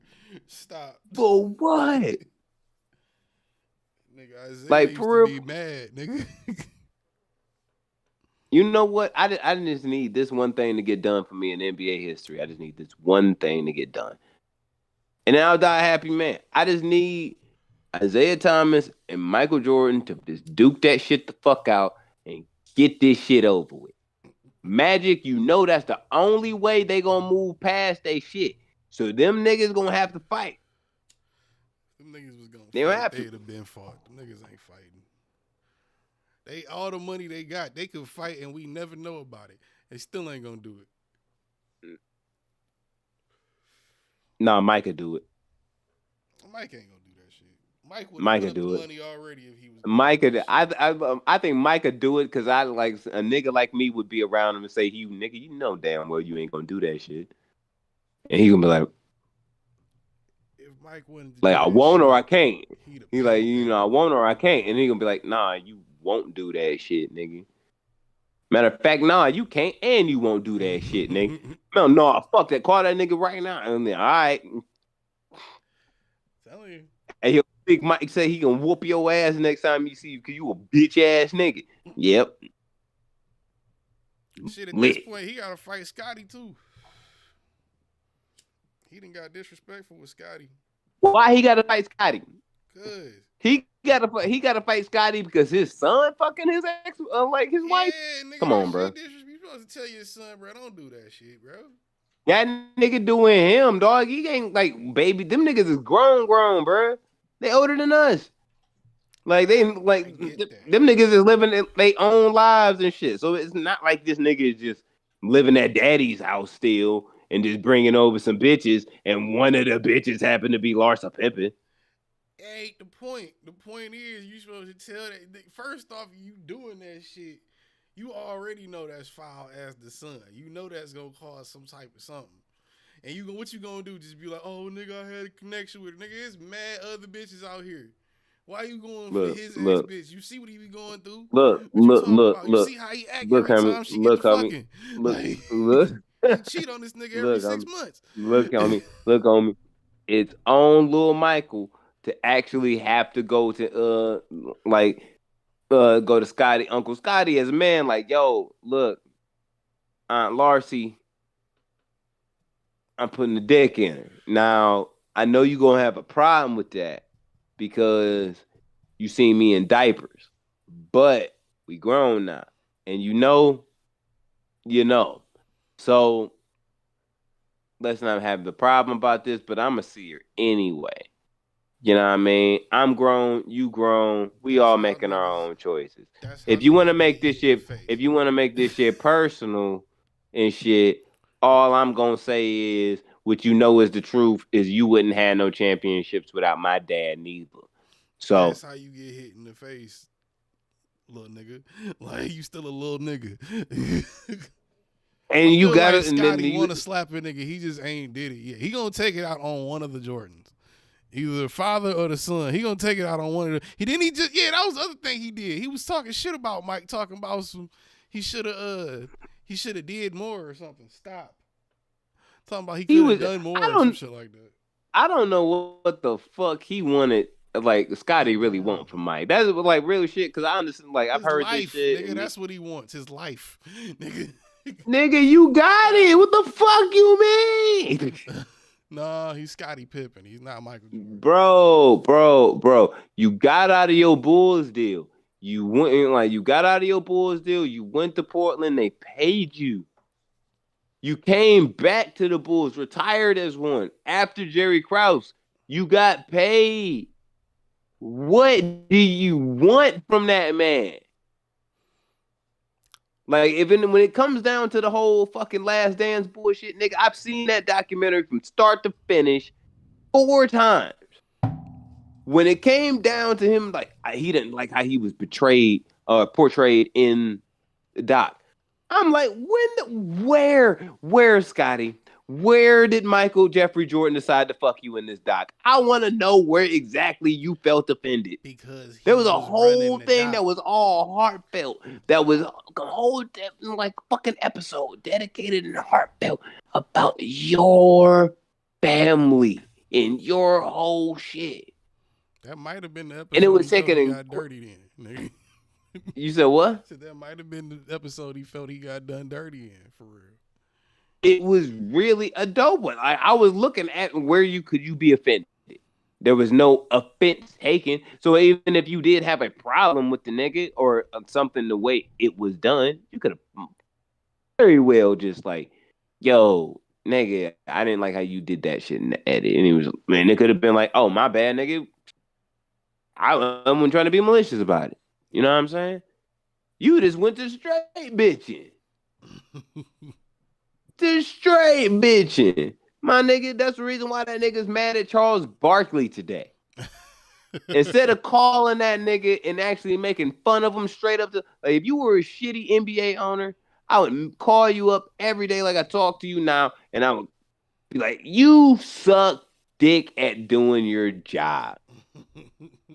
Stop. For what? Nigga, Isaiah Like, used for to real. be mad, nigga. You know what? I just need this one thing to get done for me in NBA history. I just need this one thing to get done. And then I'll die a happy man. I just need Isaiah Thomas and Michael Jordan to just duke that shit the fuck out and get this shit over with. Magic, you know that's the only way they gonna move past they shit. So them niggas gonna have to fight. Them niggas was gonna They don't fight. have They'd to. have been fought. Them niggas ain't fighting. They all the money they got, they could fight and we never know about it. They still ain't gonna do it. Nah, Mike could do it. Mike ain't gonna do that shit. Mike would Mike have could put up do the it. money already if he was. Mike doing could. that shit. I think Mike could do it because I like a nigga like me would be around him and say, "You nigga, you know damn well you ain't gonna do that shit," and he gonna be like, If Mike wouldn't "Like do I that won't shit, or I can't." he'd have He paid like, that I nigga. won't or I can't, and he gonna be like, "Nah, you won't do that shit, nigga." Matter of fact, nah, you can't and you won't do that shit, nigga. No, nah, fuck that. Call that nigga right now. And then, all right. Telling you. And he'll Big Mike say he can whoop your ass next time you see you because you a bitch ass nigga. Yep. Shit, at Lit. this point, he gotta fight Scotty too. He done got disrespectful with Scotty. Why he gotta fight Scotty? Cause He gotta fight Scotty because his son fucking his ex, like his wife. nigga, Come that on, shit bro. You supposed to tell your son, bro, don't do that shit, bro. That nigga doing him, dog. He ain't like baby. Them niggas is grown, bro. They older than us. Like they like get that. them niggas is living their own lives and shit. So it's not like this nigga is just living at daddy's house still and just bringing over some bitches, and one of the bitches happened to be Larsa Pippen. Ain't the point. The point is you supposed to tell that. First off, you doing that shit, you already know that's foul as the son. You know that's gonna cause some type of something. And what you gonna do? Just be like, oh nigga, I had a connection with it. Nigga, it's mad other bitches out here. Why you going for his ex bitch? You see what he be going through? Look. You see how he act every time she get to fucking. Look. He cheat on this nigga every 6 months. Look on me. It's on Lil Michael to actually have to go to go to Scotty, Uncle Scotty as a man, like, yo, look, Aunt Larcy, I'm putting the dick in her. Now, I know you're gonna have a problem with that because you seen me in diapers. But we grown now. And you know. So let's not have the problem about this, but I'ma see her anyway. You know what I mean? I'm grown, you grown, we all making our own choices. If you wanna make this shit personal and shit, all I'm gonna say is what you know is the truth is you wouldn't have no championships without my dad neither. So that's how you get hit in the face, little nigga. Like you still a little nigga. and you gotta like Scotty want to slap a nigga, he just ain't did it yet. He gonna take it out on one of the Jordans. Either the father or the son. He gonna take it out on one of the. That was the other thing he did. He was talking shit about Mike, talking about some. He should have did more or something. Stop. Talking about he could have done more or some shit like that. I don't know what the fuck he wanted. Like Scotty really want from Mike. That's like real shit. Because I understand. Like I've heard life, this shit. Nigga, that's what he wants. His life, nigga. Nigga, you got it. What the fuck you mean? Nah, he's Scottie Pippen. He's not Michael Jordan. Bro. You got out of your Bulls deal. You got out of your Bulls deal. You went to Portland. They paid you. You came back to the Bulls, retired as one. After Jerry Krause, you got paid. What do you want from that man? Like when it comes down to the whole fucking Last Dance bullshit, nigga, I've seen that documentary from start to finish 4 times. When it came down to him, like he didn't like how he was portrayed in the doc. I'm like, where, Scotty? Where did Michael Jeffrey Jordan decide to fuck you in this doc? I want to know where exactly you felt offended. Because there was a whole thing that was all heartfelt. That was a whole like fucking episode dedicated and heartfelt about your family and your whole shit. That might have been the episode. And it was taken he got dirty in. Nigga. You said what? So that might have been the episode he felt he got done dirty in, for real. It was really a dope one. I was looking at where you be offended. There was no offense taken. So even if you did have a problem with the nigga or something the way it was done, you could have very well just like, yo, nigga, I didn't like how you did that shit in the edit. And he was, man, it could have been like, oh, my bad, nigga. I'm trying to be malicious about it. You know what I'm saying? You just went to straight bitching. Straight bitching. My nigga, that's the reason why that nigga's mad at Charles Barkley today. Instead of calling that nigga and actually making fun of him straight up to, like, if you were a shitty NBA owner, I would call you up every day like I talk to you now, and I would be like, you suck dick at doing your job.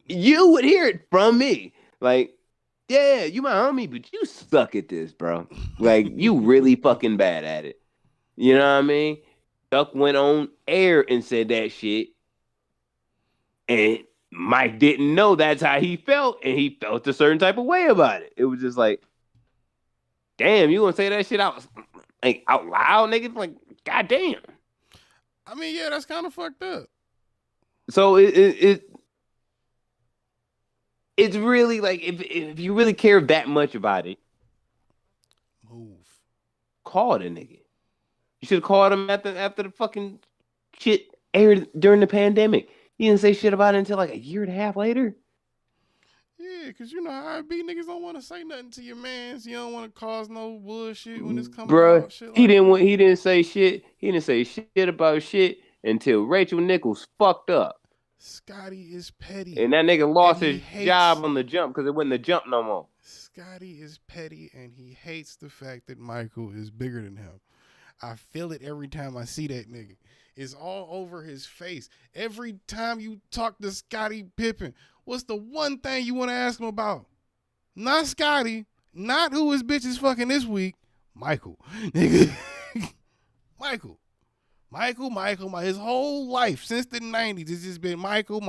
You would hear it from me. Like, yeah, you my homie, but you suck at this, bro. Like, you really fucking bad at it. You know what I mean? Duck went on air and said that shit. And Mike didn't know that's how he felt. And he felt a certain type of way about it. It was just like, damn, you gonna say that shit out loud, nigga? Like, goddamn. I mean, yeah, that's kind of fucked up. So it's really like, if you really care that much about it, move. Call the nigga. You should have called him after the fucking shit aired during the pandemic. You didn't say shit about it until like a year and a half later. Yeah, because you know how it be. Niggas don't want to say nothing to your mans. You don't want to cause no bullshit when it's coming out. Shit like he didn't say shit. He didn't say shit about shit until Rachel Nichols fucked up. Scotty is petty. And that nigga lost his job on the jump because it wasn't the jump no more. Scotty is petty and he hates the fact that Michael is bigger than him. I feel it every time I see that nigga. It's all over his face. Every time you talk to Scottie Pippen, what's the one thing you want to ask him about? Not Scotty, not who his bitch is fucking this week. Michael. Nigga. Michael. His whole life since the 90s, it's just been Michael.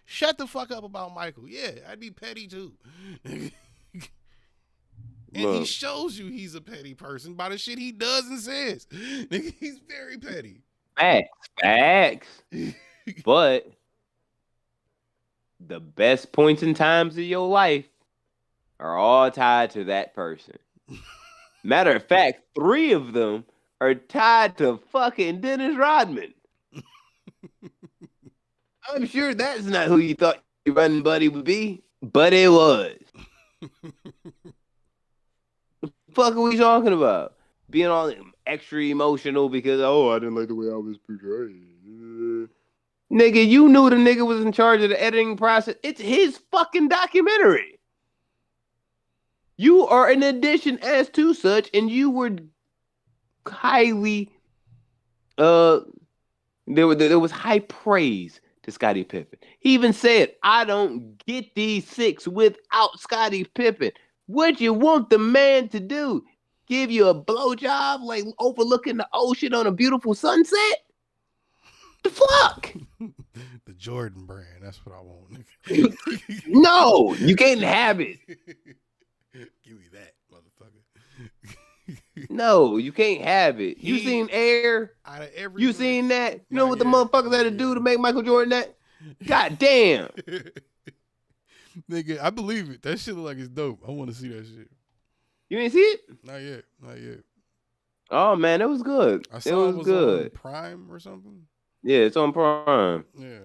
Shut the fuck up about Michael. Yeah, I'd be petty too. And he shows you he's a petty person by the shit he does and says. Nigga, he's very petty. Facts. But the best points and times of your life are all tied to that person. Matter of fact, 3 of them are tied to fucking Dennis Rodman. I'm sure that's not who you thought your running buddy would be, but it was. Fuck are we talking about? Being all extra emotional because, I didn't like the way I was portrayed. Nigga, you knew the nigga was in charge of the editing process. It's his fucking documentary. You are an addition as to such, and you were highly, there was high praise to Scottie Pippen. He even said, I don't get these 6 without Scottie Pippen. What you want the man to do? Give you a blowjob like overlooking the ocean on a beautiful sunset? The fuck? The Jordan brand. That's what I want. No, you can't have it. Give me that, motherfucker. No, you can't have it. You seen Air? You seen that? You know what the motherfuckers had to do to make Michael Jordan that? God damn. Nigga, I believe it. That shit look like it's dope. I want to see that shit. You ain't see it? Not yet. Oh man, it was good. I saw it was good. On Prime or something. Yeah, it's on Prime. Yeah.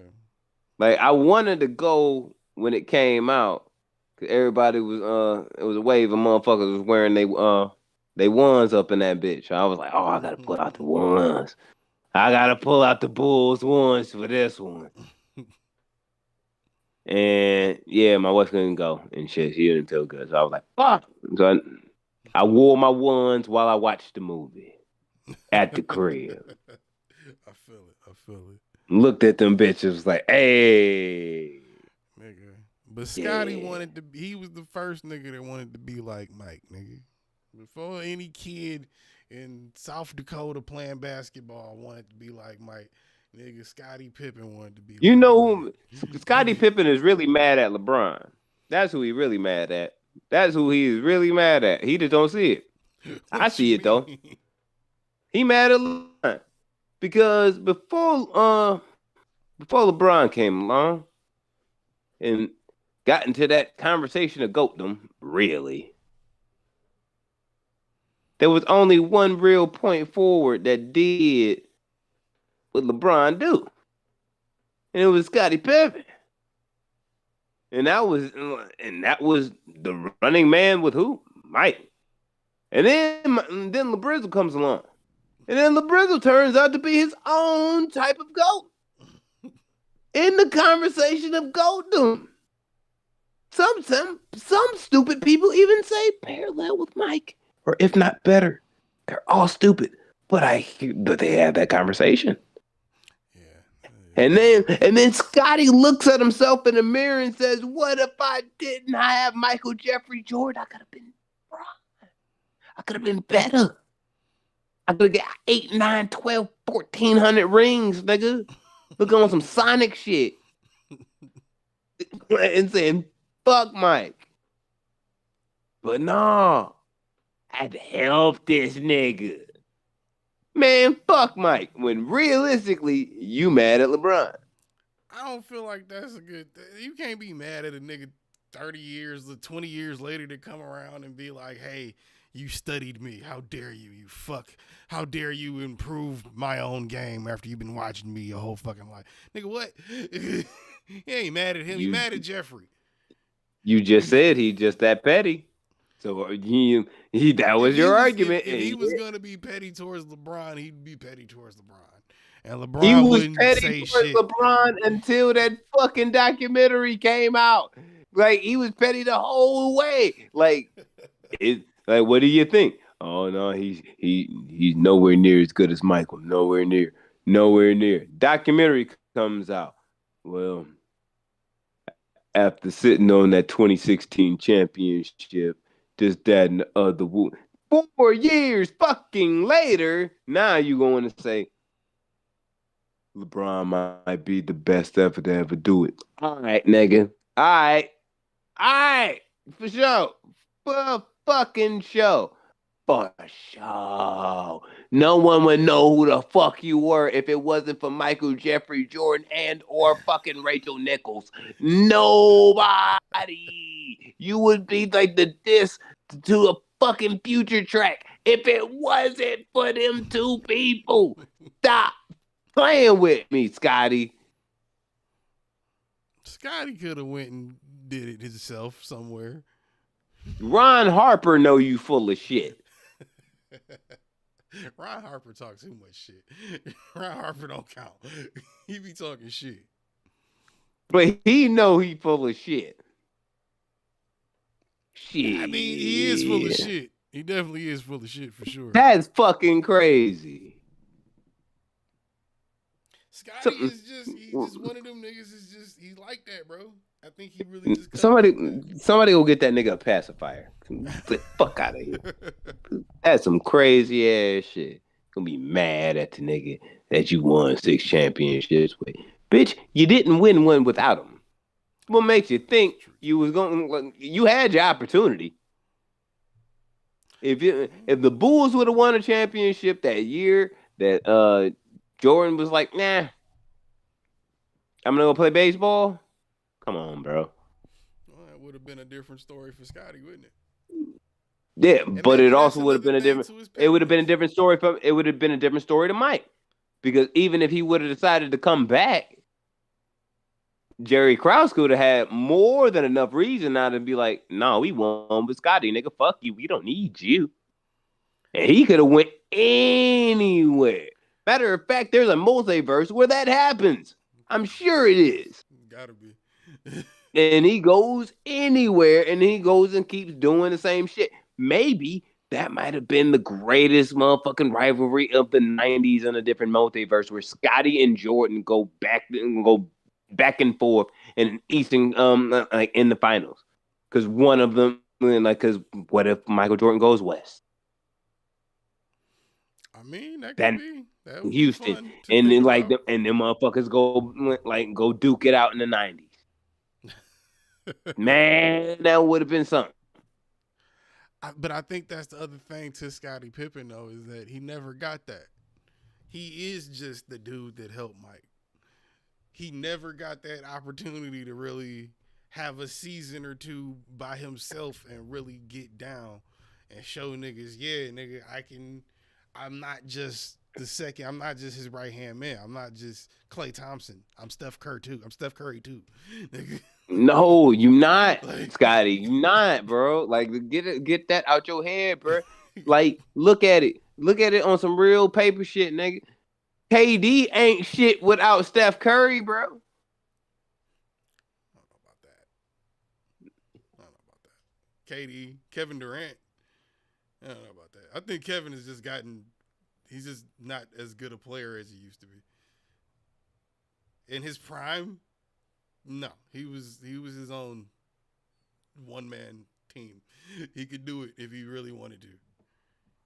Like I wanted to go when it came out, 'Cause everybody was it was a wave of motherfuckers was wearing they ones up in that bitch. I was like, oh, I gotta pull out the ones. I gotta pull out the Bulls ones for this one. And yeah, my wife couldn't go and shit. She didn't feel good. So I was like, fuck. So I wore my ones while I watched the movie at the crib. I feel it. I feel it. Looked at them bitches, was like, hey. Nigga. But Scotty Yeah. wanted to he was the first nigga that wanted to be like Mike, nigga. Before any kid in South Dakota playing basketball wanted to be like Mike, nigga, Scottie Pippen wanted to be You like know Mike. who Scottie Pippen is really mad at LeBron. That's who he really mad at. That's who he is really mad at. He just don't see it. I What see you it though. mean? He mad at LeBron. Because before LeBron came along and got into that conversation of goatdom, really, there was only one real point forward that did what LeBron do. And it was Scottie Pippen. And that was the running man with who? Mike. And then LeBrizzle comes along. And then LeBrizzle turns out to be his own type of GOAT. In the conversation of GOATdom. Some stupid people even say parallel with Mike. Or if not better. They're all stupid. But they have that conversation. Yeah. And then Scotty looks at himself in the mirror and says, what if I didn't have Michael Jeffrey Jordan? I could have been wrong. I could have been better. I could have got 8, 9, 12, 1,400 rings, nigga. Looking on some Sonic shit. And saying, fuck Mike. But no. I had to help this nigga. Man, fuck Mike. When realistically, you mad at LeBron. I don't feel like that's a good thing. You can't be mad at a nigga 30 years, 20 years later to come around and be like, hey, you studied me. How dare you, you fuck. How dare you improve my own game after you've been watching me your whole fucking life. Nigga, what? He ain't mad at him. He mad at Jeffrey. You just said he just that petty. So that was your argument. If he was going to be petty towards LeBron, he'd be petty towards LeBron. And LeBron he was wouldn't petty say towards shit. LeBron until that fucking documentary came out. Like, he was petty the whole way. Like, what do you think? Oh no, he's nowhere near as good as Michael. Nowhere near. Documentary comes out. Well, after sitting on that 2016 championship, this, that, and the other. 4 years fucking later, now you going to say LeBron might be the best ever to ever do it. All right, nigga. All right. For sure. For fucking show. For sure. No one would know who the fuck you were if it wasn't for Michael Jeffrey Jordan and or fucking Rachel Nichols. Nobody. You would be like the diss to a fucking Future track if it wasn't for them two people. Stop playing with me, Scotty. Scotty could have went and did it himself somewhere. Ron Harper know you full of shit. Ron Harper talks too much shit. Ron Harper don't count. He be talking shit. But he know he full of shit. Shit. I mean, he is full of shit. He definitely is full of shit for sure. That's fucking crazy. Scotty is he's just one of them niggas. He's like that, bro. I think he really just somebody go get that nigga a pacifier. Get the fuck out of here. That's some crazy ass shit. Gonna be mad at the nigga that you won 6 championships with. Bitch, you didn't win one without him. What makes you think you was going? You had your opportunity. If the Bulls would have won a championship that year, that Jordan was like, nah, I'm gonna go play baseball. Come on, bro. Well, that would have been a different story for Scotty, wouldn't it? Yeah, And but maybe it also that's would have been a another thing different. to his It would have been a parents. different story for. It would have been a different story to Mike, because even if he would have decided to come back, Jerry Krause could have had more than enough reason now to be like, no, we won with Scotty, nigga. Fuck you. We don't need you. And he could have went anywhere. Matter of fact, there's a multiverse where that happens. I'm sure it is. Gotta be. And he goes anywhere and he goes and keeps doing the same shit. Maybe that might have been the greatest motherfucking rivalry of the 90s in a different multiverse where Scotty and Jordan go back and forth in Eastern like in the finals. Because one of them, like, because what if Michael Jordan goes west? I mean, that could be. That would Houston. be fun to And then think like about. and them motherfuckers go duke it out in the 90s. Man, that would have been something. But I think that's the other thing to Scottie Pippen, though, is that he never got that. He is just the dude that helped Mike. He never got that opportunity to really have a season or two by himself and really get down and show niggas, yeah, nigga, I'm not just the second, I'm not just his right-hand man. I'm not just Klay Thompson. I'm Steph Curry, too. Nigga. No, you not, Like- Scotty. You not, bro. Like, get that out your head, bro. Like, look at it. Look at it on some real paper shit, nigga. KD ain't shit without Steph Curry, bro. I don't know about that. KD, Kevin Durant. I don't know about that. I think Kevin has just he's just not as good a player as he used to be. In his prime, no. He was his own one-man team. He could do it if he really wanted to.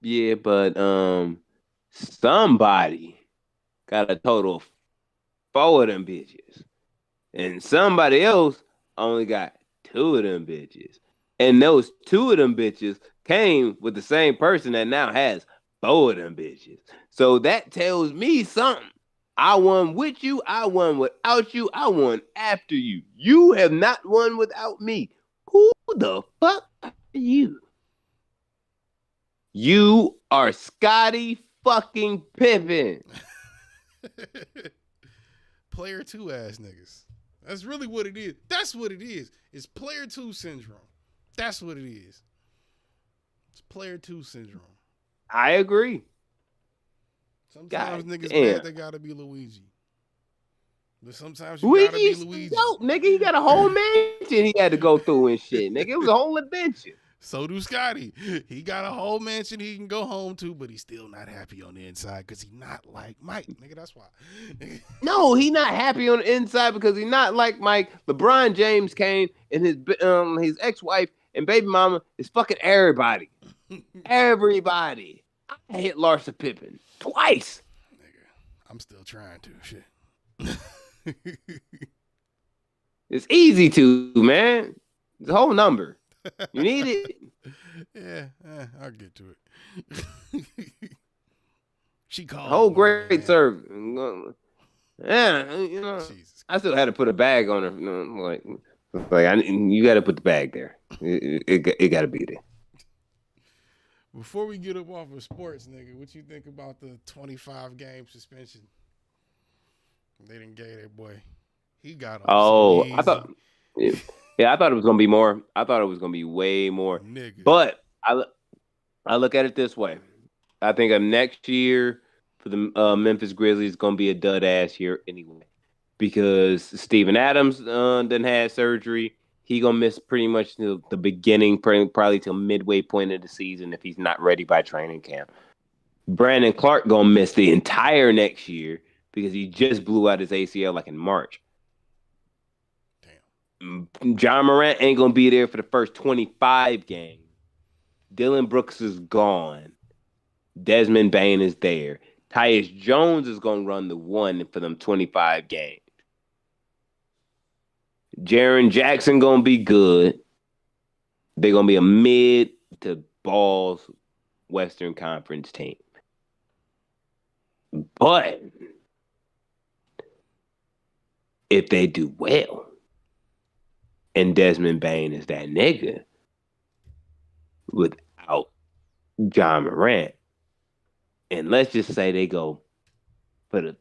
Yeah, but somebody got a total of 4 of them bitches. And somebody else only got 2 of them bitches. And those 2 of them bitches came with the same person that now has 4 of them bitches. So that tells me something. I won with you. I won without you. I won after you. You have not won without me. Who the fuck are you? You are Scottie fucking Pippen. Player 2 ass niggas. That's really what it is. That's what it is. It's player 2 syndrome. That's what it is. It's player 2 syndrome. I agree. Sometimes God niggas damn. mad they gotta be Luigi. But sometimes you gotta be Luigi's Luigi. dope, nigga. He got a whole mansion he had to go through and shit, nigga. It was a whole adventure. So do Scotty. He got a whole mansion he can go home to, but he's still not happy on the inside because he's not like Mike. Nigga, that's why. No, he not happy on the inside because he not like Mike. LeBron James came and his ex-wife and baby mama is fucking everybody. Everybody. I hit Larsa Pippen twice. Nigga, I'm still trying to. Shit. It's easy to, man. It's a whole number. You need it. Yeah, I'll get to it. She called. Whole me, great man. serve. Yeah, you know. Jesus. I still had to put a bag on her. You know, you got to put the bag there. It got to be there. Before we get up off of sports, nigga, what you think about the 25-game suspension? They didn't gave that boy. He got off. Oh, so I thought. Yeah, I thought it was gonna be more. I thought it was gonna be way more. Nigga. But I look at it this way. I think next year for the Memphis Grizzlies is gonna be a dud ass year anyway, because Steven Adams done had surgery. He gonna miss pretty much the beginning, probably till midway point of the season if he's not ready by training camp. Brandon Clark gonna miss the entire next year because he just blew out his ACL like in March. John Morant ain't gonna be there for the first 25 games. Dylan Brooks is gone. Desmond Bain is there. Tyus Jones is gonna run the 1 for them 25 games. Jaren Jackson gonna be good. They're gonna be a mid to balls Western Conference team. But if they do well, and Desmond Bain is that nigga without John Morant, and let's just say they go for the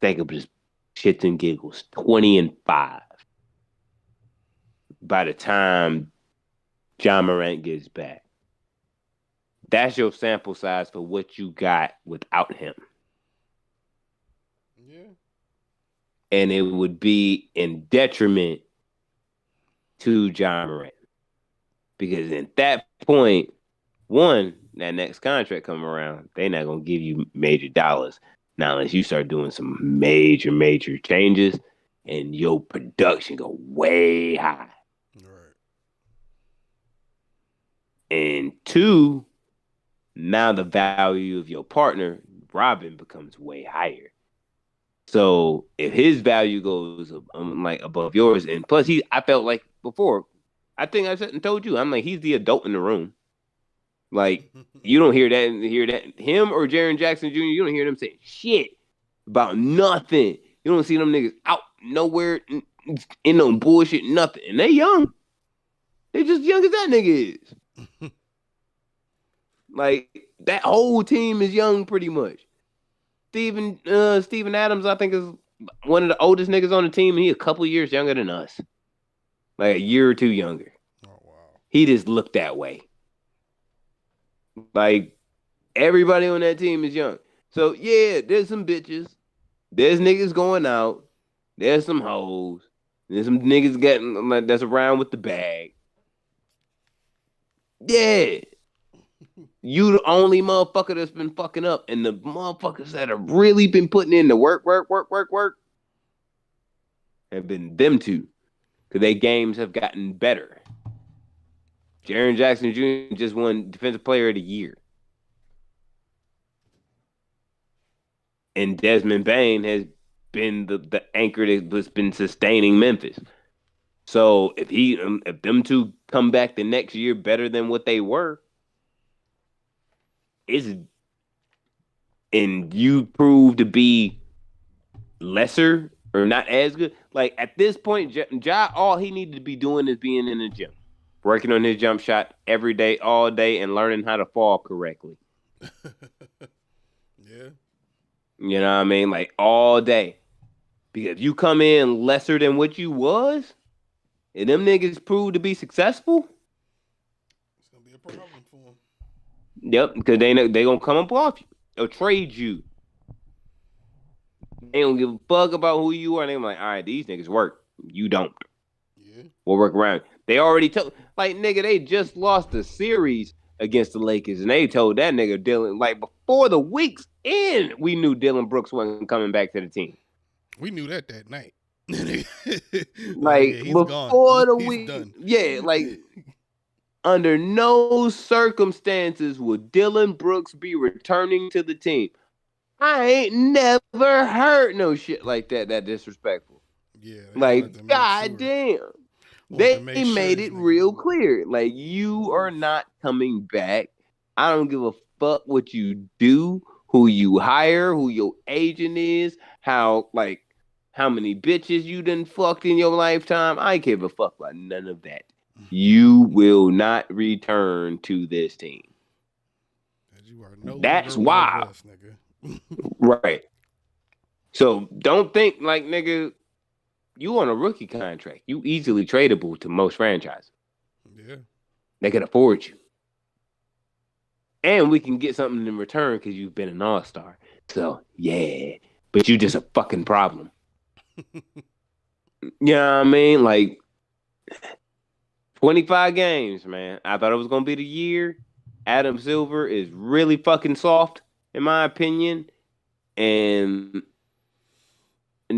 sake of just shits and giggles, 20-5. by the time Ja Morant gets back. That's your sample size for what you got without him. Yeah. And it would be in detriment to Ja Morant. Because at that point, one, that next contract come around, they're not going to give you major dollars. Now, unless you start doing some major changes and your production go way high. Right. And two, now the value of your partner, Robin, becomes way higher. So if his value goes like above yours, and plus I felt like before, I think I said and told you, I'm like, he's the adult in the room. Like, you don't hear that him or Jaren Jackson Jr., you don't hear them say shit about nothing. You don't see them niggas out nowhere in no bullshit, nothing. And they young. They just young as that nigga is. Like, that whole team is young pretty much. Steven Adams, I think, is one of the oldest niggas on the team, and he a couple years younger than us. Like a year or two younger. Oh, wow. He just looked that way. Like, everybody on that team is young. So, yeah, there's some bitches. There's niggas going out. There's some hoes. There's some niggas getting that's around with the bag. Yeah. You the only motherfucker that's been fucking up. And the motherfuckers that have really been putting in the work have been them two. Because their games have gotten better. Jaren Jackson Jr. just won Defensive Player of the Year. And Desmond Bane has been the anchor that's been sustaining Memphis. So if them two come back the next year better than what they were, and you prove to be lesser or not as good, like at this point, Ja, all he needed to be doing is being in the gym, working on his jump shot every day, all day, and learning how to fall correctly. Yeah. You know what I mean? Like all day. Because if you come in lesser than what you was, and them niggas prove to be successful, It's gonna be a problem for him. yep, because they gonna come up off you or trade you. They don't give a fuck about who you are. They're like, all right, these niggas work. You don't. Yeah. We'll work around. They already told, like, nigga, they just lost the series against the Lakers, and they told that nigga Dylan, like, before the week's end, we knew Dylan Brooks wasn't coming back to the team. We knew that night. Like, yeah, he's before gone. the He's week, done. yeah, like, under no circumstances would Dylan Brooks be returning to the team. I ain't never heard no shit like that disrespectful. Yeah. Like, goddamn. They made it real clear. Like, you are not coming back. I don't give a fuck what you do, who you hire, who your agent is, how many bitches you done fucked in your lifetime. I ain't give a fuck about none of that. You will not return to this team. That's why. Us, nigga. Right. So don't think like, nigga, you on a rookie contract. You easily tradable to most franchises. Yeah. They can afford you. And we can get something in return because you've been an all-star. So, yeah. But you just a fucking problem. You know what I mean? Like, 25 games, man. I thought it was going to be the year. Adam Silver is really fucking soft, in my opinion. And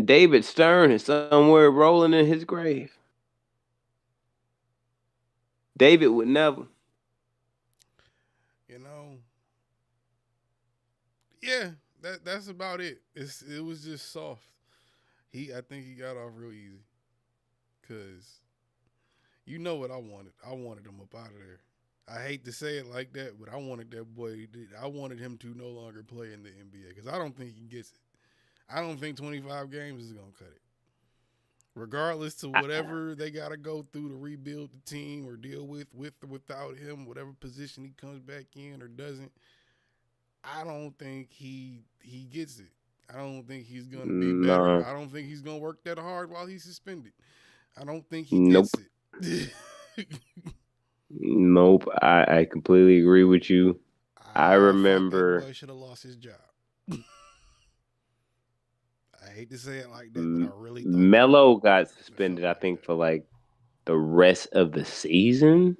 David Stern is somewhere rolling in his grave. David would never. You know. Yeah, that's about it. It was just soft. I think he got off real easy. Cause you know what I wanted. I wanted him up out of there. I hate to say it like that, but I wanted that boy. I wanted him to no longer play in the NBA because I don't think he gets it. I don't think 25 games is gonna cut it. Regardless to whatever they gotta go through to rebuild the team or deal with or without him, whatever position he comes back in or doesn't, I don't think he gets it. I don't think he's gonna be better. I don't think he's gonna work that hard while he's suspended. I don't think he gets it. Nope, I completely agree with you. I Thought remember that boy should have lost his job. I hate to say it like that, but I really thought Melo got that suspended, I felt like think, that. for like the rest of the season.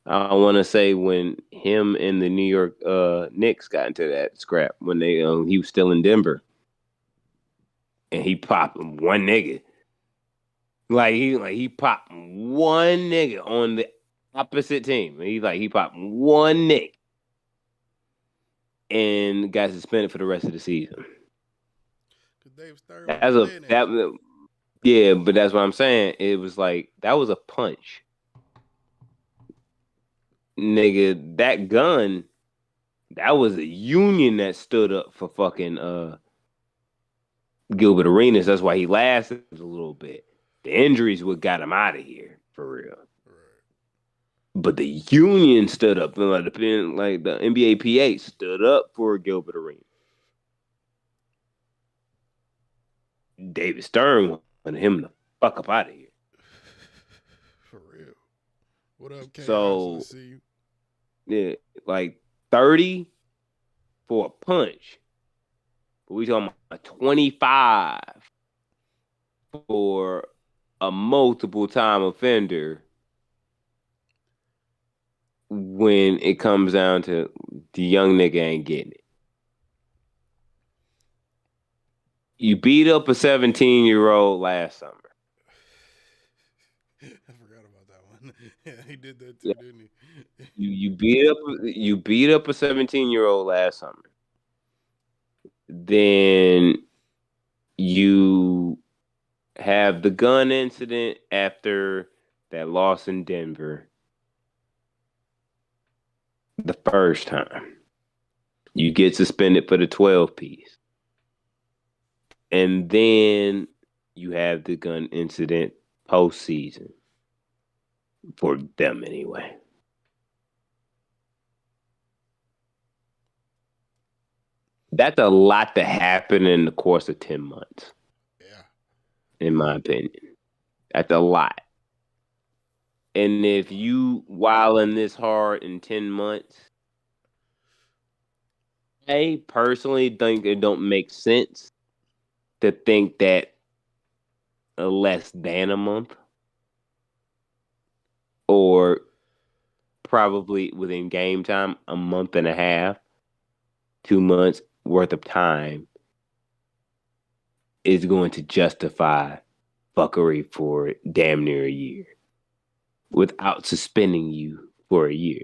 I want to say when him and the New York Knicks got into that scrap when he was still in Denver, and he popped one nigga. He popped one nigga on the opposite team. He popped one nick and got suspended for the rest of the season. Because Dave Stern was in it. Yeah, but that's what I'm saying. It was like that was a punch. Nigga, that gun, that was a union that stood up for fucking Gilbert Arenas. That's why he lasted a little bit. The injuries what got him out of here, for real. Right. But the union stood up, like the NBA PA stood up for Gilbert Arenas. David Stern wanted him to fuck up out of here. For real. What up, Chaos? So, Let's see you. yeah, like 30 for a punch. But we talking about 25 for a multiple time offender when it comes down to the young nigga ain't getting it. You beat up a 17-year-old last summer. I forgot about that one. Yeah, he did that too, didn't he? You beat up a 17-year-old last summer. Then you have the gun incident after that loss in Denver. The first time. You get suspended for the 12-piece. And then you have the gun incident postseason. For them anyway. That's a lot to happen in the course of 10 months. Yeah. In my opinion. That's a lot. And if you wilding this hard in 10 months, I personally think it don't make sense to think that less than a month or probably within game time, a month and a half, 2 months worth of time is going to justify fuckery for damn near a year without suspending you for a year.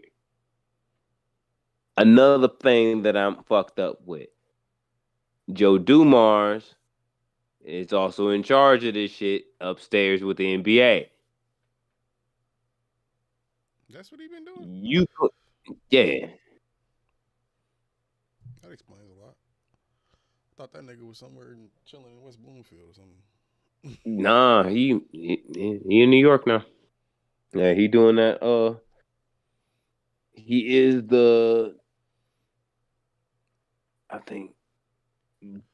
Another thing that I'm fucked up with, Joe Dumars is also in charge of this shit upstairs with the NBA. That's what he been doing? Yeah. That explains a lot. I thought that nigga was somewhere chilling in West Bloomfield or something. Nah, he in New York now. Yeah, he doing that. He is the, I think,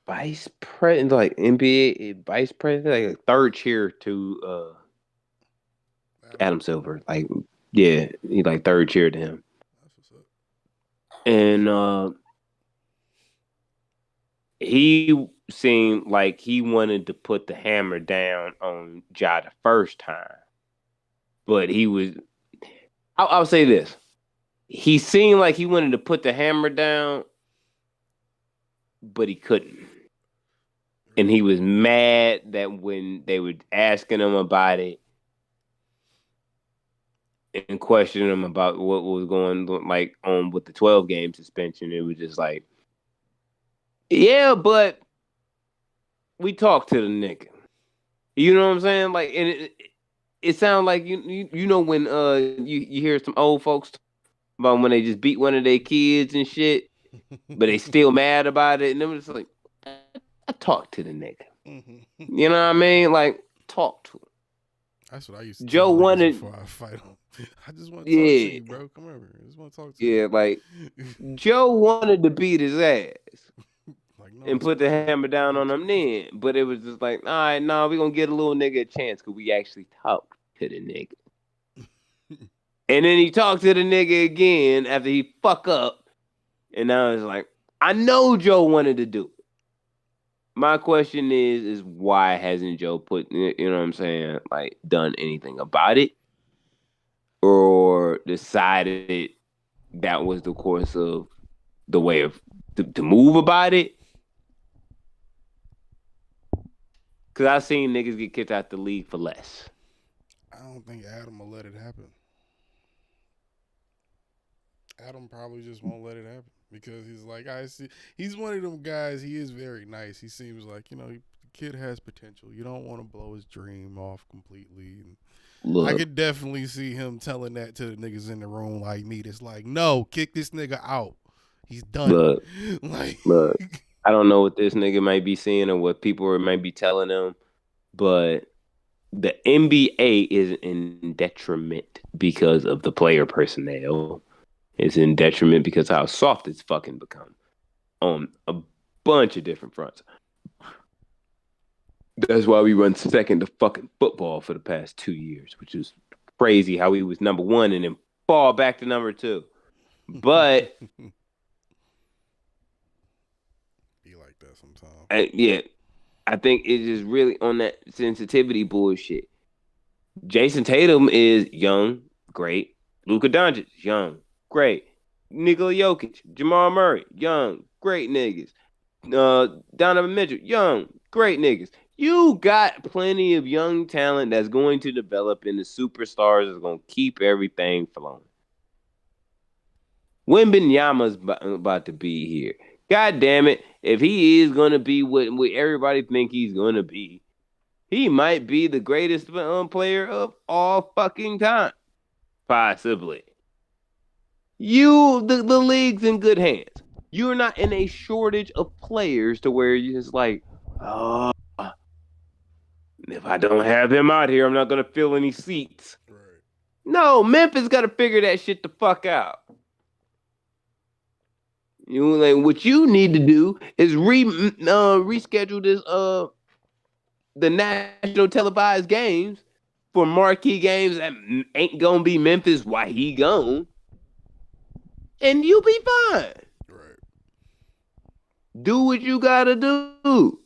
vice president, like NBA vice president, like third chair to Adam Silver. Like, yeah, he like third chair to him. That's what's up. And he seemed like he wanted to put the hammer down on Ja the first time. But he was, I'll say this. He seemed like he wanted to put the hammer down, but he couldn't. And he was mad that when they were asking him about it and questioning him about what was going like on with the 12-game suspension, it was just like, yeah, but we talked to the nigga. You know what I'm saying? Like, and it sounds like you know when you hear some old folks about when they just beat one of their kids and shit, but they still mad about it, and them just like, I talked to the nigga. You know what I mean? Like, talk to him. That's what I used to Joe tell wanted before I fight him. I just want to talk to you, bro. Come over. I just want to talk to you. Yeah, like Joe wanted to beat his ass like, no, and put the hammer down on him then, but it was just like, all right, nah, we gonna get a little nigga a chance because we actually talked to the nigga. And then he talked to the nigga again after he fuck up. And now it's like, I know Joe wanted to do it. My question is why hasn't Joe put, you know what I'm saying, like done anything about it? Or decided that was the course of the way of to move about it? Because I've seen niggas get kicked out the league for less. I don't think Adam will let it happen. Adam probably just won't let it happen because he's like, I see. He's one of them guys. He is very nice. He seems like, the kid has potential. You don't want to blow his dream off completely. And Look, I could definitely see him telling that to the niggas in the room like me. That's like, no, kick this nigga out. He's done. Look, like, look. I don't know what this nigga might be seeing or what people might be telling him, but the NBA is in detriment because of the player personnel. It's in detriment because of how soft it's fucking become on a bunch of different fronts. That's why we run second to fucking football for the past 2 years, which is crazy how he was number one and then fall back to number two. But be like that sometimes. yeah, I think it's just really on that sensitivity bullshit. Jason Tatum is young, great. Luka Doncic, young, great. Nikola Jokic, Jamal Murray, young, great niggas. Donovan Mitchell, young, great niggas. You got plenty of young talent that's going to develop into superstars that's going to keep everything flowing. Wembanyama's about to be here. God damn it. If he is going to be what everybody think he's going to be, he might be the greatest player of all fucking time. Possibly. The league's in good hands. You're not in a shortage of players to where you're just like, oh, if I don't have him out here, I'm not going to fill any seats. Right. No, Memphis got to figure that shit the fuck out. What you need to do is reschedule this the national televised games for marquee games that ain't gonna be Memphis while he gone, and you'll be fine. Right. Do what you gotta do.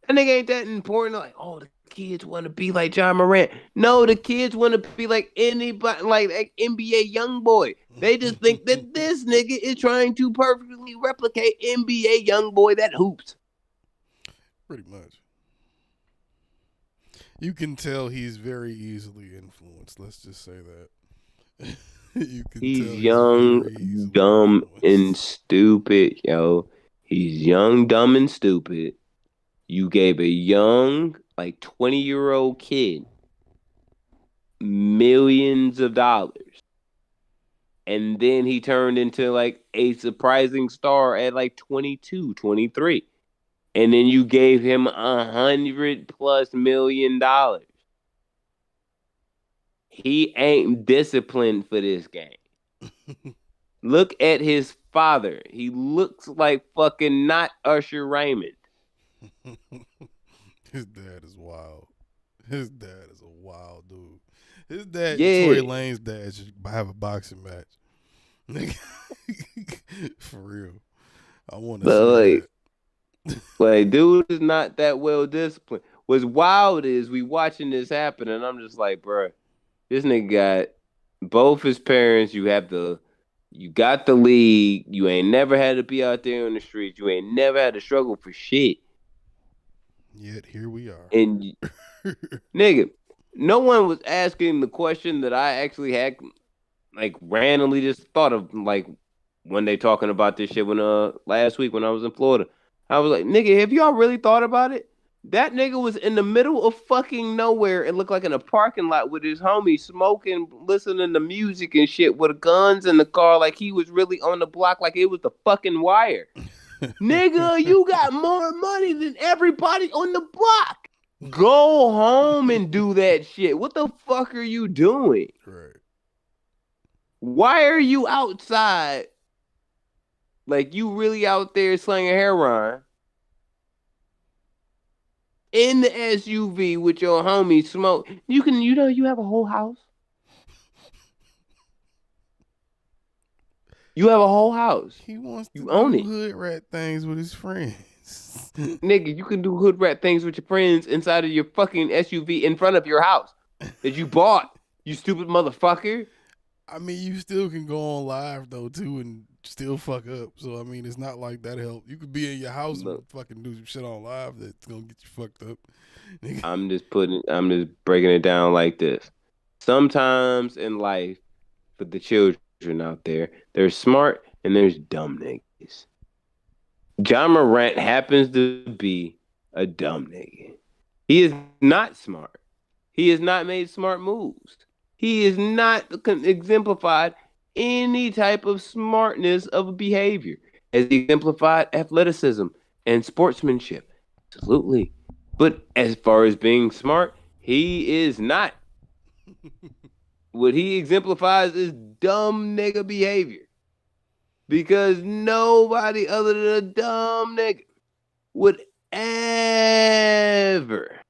That nigga ain't that important. Like, oh, the kids want to be like Ja Morant. No, the kids want to be like anybody, like NBA YoungBoy. They just think that this nigga is trying to perfectly replicate NBA YoungBoy that hoops. Pretty much. You can tell he's very easily influenced. Let's just say that. He's young, dumb, and stupid, yo. He's young, dumb, and stupid. You gave a young, like 20-year-old kid millions of dollars. And then he turned into like a surprising star at like 22, 23. And then you gave him $100+ million. He ain't disciplined for this game. Look at his father. He looks like fucking not Usher Raymond. His dad is wild. His dad is a wild dude. His dad, Tory Lane's dad, should have a boxing match. For real. I want to see that. Like, dude is not that well disciplined. What's wild is we watching this happen, and I'm just like, bro, this nigga got both his parents. You got the league. You ain't never had to be out there on the streets. You ain't never had to struggle for shit. Yet here we are. And nigga, no one was asking the question that I actually had, like, randomly just thought of, like, when they talking about this shit when last week when I was in Florida. I was like, nigga, have y'all really thought about it? That nigga was in the middle of fucking nowhere and looked like in a parking lot with his homie smoking, listening to music and shit with guns in the car, like he was really on the block, like it was the fucking Wire. Nigga, you got more money than everybody on the block. Go home and do that shit. What the fuck are you doing? Right. Why are you outside? Like, you really out there slinging heroin in the SUV with your homie smoke. You have a whole house. You have a whole house. He wants to You own do it. hood rat things with his friends. Nigga, you can do hood rat things with your friends inside of your fucking SUV in front of your house that you bought, you stupid motherfucker. I mean, you still can go on live though too and still fuck up. So I mean, it's not like that help. You could be in your house and fucking do some shit on live that's gonna get you fucked up. Nigga. I'm just breaking it down like this. Sometimes in life, for the children out there, there's smart and there's dumb niggas. Ja Morant happens to be a dumb nigga. He is not smart. He has not made smart moves. He is not exemplified any type of smartness of behavior. Has he exemplified athleticism and sportsmanship? Absolutely. But as far as being smart, he is not. What he exemplifies is dumb nigga behavior. Because nobody other than a dumb nigga would ever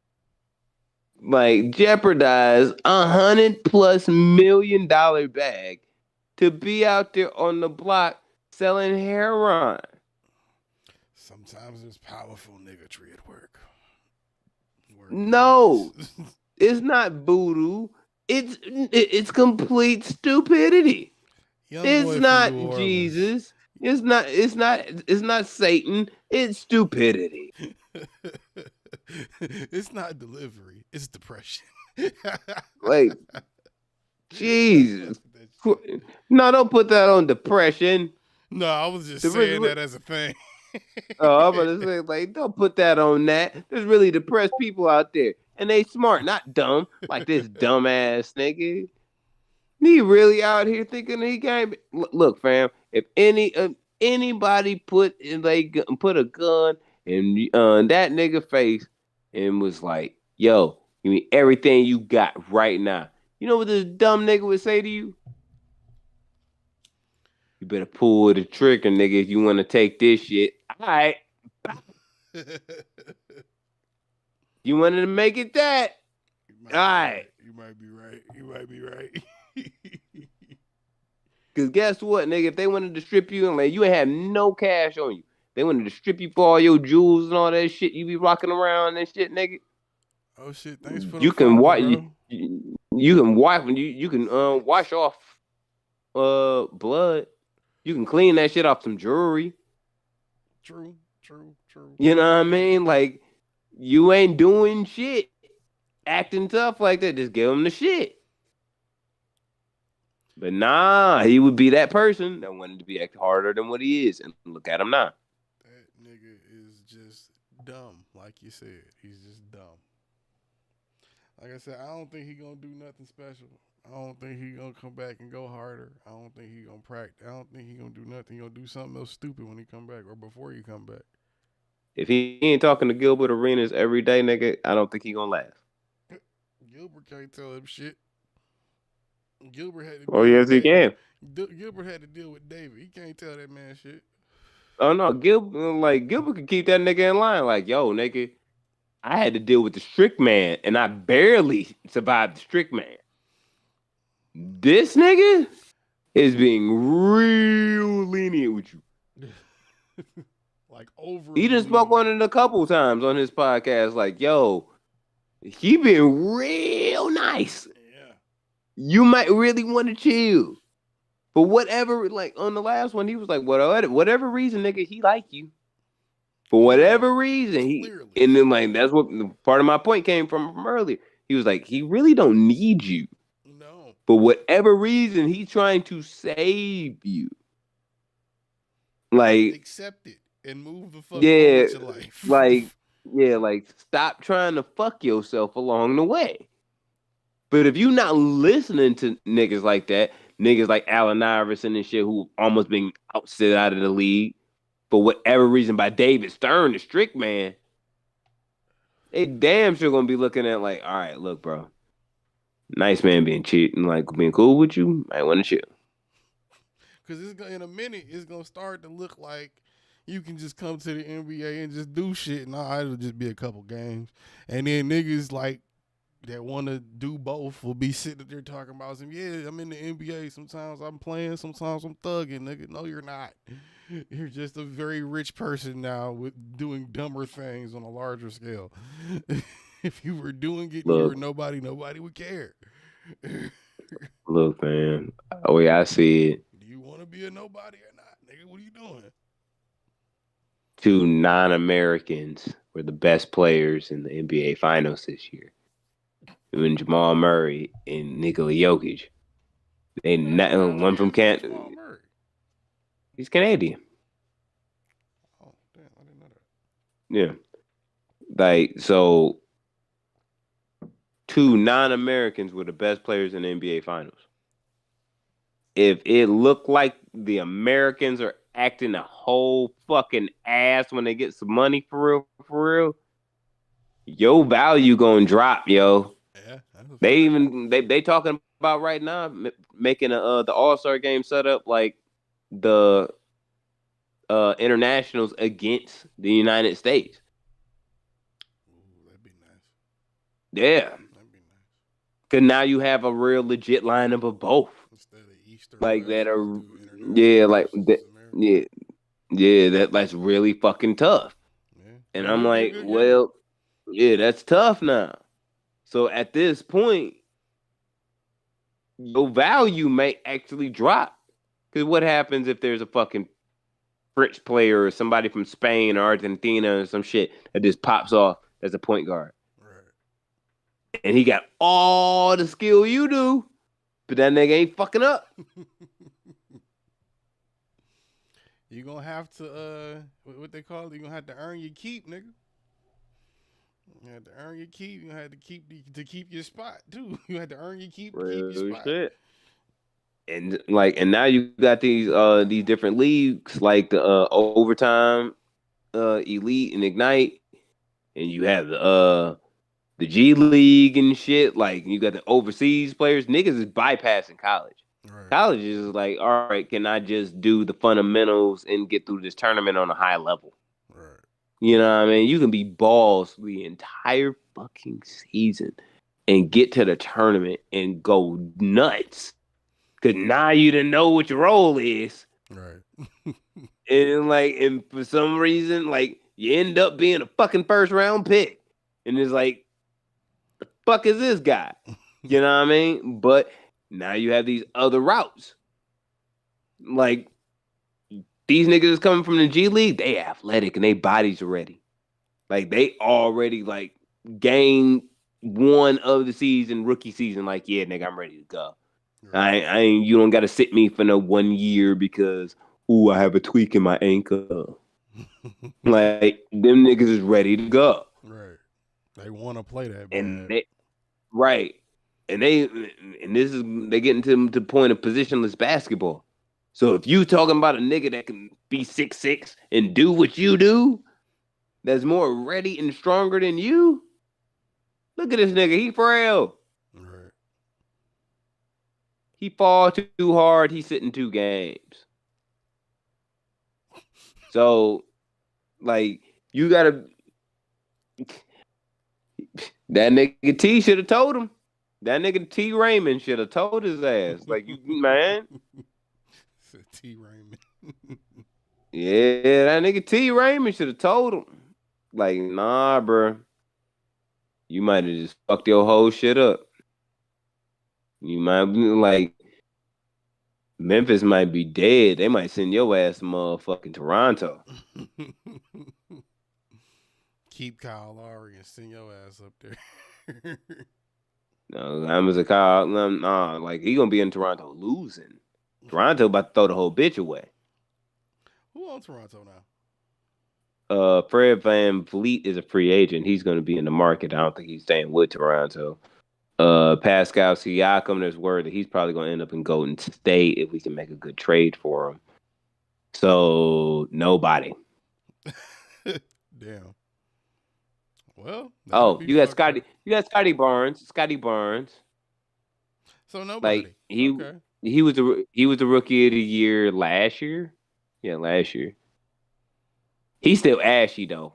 jeopardize $100+ million bag to be out there on the block selling heroin. Sometimes there's powerful niggatry at work. No, it's not voodoo. It's complete stupidity. It's not Jesus. It's not Satan. It's stupidity. It's not delivery. It's depression. Jesus. No, don't put that on depression. No, I was just saying that as a thing. Oh, I'm about to say, don't put that on that. There's really depressed people out there. And they smart, not dumb, like this dumbass nigga. He really out here thinking he can't. Look, fam. If anybody put a gun in that nigga face and was like, "Yo, give me everything you got right now," you know what this dumb nigga would say to you? You better pull the trigger, nigga, if you want to take this shit. All right. You wanted to make it that? All right. You might be right. Because guess what, nigga? If they wanted to strip you and you ain't have no cash on you, they wanted to strip you for all your jewels and all that shit you be rocking around and shit, nigga. Oh shit! Thanks for you can wash. You can wipe when you can wash off blood. You can clean that shit off some jewelry. True. You know what I mean? You ain't doing shit, acting tough like that. Just give him the shit. But nah, he would be that person that wanted to be act harder than what he is. And look at him now. That nigga is just dumb, like you said. He's just dumb. Like I said, I don't think he gonna do nothing special. I don't think he gonna come back and go harder. I don't think he gonna practice. I don't think he gonna do nothing. He gonna do something else stupid when he come back or before he come back. If he ain't talking to Gilbert Arenas every day, nigga, I don't think he gonna last. Gilbert can't tell him shit. Gilbert had to. Oh yes, he can. Gilbert had to deal with David. He can't tell that man shit. Oh no, Gilbert could keep that nigga in line. Like, yo, nigga, I had to deal with the strict man, and I barely survived the strict man. This nigga is being real lenient with you. Over. He just spoke on it a couple times on his podcast. Like, yo, he been real nice. Yeah. You might really want to chill. But whatever, on the last one, he was like, whatever reason, nigga, he like you. For whatever reason, and then that's what part of my point came from earlier. He was like, he really don't need you. No. For whatever reason, he's trying to save you. Accept it and move the fuck on with your life. Stop trying to fuck yourself along the way. But if you not listening to niggas like that, niggas like Allen Iverson and shit who almost been ousted out of the league for whatever reason by David Stern, the strict man, they damn sure gonna be looking at all right, look, bro, nice man being cheating, being cool with you, I want to chill. Because in a minute, it's gonna start to look like you can just come to the NBA and just do shit. Nah, it'll just be a couple games. And then niggas like that want to do both will be sitting there talking about some, yeah, I'm in the NBA. Sometimes I'm playing, sometimes I'm thugging, nigga. No, you're not. You're just a very rich person now with doing dumber things on a larger scale. If you were doing it and you were nobody would care. Look, man, the way I see it, Do you want to be a nobody or not, nigga? What are you doing? 2 non-Americans were the best players in the NBA Finals this year. When Jamal Murray and Nikola Jokic. They one from Canada. He's Canadian. Oh, damn, I didn't know that. Yeah. Like, so 2 non-Americans were the best players in the NBA Finals. If it looked like the Americans are acting a whole fucking ass when they get some money for real, your value gonna drop, yo. Yeah, they talking about right now making the All-Star game set up like the internationals against the United States. Ooh, that'd be nice. Yeah. That'd be nice. Cause now you have a real legit lineup of both. Instead of Easter like that are that's really fucking tough. Yeah. And I'm like, well, yeah, that's tough now. So at this point, your value may actually drop. Because what happens if there's a fucking French player or somebody from Spain or Argentina or some shit that just pops off as a point guard? Right. And he got all the skill you do, but that nigga ain't fucking up. You're going to have to, what they call it? You're going to have to earn your keep, nigga. You had to earn your keep. You had to keep your spot too. You had to earn your keep to keep your spot. Shit. And now you got these different leagues like the overtime, elite and ignite, and you have the G League and shit. Like you got the overseas players. Niggas is bypassing college. Right. College is like, all right, can I just do the fundamentals and get through this tournament on a high level? You know what I mean? You can be balls the entire fucking season and get to the tournament and go nuts. Because now you didn't know what your role is. Right. and for some reason, like, you end up being a fucking first round pick. And it's like, the fuck is this guy? You know what I mean? But now you have these other routes. Like, these niggas is coming from the G League, they athletic and they bodies are ready. Like, they already, like, game 1 of the season, rookie season, like, yeah, nigga, I'm ready to go. Right. I ain't, you don't got to sit me for no 1 year because, I have a tweak in my ankle. Like, them niggas is ready to go. Right. They want to play that, and bad. They getting to the point of positionless basketball. So if you talking about a nigga that can be 6'6" and do what you do, that's more ready and stronger than you, look at this nigga. He frail. Right. He fall too hard. He sitting 2 games. So, like, you gotta. That nigga T should have told him. That nigga T Raymond should have told his ass. Like, you man. T Raymond. Yeah, that nigga T Raymond should have told him. Like, nah, bro. You might have just fucked your whole shit up. You might be like, Memphis might be dead. They might send your ass to motherfucking Toronto. Keep Kyle Lowry and send your ass up there. No, I'm as a Kyle. Nah, like, he gonna be in Toronto losing. Toronto about to throw the whole bitch away. Who on Toronto now? Fred VanVleet is a free agent. He's going to be in the market. I don't think he's staying with Toronto. Pascal Siakam, there's word that he's probably going to end up in Golden State if we can make a good trade for him. So, nobody. Damn. Well. You got Scotty. You got Scotty Barnes. Scotty Barnes. So nobody. Like, he was the rookie of the year last year. Yeah, last year. He's still ashy though.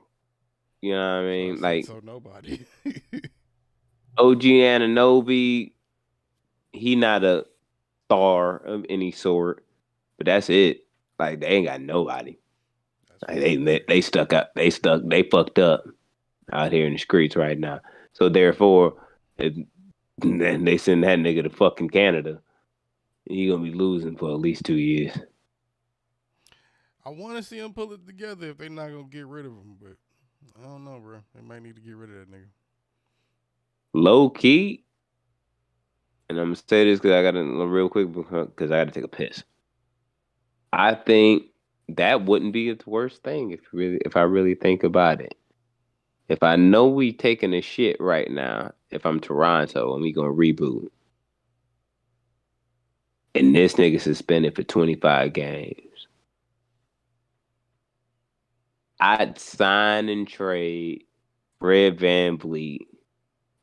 You know what I mean? Like so nobody. OG Anunoby, he not a star of any sort, but that's it. Like they ain't got nobody. Like they stuck up. They fucked up out here in the streets right now. So therefore, then they send that nigga to fucking Canada. He gonna be losing for at least 2 years. I want to see him pull it together if they're not gonna get rid of him, but I don't know, bro. They might need to get rid of that nigga. Low key, and I'm gonna say this because I got to real quick because I got to take a piss. I think that wouldn't be the worst thing if I really think about it. If I know we taking a shit right now, if I'm Toronto and we gonna reboot, and this nigga suspended for 25 games, I'd sign and trade Fred VanVleet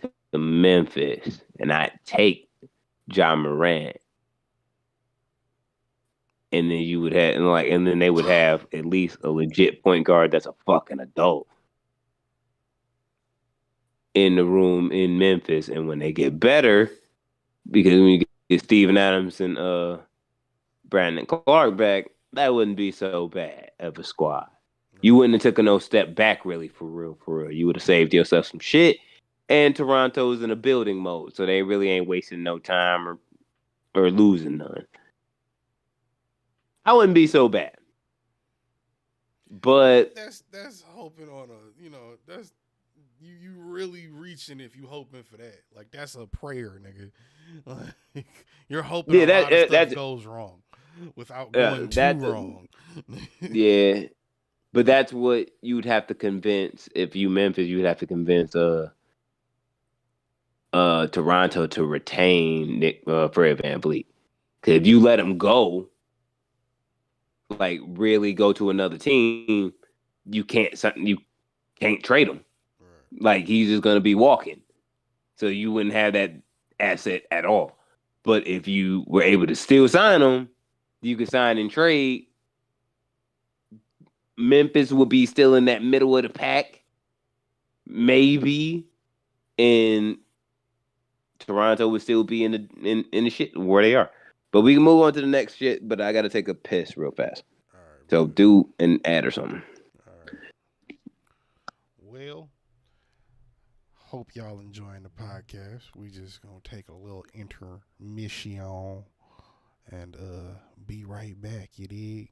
to Memphis, and I'd take Ja Morant. And then you would have, and then they would have at least a legit point guard that's a fucking adult in the room in Memphis. And when they get better, because when you get Steven Adams and Brandon Clark back, that wouldn't be so bad of a squad. You wouldn't have taken no step back, really, for real. You would have saved yourself some shit. And Toronto's in a building mode, so they really ain't wasting no time or losing none. I wouldn't be so bad. But that's hoping on a, that's you really reaching if you hoping for that. Like that's a prayer, nigga. Like, you're hoping a lot of stuff goes wrong without going too wrong. Yeah. But that's what you'd have to convince if you Memphis, you'd have to convince Toronto to retain Fred VanVleet. Cause if you let him go, like really go to another team, you can't trade him. Right. Like he's just gonna be walking. So you wouldn't have that asset at all. But if you were able to still sign him, you could sign and trade. Memphis will be still in that middle of the pack, maybe, and Toronto would still be in the shit where they are. But we can move on to the next shit, but I got to take a piss real fast. All right, so do an ad or something. All right. Well, hope y'all enjoying the podcast. We just going to take a little intermission and be right back, you dig?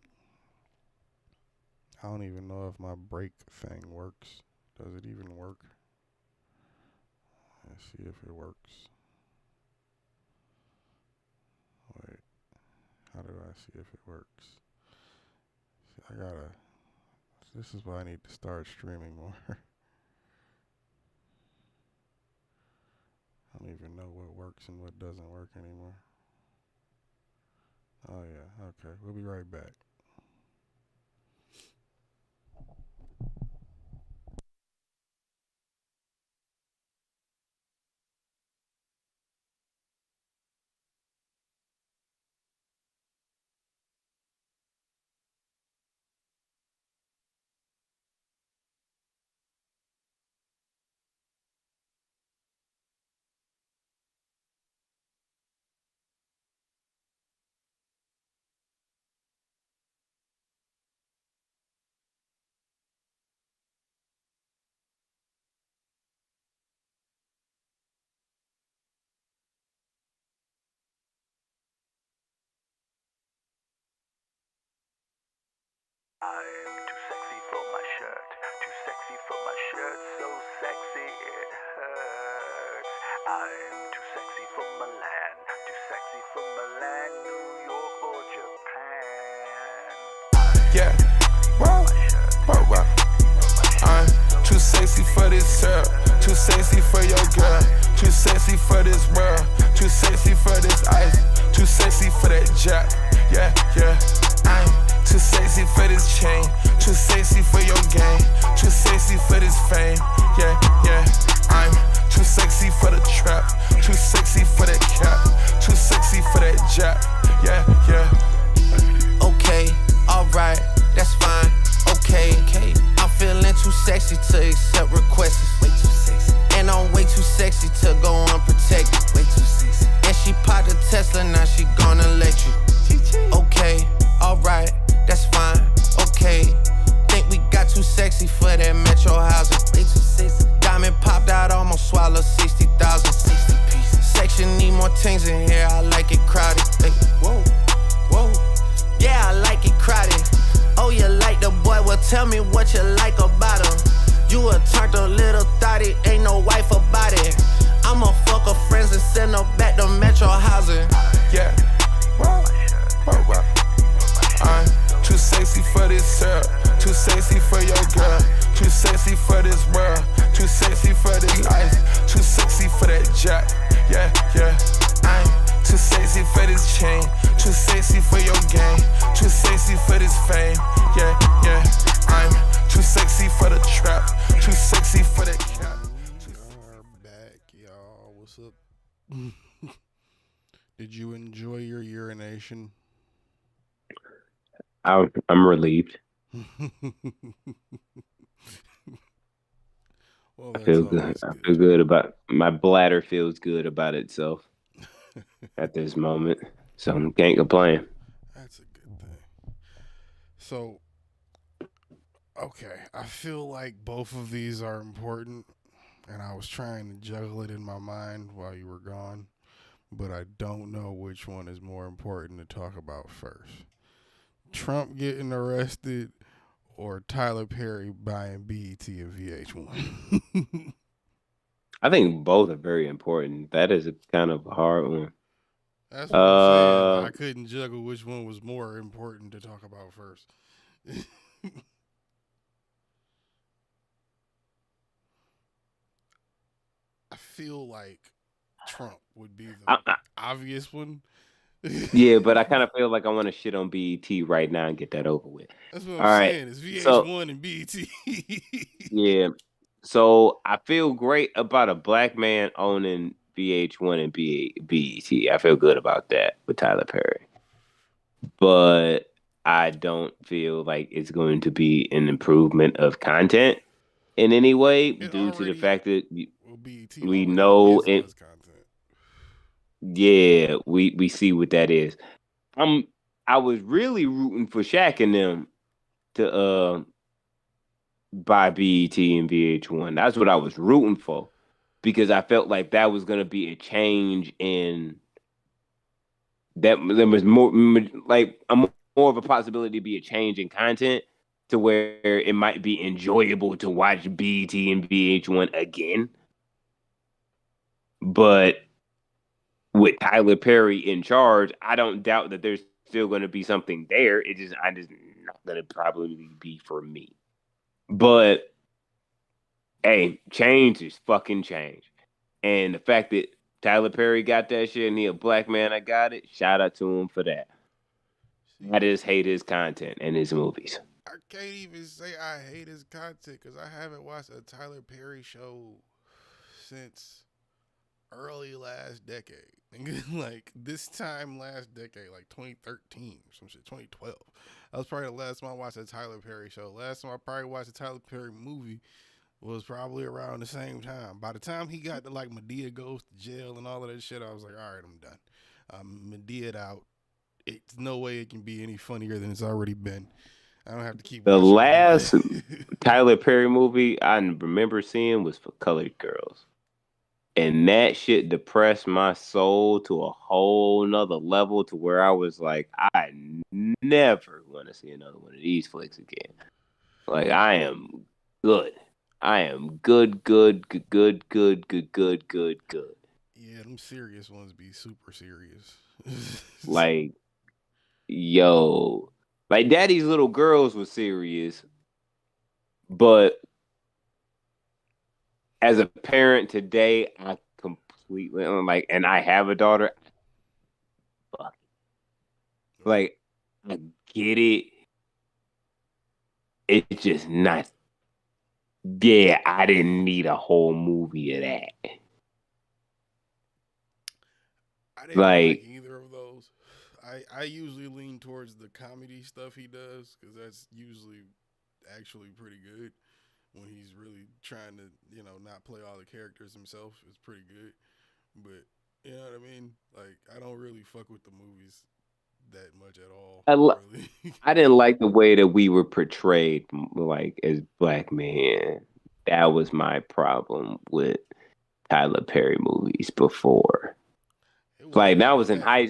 I don't even know if my break thing works. Does it even work? Let's see if it works. Wait. How do I see if it works? See, this is why I need to start streaming more. I don't even know what works and what doesn't work anymore. Oh yeah, okay. We'll be right back. I am too sexy for my shirt, too sexy for my shirt, so sexy it hurts. I am too sexy for Milan, too sexy for Milan, New York or Japan. Yeah, wow. I'm too sexy for this syrup, too sexy for your girl, too sexy for this world, too sexy for this ice, too sexy for that jack. Yeah, I'm too sexy for this chain, too sexy for your game, too sexy for this fame. Yeah, I'm too sexy for the trap, too sexy for that cap, too sexy for that jack. Yeah. Okay, alright, that's fine. Okay. sexy to accept requests. Way too sexy. And I'm way too sexy to go unprotected. Way too sexy. And she popped a Tesla, now she gonna let you. Okay, alright, that's fine. Okay, think we got too sexy for that metro housing. Way too sexy. Diamond popped out, almost swallowed 60,000. 60 pieces. Section need more things in here, I like it crowded. Hey, whoa, whoa. Yeah, I like it crowded. Oh, you like the boy? Well, tell me what you like about him. You a turned a little thotty, ain't no wife about it. I'ma fuck her friends and send her back to metro housing. Yeah. I'm too sexy for this girl, too sexy for your girl, too sexy for this world, too sexy for this life, too sexy for that jack. Yeah, yeah. I'm too sexy for this chain, too sexy for your game, too sexy for this fame. Yeah, yeah. I'm too sexy for the trap, too sexy for that cap. We are back, y'all. What's up? Did you enjoy your urination? I'm relieved. Well, I feel good. I feel good about my bladder. Feels good about itself at this moment, so I can't complain. That's a good thing. So, okay, I feel like both of these are important, and I was trying to juggle it in my mind while you were gone, but I don't know which one is more important to talk about first. Trump getting arrested or Tyler Perry buying BET and VH1? I think both are very important. That is a kind of a hard one. That's what I'm saying. I couldn't juggle which one was more important to talk about first. I feel like Trump would be the obvious one. Yeah, but I kind of feel like I want to shit on BET right now and get that over with. That's what I'm saying. It's VH1 and BET. Yeah. So I feel great about a black man owning VH1 and BET. I feel good about that with Tyler Perry. But I don't feel like it's going to be an improvement of content in any way due to the fact that we know it. Yeah, we see what that is. I was really rooting for Shaq and them to buy BET and VH1. That's what I was rooting for because I felt like that was going to be a change in that. There was more of a possibility to be a change in content to where it might be enjoyable to watch BET and VH1 again. But with Tyler Perry in charge, I don't doubt that there's still going to be something there. I just not going to probably be for me. But hey, change is fucking change. And the fact that Tyler Perry got that shit and he a black man, I got it. Shout out to him for that. I just hate his content and his movies. I can't even say I hate his content because I haven't watched a Tyler Perry show since early last decade. Like this time last decade, like 2013 or some shit, 2012. That was probably the last time I watched a Tyler Perry show. Last time I probably watched a Tyler Perry movie was probably around the same time. By the time he got to like Madea Goes to Jail and all of that shit, I was like, all right, I'm done. Madea'd out. It's no way it can be any funnier than it's already been. I don't have to keep the last Tyler Perry movie I remember seeing was For Colored Girls. And that shit depressed my soul to a whole nother level to where I was like, I never want to see another one of these flicks again. Like, I am good. I am good. Yeah, them serious ones be super serious. Like, yo. Like, Daddy's Little Girls was serious. But as a parent today, I completely like, and I have a daughter. Fuck. Like, I get it. It's just not. Yeah, I didn't need a whole movie of that. I didn't like either of those. I usually lean towards the comedy stuff he does because that's usually actually pretty good. when he's really trying to, not play all the characters himself. It's pretty good. But you know what I mean? Like, I don't really fuck with the movies that much at all. Really. I didn't like the way that we were portrayed, like as black men. That was my problem with Tyler Perry movies before. Like that was in high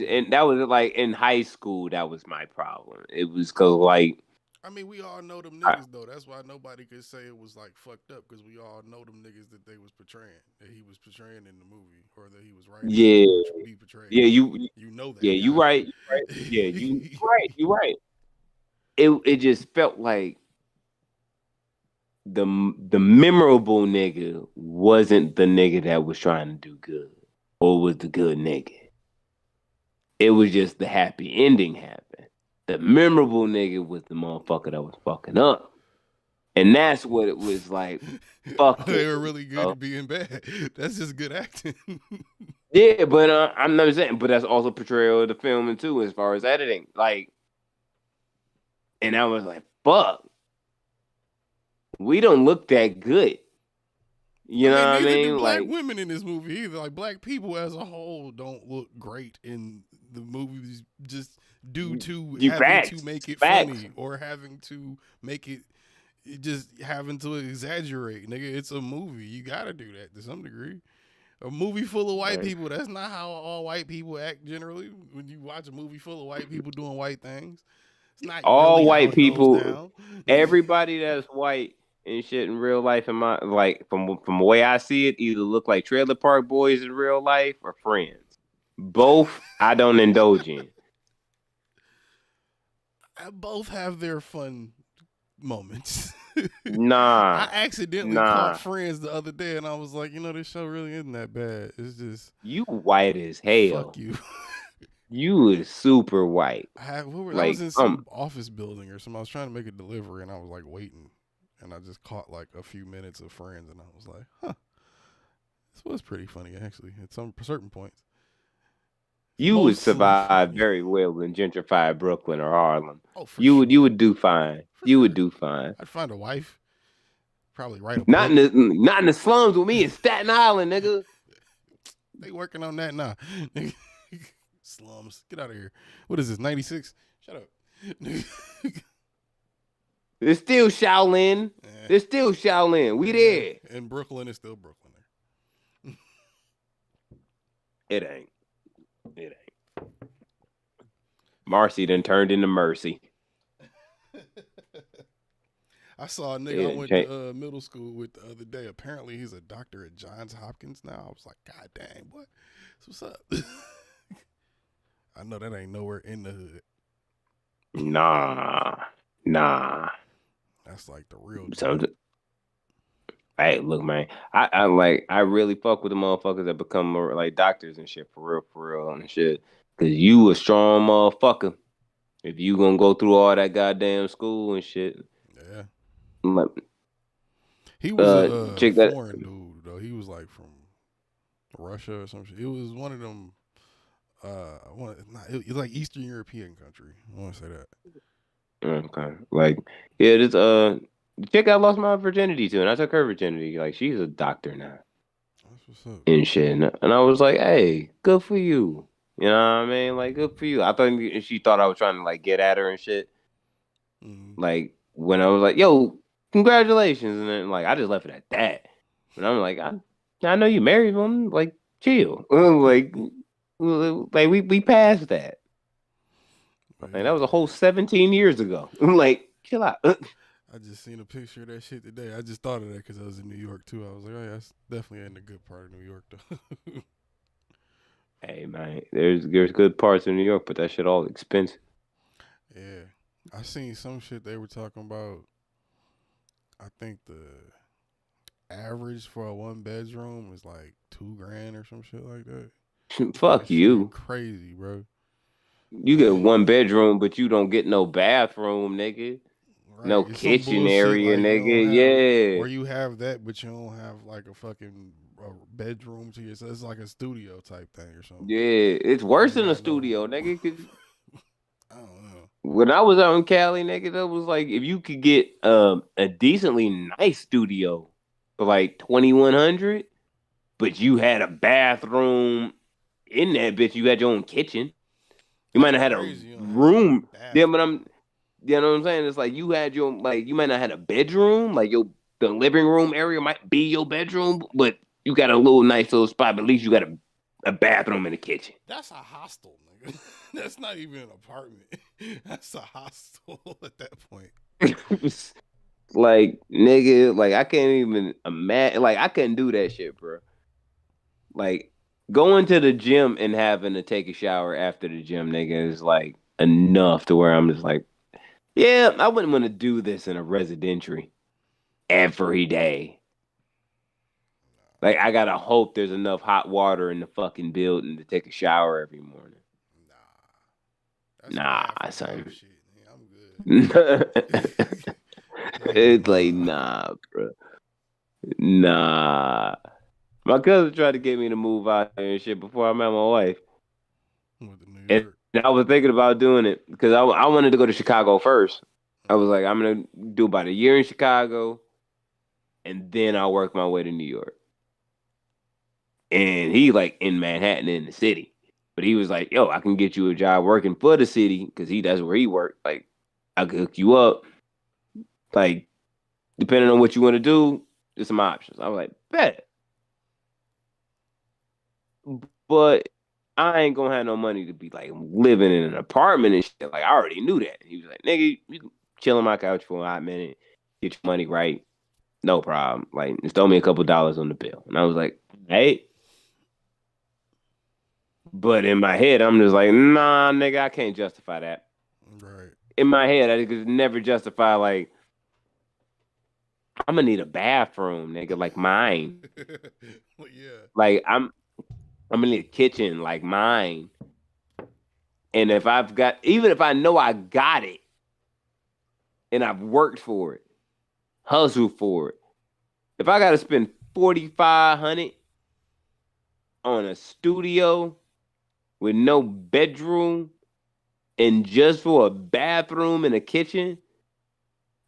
school. That was my problem. It was because like. I mean, we all know them niggas though. That's why nobody could say it was like fucked up because we all know them niggas that they was portraying, that he was portraying in the movie, or that he was writing. Yeah, to be portrayed. Yeah, you know that. Yeah, you right. Yeah, you right. You right. It just felt like the memorable nigga wasn't the nigga that was trying to do good or was the good nigga. It was just the happy ending happened. The memorable nigga was the motherfucker that was fucking up. And that's what it was like. Fuck. They were really good at being bad. That's just good acting. Yeah, but I'm not saying, but that's also portrayal of the film too, as far as editing. Like, and I was like, fuck. We don't look that good. You know what I mean? Do black like women in this movie either. Like black people as a whole don't look great in the movies just due to having to make it funny or having to make it just having to exaggerate. Nigga, it's a movie. You gotta do that to some degree. A movie full of white people, that's not how all white people act generally. When you watch a movie full of white people doing white things, it's not all really white people. Everybody that's white and shit in real life, in my like from the way I see it, either look like Trailer Park Boys in real life or Friends. Both I don't indulge in. Both have their fun moments. Nah. I accidentally caught Friends the other day and I was like, this show really isn't that bad. It's just you white as hell. Fuck you. You is super white. I was in some office building or something. I was trying to make a delivery and I was like waiting. And I just caught like a few minutes of Friends and I was like, this was pretty funny actually at some certain points. You would survive very well in gentrified Brooklyn or Harlem. Oh, you would do fine. You would do fine. I'd find a wife. Probably right up. Not in the slums with me in Staten Island, nigga. They working on that now. Slums. Get out of here. What is this, 96? Shut up. There's still Shaolin. There's still Shaolin. We there. And Brooklyn is still Brooklyn there. It ain't. Marcy done turned into Mercy. I saw a nigga I went to middle school with the other day. Apparently he's a doctor at Johns Hopkins now. I was like, God dang, boy. What's up? I know that ain't nowhere in the hood. Nah. That's like the real Hey, look, man. I really fuck with the motherfuckers that become more like doctors and shit for real and shit. Cause you a strong motherfucker. If you gonna go through all that goddamn school and shit. Yeah. Like, he was a foreign dude though. He was like from Russia or some shit. It was one of them. It's like Eastern European country. I want to say that. Okay. Like, yeah, this the chick I lost my virginity to, and I took her virginity. Like, she's a doctor now. That's what's up. And shit. And I was like, hey, good for you. You know what I mean? Like, good for you. I thought she thought I was trying to like get at her and shit. Mm-hmm. Like when I was like, yo, congratulations. And then like I just left it at that. And I'm like, I know you married him. Like, chill. like we passed that. Like, that was a whole 17 years ago. Like, chill out. I just seen a picture of that shit today. I just thought of that because I was in New York too. I was like, oh yeah, that's definitely in the good part of New York though. Hey man, there's good parts of New York, but that shit all expensive. Yeah, I seen some shit they were talking about. I think the average for a 1-bedroom is like $2,000 or some shit like that. Fuck you. Crazy, bro. You get 1 bedroom, but you don't get no bathroom, nigga. Right. No it's kitchen area, like nigga. Yeah. Or you have that, but you don't have like a fucking bedroom to yourself. It's like a studio type thing or something. Yeah, it's worse than a studio, nigga. I don't know. When I was out in Cali, nigga, that was like if you could get a decently nice studio for like 2,100, but you had a bathroom in that bitch. You had your own kitchen. You might not have had a Crazy, you don't have room. a Yeah, but bathroom. you know what I'm saying? It's like you had your like you might not have had a bedroom, like the living room area might be your bedroom, but you got a little nice little spot. But at least you got a bathroom in the kitchen. That's a hostel, nigga. That's not even an apartment. That's a hostel at that point. Like nigga, like I can't even imagine. Like I couldn't do that shit, bro. Like going to the gym and having to take a shower after the gym, nigga, is like enough to where I'm just like, yeah, I wouldn't want to do this in a residential every day. Like I gotta hope there's enough hot water in the fucking building to take a shower every morning. That's Nah, bad for son. health shit. Yeah, I'm good. It's like nah, bro. Nah. My cousin tried to get me to move out here and shit before I met my wife. With the New And York. I was thinking about doing it because I wanted to go to Chicago first. I was like, I'm gonna do about a year in Chicago, and then I'll work my way to New York. And he like in Manhattan in the city, but he was like, "Yo, I can get you a job working for the city because that's where he worked. Like, I could hook you up. Like, depending on what you want to do, there's some options." I was like, "Bet," but I ain't gonna have no money to be like living in an apartment and shit. Like, I already knew that. And he was like, "Nigga, you can chill on my couch for a hot minute, get your money right, no problem. Like, just throw me a couple dollars on the bill." And I was like, "Hey." But in my head, I'm just like, nah, nigga, I can't justify that. Right. In my head, I could never justify like I'm gonna need a bathroom, nigga, like mine. Well, yeah. Like I'm gonna need a kitchen like mine. And if even if I know I got it, and I've worked for it, hustled for it, if I gotta spend 4,500 on a studio with no bedroom and just for a bathroom and a kitchen,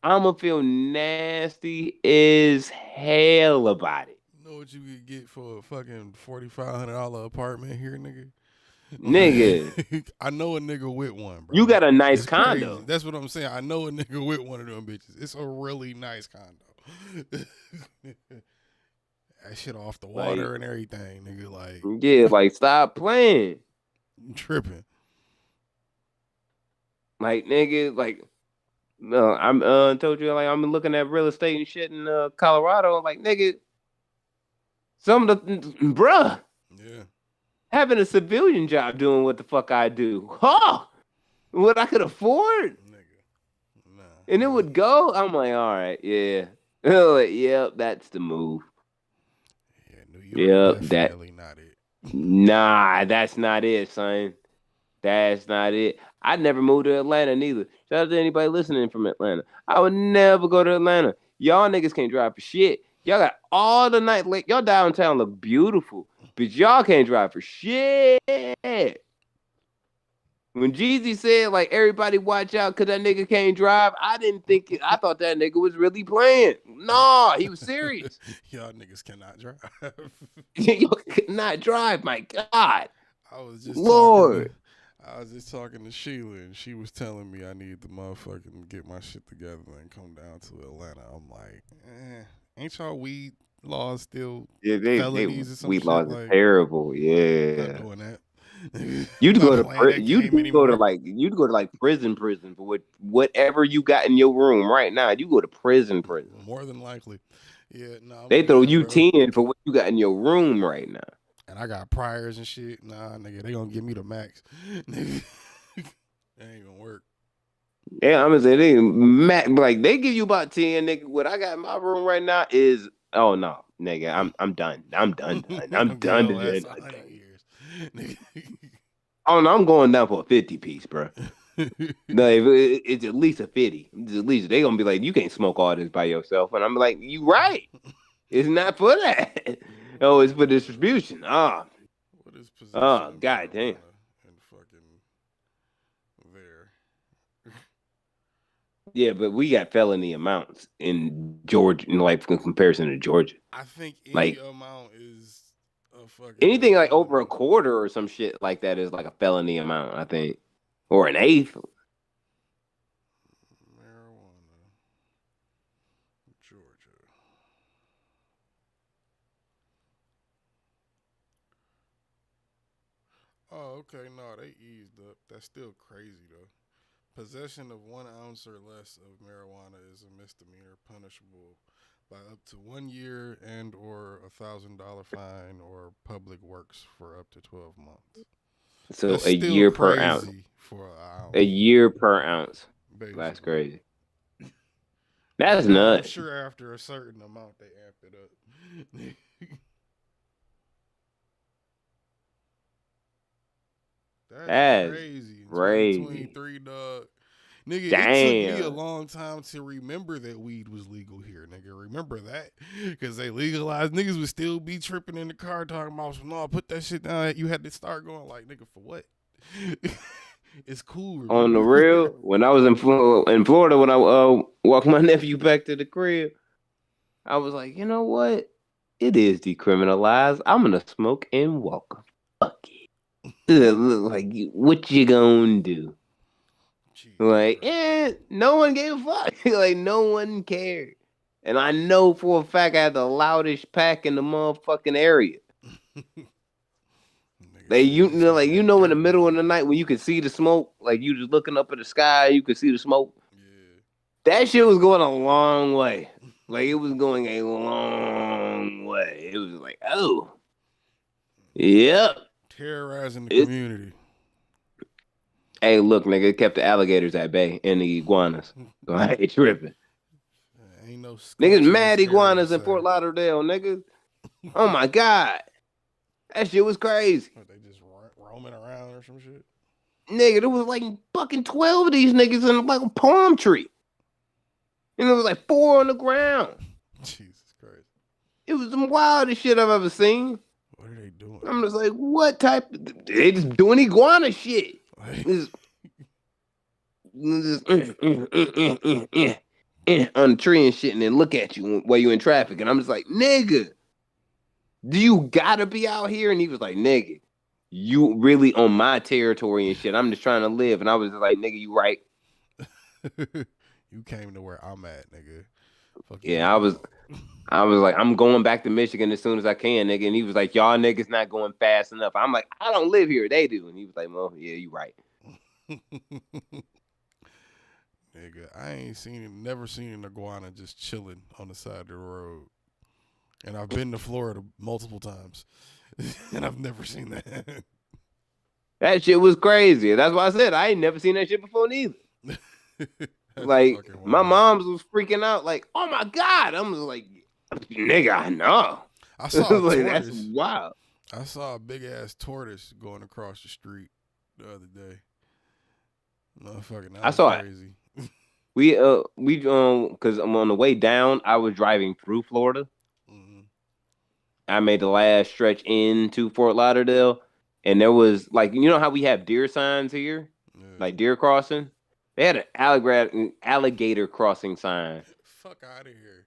I'm gonna feel nasty as hell about it. You know what you could get for a fucking $4,500 apartment here, nigga? Nigga. I know a nigga with one, bro. You got a nice It's condo. crazy. That's what I'm saying. I know a nigga with one of them bitches. It's a really nice condo. That shit off the water and everything, nigga. Like, yeah, like stop playing. Tripping. Like, nigga, like, no, I'm told you like I'm looking at real estate and shit in Colorado. Like, nigga, some of the bruh. Yeah. Having a civilian job doing what the fuck I do. Huh? What I could afford? Nigga. Nah. And it would go. I'm like, all right, yeah. Like, yep, that's the move. Yeah, New York definitely not it. Nah, that's not it, son. That's not it. I'd never move to Atlanta neither. Shout out to anybody listening from Atlanta. I would never go to Atlanta. Y'all niggas can't drive for shit. Y'all got all the night late. Y'all downtown look beautiful, but y'all can't drive for shit. When Jeezy said, like, everybody watch out because that nigga can't drive, I thought that nigga was really playing. No, he was serious. Y'all niggas cannot drive. You cannot drive, my God. I was just talking to Sheila, and she was telling me I need to motherfucking get my shit together and come down to Atlanta. I'm like, ain't y'all weed laws still felonies or some weed shit? laws like, is terrible. Yeah. Not doing that. You'd go to prison for whatever you got in your room right now. You go to prison. More than likely. Yeah, no. They throw you 10 for what you got in your room right now. And I got priors and shit. Nah, nigga, they gonna give me the max. That ain't gonna work. Yeah, I'm gonna say they give you about 10, nigga. What I got in my room right now is oh no, nigga, I'm done. I'm done. I'm done today. Oh no, I'm going down for a 50 piece, bro. No, it's at least a 50. It's at least they gonna be like, you can't smoke all this by yourself, and I'm like, you right. It's not for that. Oh, it's for distribution. What is possession? Oh, god damn. And fucking there. Yeah, but we got felony amounts in Georgia, like in comparison to Georgia. I think any Like- amount is a fucking Anything like over a felony. quarter or some shit like that is like a felony amount, I think, or an eighth. Marijuana, Georgia. Oh, okay. No, they eased up. That's still crazy though. Possession of 1 ounce or less of marijuana is a misdemeanor, punishable by up to 1 year and or $1,000 fine or public works for up to 12 months. So That's a still year per ounce. crazy for an ounce. A year per ounce. basically. That's crazy. That's Now, I'm nuts. sure after a certain amount they amped it up. That's crazy. In crazy. 2023, dog. Nigga, it took me a Damn. long time to remember that weed was legal here, nigga. Remember that? Because they legalized. Niggas would still be tripping in the car talking about, no, put that shit down. You had to start going like, nigga, for what? It's cool. On the remember? real, when I was in Florida, when I walked my nephew back to the crib, I was like, you know what? It is decriminalized. I'm gonna smoke and walk. Fuck it. Like, what you gonna do? Jesus Like, Christ. no one gave a fuck. Like, no one cared. And I know for a fact I had the loudest pack in the motherfucking area. Nigga Like, said you this know, like nigga you know, in the dirt middle of the bag. night when you can see the smoke, like you just looking up at the sky, you could see the smoke. Yeah. That shit was going a long way. Like, it was going a long way. It was like, oh, yep. Terrorizing the It- community. Hey, look, nigga, it kept the alligators at bay and the iguanas. So I ain't tripping. Ain't no Niggas sculpture in mad this area iguanas to in say. Fort Lauderdale, niggas. Oh my God. That shit was crazy. What, they just roaming around or some shit? Nigga, there was like fucking 12 of these niggas in like a palm tree. And there was like 4 on the ground. Jesus Christ. It was the wildest shit I've ever seen. What are they doing? I'm just like, what type? They just doing iguana shit. Like, Just on the tree and shit, and then look at you while you in traffic. And I'm just like, nigga, do you gotta be out here? And he was like, nigga, you really on my territory and shit. I'm just trying to live. And I was just like, nigga, you right. you came to where I'm at, nigga. Fuck Yeah, you. I was like, I'm going back to Michigan as soon as I can, nigga. And he was like, y'all niggas not going fast enough. I'm like, I don't live here. They do. And he was like, well, yeah, you right. Nigga, I ain't never seen an iguana just chilling on the side of the road. And I've been to Florida multiple times. And I've never seen that. That shit was crazy. That's why I said I ain't never seen that shit before neither. That's Like, fucking my wild. mom's was freaking out, like, oh my God. I'm just like, nigga, I know. I saw a Like, that's tortoise. wild. I saw a big ass tortoise going across the street the other day. Motherfucking, that I was saw it. crazy. Because I'm on the way down, I was driving through Florida. Mhm. I made the last stretch into Fort Lauderdale, and there was, like, you know how we have deer signs here? Yeah. Like deer crossing? They had an alligator crossing sign. Fuck out of here.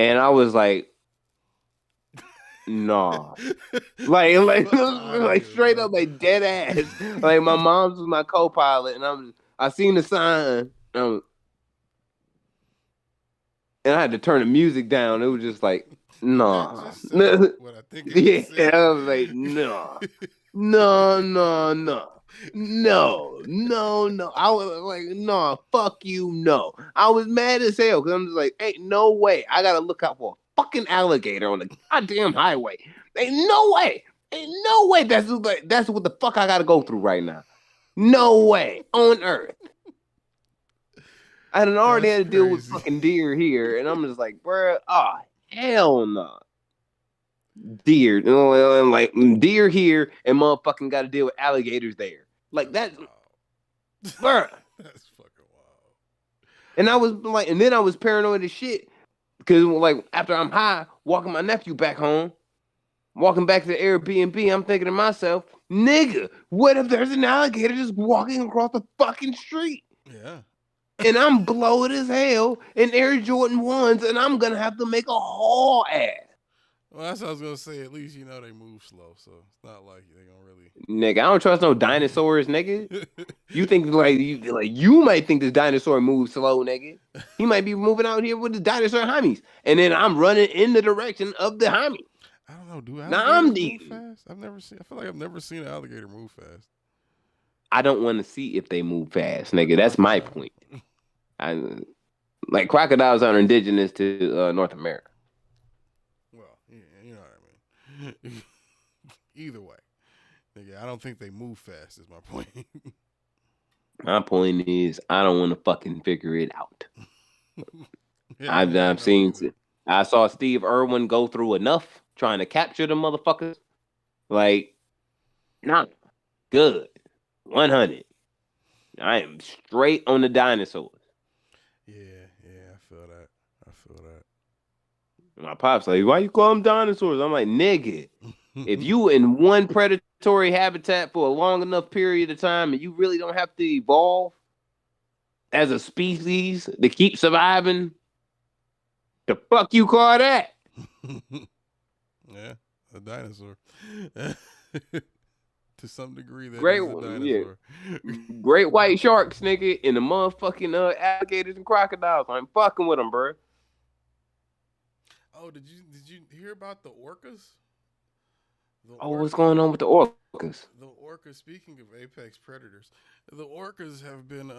And I was like, nah. Like Fuck outta like here, straight bro. up, like dead ass. Like, my mom's was my co-pilot, and I seen the sign, and I had to turn the music down. It was just like, nah. That just said what I think it Yeah, just said. I was like, nah. No. I was like, no, fuck you, no. I was mad as hell because I'm just like, ain't no way. I gotta look out for a fucking alligator on the goddamn highway. Ain't no way. That's what the fuck I gotta go through right now. No way on earth. I done already That's had to deal with crazy. fucking deer here, and I'm just like, bruh, oh, hell no. Deer, you know, and like deer here, and motherfucking got to deal with alligators there. Like, that's, wild. bruh. That's fucking wild. And I was like, and then I was paranoid as shit because, like, after I'm high, walking my nephew back home, walking back to the Airbnb, I'm thinking to myself, nigga, what if there's an alligator just walking across the fucking street? Yeah. and I'm bloated as hell in Air Jordan 1s, and I'm gonna have to make a haul ass. Well, that's what I was gonna say. At least you know they move slow, so it's not like they gonna really. Nigga, I don't trust no dinosaurs, nigga. You think you might think this dinosaur moves slow, nigga. He might be moving out here with the dinosaur homies, and then I'm running in the direction of the homie. I don't know. Do Now I'm alligators move fast? I feel like I've never seen an alligator move fast. I don't want to see if they move fast, nigga. That's my point. Like crocodiles are indigenous to North America. Well, yeah, you know what I mean. Either way, nigga, I don't think they move fast. Is my point. My point is, I don't want to fucking figure it out. Yeah, I've seen. I saw Steve Irwin go through enough trying to capture the motherfuckers. Like, not good. 100. I am straight on the dinosaurs. Yeah, I feel that. My pop's like, why you call them dinosaurs? I'm like, nigga, if you in one predatory habitat for a long enough period of time and you really don't have to evolve as a species to keep surviving, the fuck you call that? Yeah, a dinosaur. To some degree, that Great, is a dinosaur. Yeah. Great white sharks, nigga, and the motherfucking alligators and crocodiles. I'm fucking with them, bro. Oh, did you hear about the orcas? What's going on with the orcas? The orcas. Speaking of apex predators, the orcas have been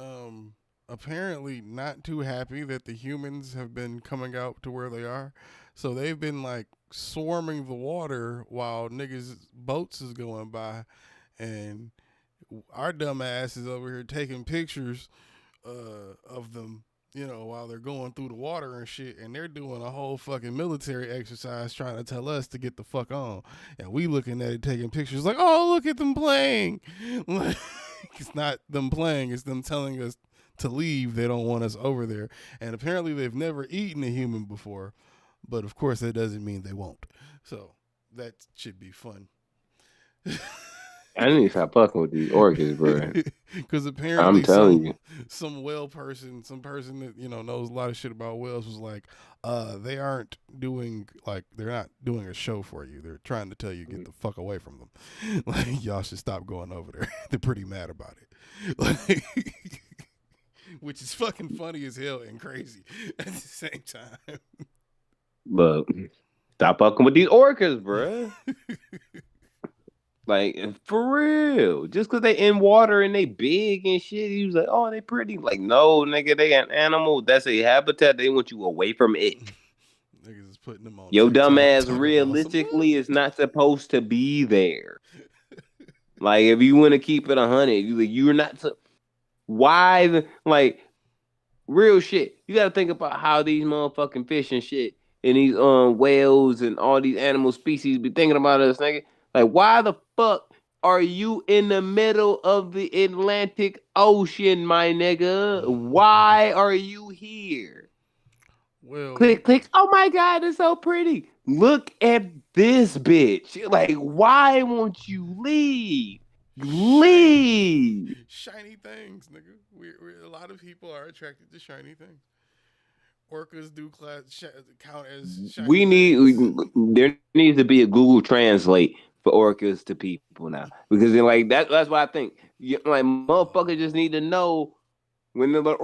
apparently not too happy that the humans have been coming out to where they are, so they've been like swarming the water while niggas boats is going by, and our dumb ass is over here taking pictures of them, you know, while they're going through the water and shit, and they're doing a whole fucking military exercise trying to tell us to get the fuck on, and we looking at it taking pictures like, oh, look at them playing. Like, it's not them playing, it's them telling us to leave. They don't want us over there, and apparently they've never eaten a human before, but of course that doesn't mean they won't, so that should be fun. I need to stop fucking with these orcas, bro. Because apparently, I'm telling you, some whale person, some person that knows a lot of shit about whales, was like, they aren't doing they're not doing a show for you. They're trying to tell you get the fuck away from them. Like, y'all should stop going over there. They're pretty mad about it. Like, which is fucking funny as hell and crazy at the same time. But stop fucking with these orcas, bro. Like, for real. Just because they in water and they big and shit, he was like, oh, they pretty. Like, no, nigga, they an animal. That's a habitat. They want you away from it. Niggas is putting them on. Your dumb ass realistically is not supposed to be there. Like, if you want to keep it 100, you're not. Why? Real shit. You got to think about how these motherfucking fish and shit and these whales and all these animal species be thinking about us, nigga. Like, why the fuck are you in the middle of the Atlantic Ocean, my nigga? Why are you here? Well, click. Oh my God, it's so pretty. Look at this bitch. Like, why won't you leave? Leave. Shiny things, nigga. A lot of people are attracted to shiny things. Orcas do count as shiny there needs to be a Google Translate for orcas to people now, because then that's why I think motherfuckers just need to know when they're like,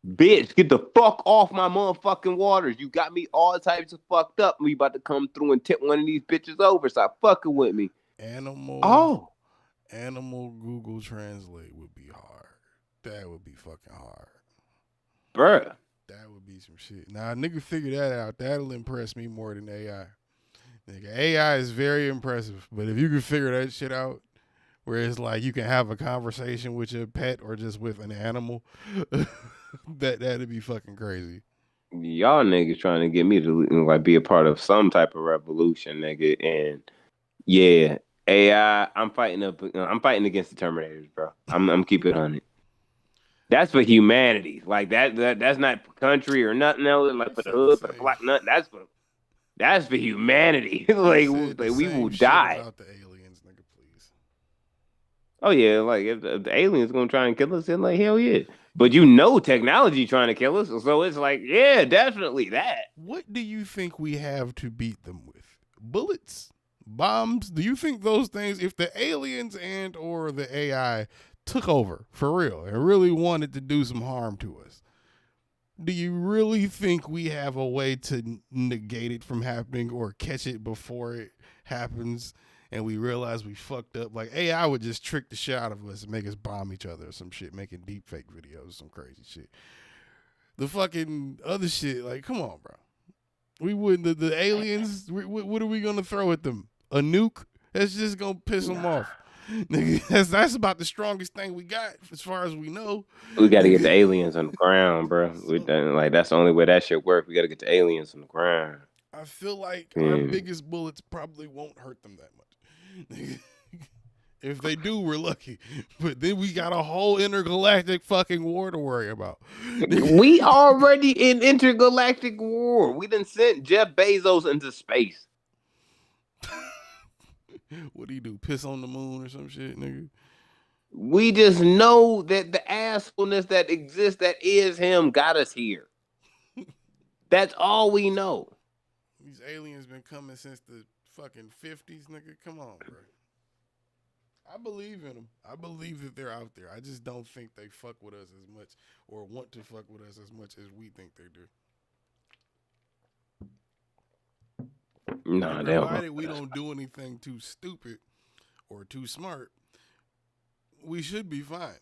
bitch, get the fuck off my motherfucking waters. You got me all types of fucked up. We about to come through and tip one of these bitches over. Stop fucking with me. Animal Google Translate would be hard. That would be fucking hard, bruh. That would be some shit. Now, a nigga figure that out. That'll impress me more than AI. Nigga, AI is very impressive, but if you can figure that shit out, where it's like you can have a conversation with your pet or just with an animal, that'd be fucking crazy. Y'all niggas trying to get me to be a part of some type of revolution, nigga. And yeah, AI, I'm fighting against the Terminators, bro. I'm keeping it on it. That's for humanity. Like that's not for country or nothing else. Like for the hood, for the black nothing. That's for humanity. We will die. About the aliens, nigga, please. Oh yeah, like if the aliens gonna try and kill us, then like hell yeah. But you know, technology trying to kill us, so it's like yeah, definitely that. What do you think we have to beat them with? Bullets? Bombs? Do you think those things, if the aliens and or the AI took over for real and really wanted to do some harm to us, do you really think we have a way to negate it from happening or catch it before it happens and we realize we fucked up? Like AI would just trick the shit out of us and make us bomb each other or some shit, making deep fake videos, some crazy shit. The fucking other shit, like, come on, bro. We wouldn't, the aliens, what are we going to throw at them? A nuke? That's just going to piss them off. Nigga, that's about the strongest thing we got as far as we know. We got to get the aliens on the ground, bro. Like that's the only way that shit work. We got to get the aliens on the ground. I feel like our biggest bullets probably won't hurt them that much. If they do, we're lucky. But then we got a whole intergalactic fucking war to worry about. We already in intergalactic war. We done sent Jeff Bezos into space. What do you do? Piss on the moon or some shit, nigga? We just know that the assholeness that exists, that is him, got us here. That's all we know. These aliens been coming since the fucking 50s, nigga. Come on, bro. I believe in them. I believe that they're out there. I just don't think they fuck with us as much or want to fuck with us as much as we think they do. No, they don't. Provided we don't do anything too stupid or too smart, we should be fine.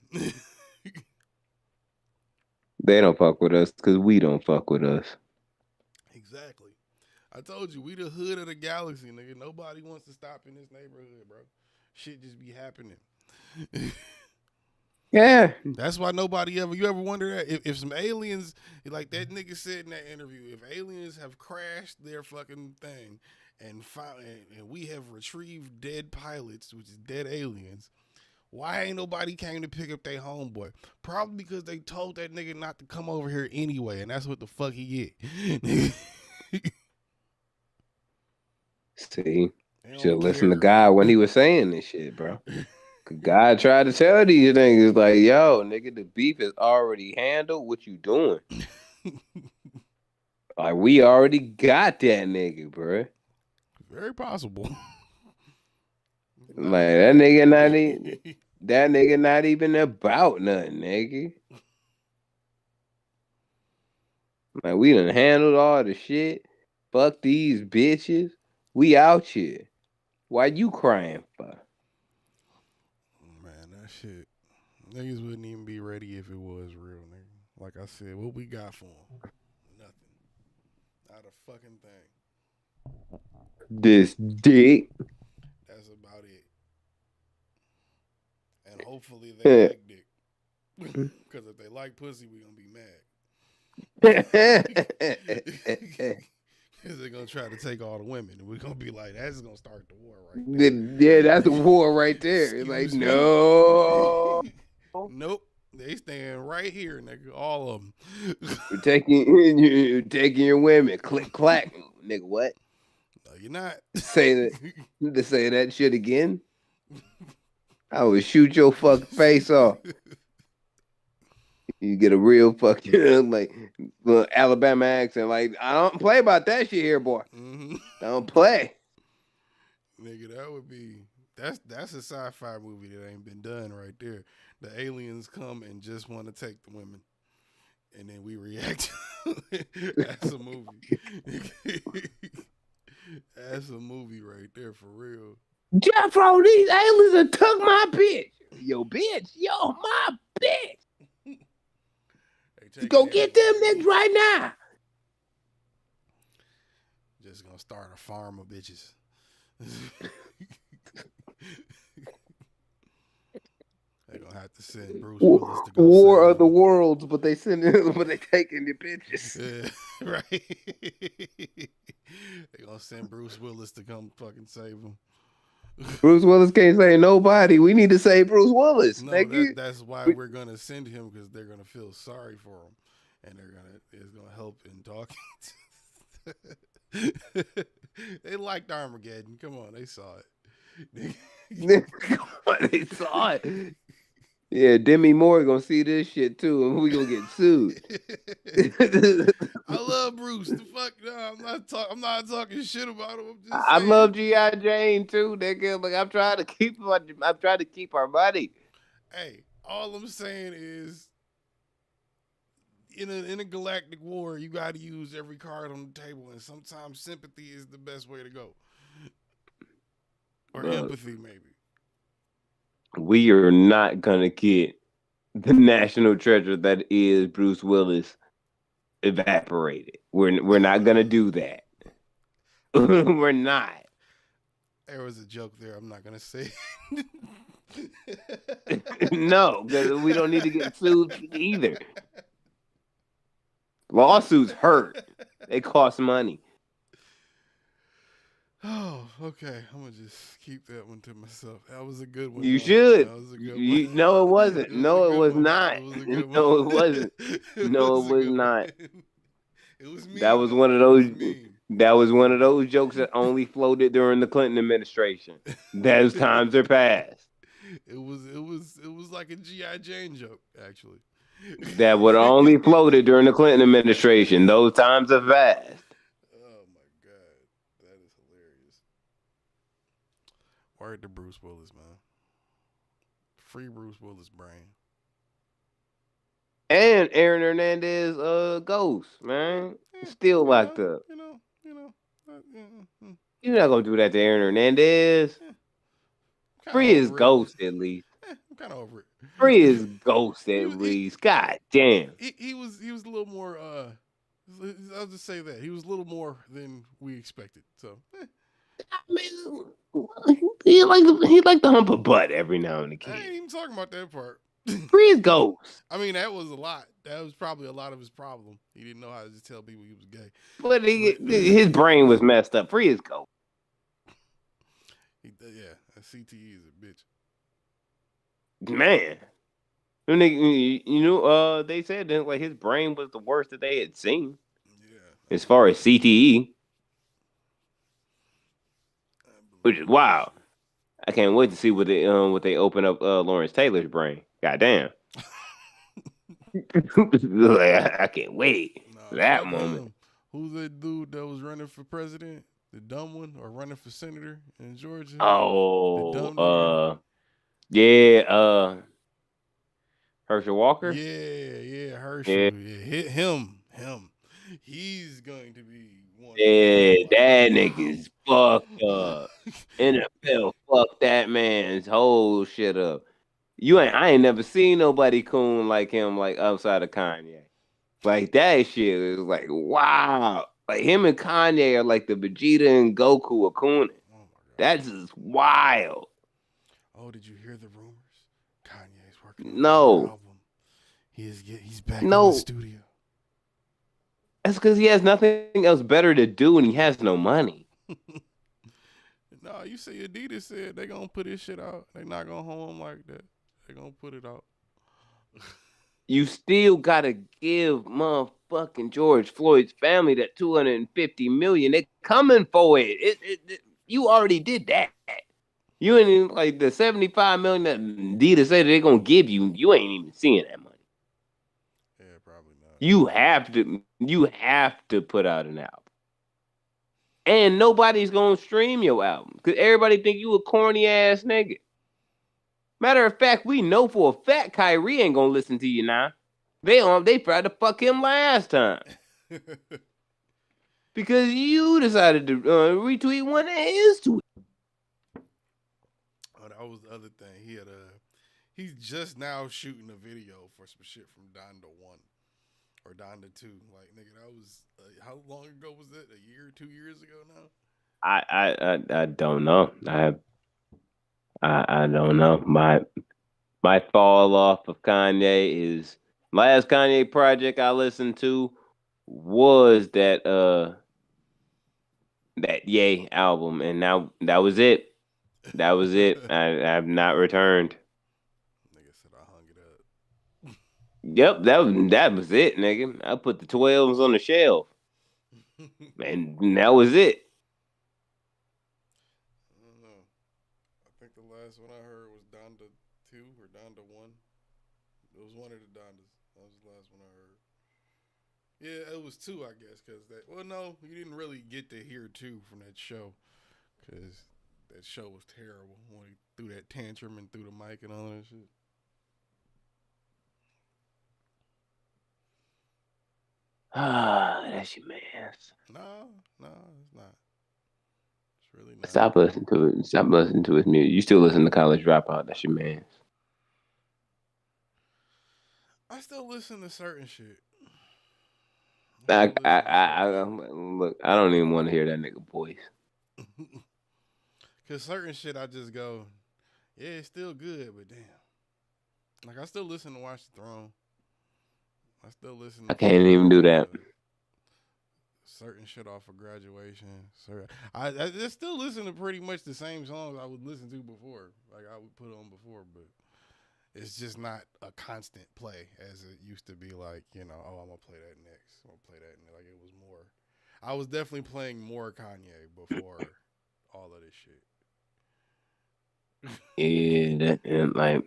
They don't fuck with us because we don't fuck with us. Exactly. I told you, we the hood of the galaxy, nigga. Nobody wants to stop in this neighborhood, bro. Shit just be happening. Yeah. That's why nobody ever, you ever wonder that if some aliens, like that nigga said in that interview, if aliens have crashed their fucking thing and we have retrieved dead pilots, which is dead aliens, why ain't nobody came to pick up their homeboy? Probably because they told that nigga not to come over here anyway, and that's what the fuck he get. See, should listen to God when he was saying this shit, bro. God tried to tell these niggas like, yo, nigga, the beef is already handled. What you doing? Like, we already got that nigga, bro. Very possible. Like, that nigga not even about nothing, nigga. Like, we done handled all the shit. Fuck these bitches. We out here. Why you crying for? Man, that shit. Niggas wouldn't even be ready if it was real, nigga. Like I said, what we got for them? Nothing. Not a fucking thing. This dick. That's about it. And hopefully they like dick. Because if they like pussy, we gonna be mad. Because they're gonna try to take all the women, and we're gonna be like, that's gonna start the war right there. Yeah, that's the war right there. It's like, no. Nope. They stand right here, nigga. All of them. You're taking your women. Click clack. Nigga, what? No, you're not. Say that shit again. I would shoot your fucking face off. You get a real fucking like Alabama accent. Like, I don't play about that shit here, boy. Mm-hmm. Don't play. Nigga, that would be that's a sci-fi movie that ain't been done right there. The aliens come and just want to take the women, and then we react. That's a movie. That's a movie right there for real. Jeffro, these aliens have took my bitch. Yo, bitch. Yo, my bitch. Go get them niggas right now. Just gonna start a farm of bitches. They're gonna have to send Bruce Willis to go War of the Worlds, but they taking the bitches. Yeah, right. They're gonna send Bruce Willis to come fucking save them. Bruce Willis can't save nobody. We need to save Bruce Willis. No, that's why we're gonna send him, because they're gonna feel sorry for him, and it's gonna help in talking. They liked Armageddon. Come on, they saw it. They saw it. Yeah, Demi Moore gonna see this shit too, and we gonna get sued. I love Bruce. The fuck, no, I'm not talking shit about him. I'm just I saying. love G.I. Jane too, nigga. Like I'm trying to keep our money. Hey, all I'm saying is, in a galactic war, you got to use every card on the table, and sometimes sympathy is the best way to go, or Look. empathy, maybe. We are not gonna get the national treasure that is Bruce Willis evaporated. We're not gonna do that. We're not. There was a joke there. I'm not gonna say. No, because we don't need to get sued either. Lawsuits hurt. They cost money. Oh, okay. I'm gonna just keep that one to myself. That was a good one. You though. should. That was a good You, one. no, it wasn't. was No, a it good was one. not. It was a good No, one. it wasn't. No, it a was good not. one. It was mean. That was though. one of It was those. mean. That was one of those jokes that only floated during the Clinton administration. Those times are past. It was like a G.I. Jane joke, actually. That would only floated during the Clinton administration. Those times are past. Oh my god, that is hilarious. Word to Bruce Willis, man. Free Bruce Willis brain. And Aaron Hernandez, Ghost, man. Still locked up. You know. You're not gonna do that to Aaron Hernandez. Free his Ghost at least. I'm kind of over it. Free his Ghost at least. God damn. He was a little more. I'll just say that he was a little more than we expected. So. I mean, he like to hump a butt every now and I ain't again. even talking about that part. Free his Ghost. I mean, that was a lot. That was probably a lot of his problem. He didn't know how to just tell people he was gay. But his brain was messed up. Free his Ghost. Yeah, CTE is a bitch. Man. You know, they said that like his brain was the worst that they had seen. Yeah. As far as CTE. Which is wow. I can't wait to see what they open up Lawrence Taylor's brain. Goddamn. I can't wait for that moment. Who's that dude that was running for president? The dumb one, or running for senator in Georgia? Oh, yeah, Herschel Walker. Yeah, Herschel. Yeah, him. He's going to be one. Yeah, that nigga's fucked up. NFL fucked that man's whole shit up. I ain't never seen nobody coon like him, like outside of Kanye. Like that shit is like wow. Like him and Kanye are like the Vegeta and Goku of cooning. Oh my God. That's just wild. Oh, did you hear the rumors? Kanye's working on No. an album. He's back in the studio. That's because he has nothing else better to do and he has no money. No, you see Adidas said they gonna put his shit out. They not gonna hold him like that. They gonna put it out. You still gotta give motherfucking George Floyd's family that $250 million. They coming for it. You already did that. You ain't even like the $75 million that Adidas said they're gonna give you. You ain't even seeing that money. Yeah, probably not. You have to put out an album. And nobody's gonna stream your album. Cause everybody think you a corny ass nigga. Matter of fact, we know for a fact Kyrie ain't gonna listen to you now. They tried to fuck him last time. Because you decided to retweet one of his tweets. Oh, that was the other thing. He's just now shooting a video for some shit from Donda 1 or Donda 2. Like, nigga, that was how long ago was that? A year, 2 years ago now? I don't know. I don't know. My fall off of Kanye is last Kanye project I listened to was that Ye album, and now that was it. That was it. I have not returned. Nigga said I hung it up. Yep, that was it, nigga. I put the 12s on the shelf, and that was it. I don't know. I think the last one I heard was Donda 2 or Donda 1. It was one of the Dondas. That was the last one I heard. Yeah, it was 2, I guess, because that. Well, no, you didn't really get to hear 2 from that show, because that show was terrible when he threw that tantrum and threw the mic and all that shit. That's your man. No, it's not. It's really not. Stop listening to it. Stop listening to his music. You still listen to College Dropout. That's your man. I still listen to certain shit. Look, I don't even want to hear that nigga voice. Cause certain shit I just go, yeah, it's still good, but damn. Like I still listen to Watch the Throne. I still listen. I can't even do that. Certain shit off of Graduation. I just still listen to pretty much the same songs I would listen to before, like I would put on before, but it's just not a constant play as it used to be. Like, you know, oh, I'm gonna play that next. I'm gonna play that next. Like it was more. I was definitely playing more Kanye before all of this shit. Yeah, and like.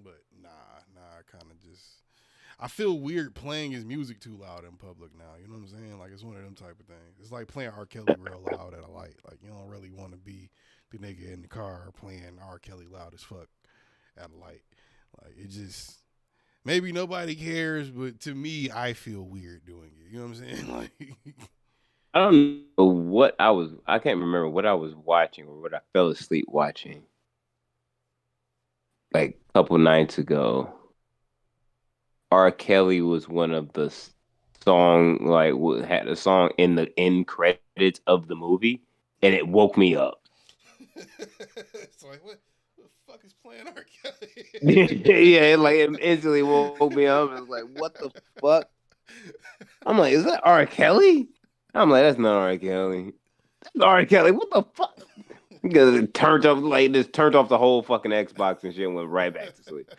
But nah, I kind of just. I feel weird playing his music too loud in public now. You know what I'm saying? Like it's one of them type of things. It's like playing R. Kelly real loud at a light. Like you don't really want to be the nigga in the car playing R. Kelly loud as fuck at a light. Like it just maybe nobody cares, but to me, I feel weird doing it. You know what I'm saying? Like I don't know what I can't remember what I was watching or what I fell asleep watching. Like a couple nights ago, R. Kelly was one of the song, like had a song in the end credits of the movie, and it woke me up. It's like what the fuck is playing R. Kelly? Yeah, it instantly woke me up. It's like, what the fuck? I'm like, is that R. Kelly? I'm like, that's not R. Kelly. That's R. Kelly. What the fuck? Because it turned off, just turned off the whole fucking Xbox and shit and went right back to sleep.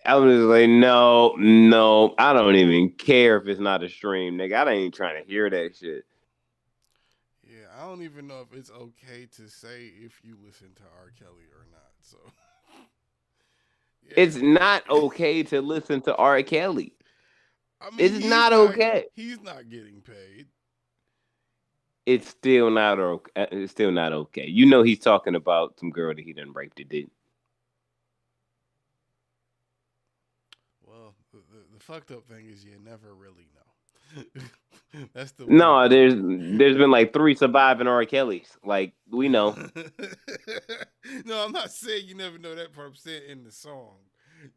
I was just like, no, I don't even care if it's not a stream, nigga. I ain't trying to hear that shit. Yeah, I don't even know if it's okay to say if you listen to R. Kelly or not. So yeah. It's not okay to listen to R. Kelly. I mean, it's not okay. He's not getting paid. It's still not okay. It's still not okay. You know he's talking about some girl that he done raped or didn't. Well, the fucked up thing is you never really know. That's the no. There's been like 3 surviving R. Kellys. Like we know. No, I'm not saying you never know that part. I'm saying in the song,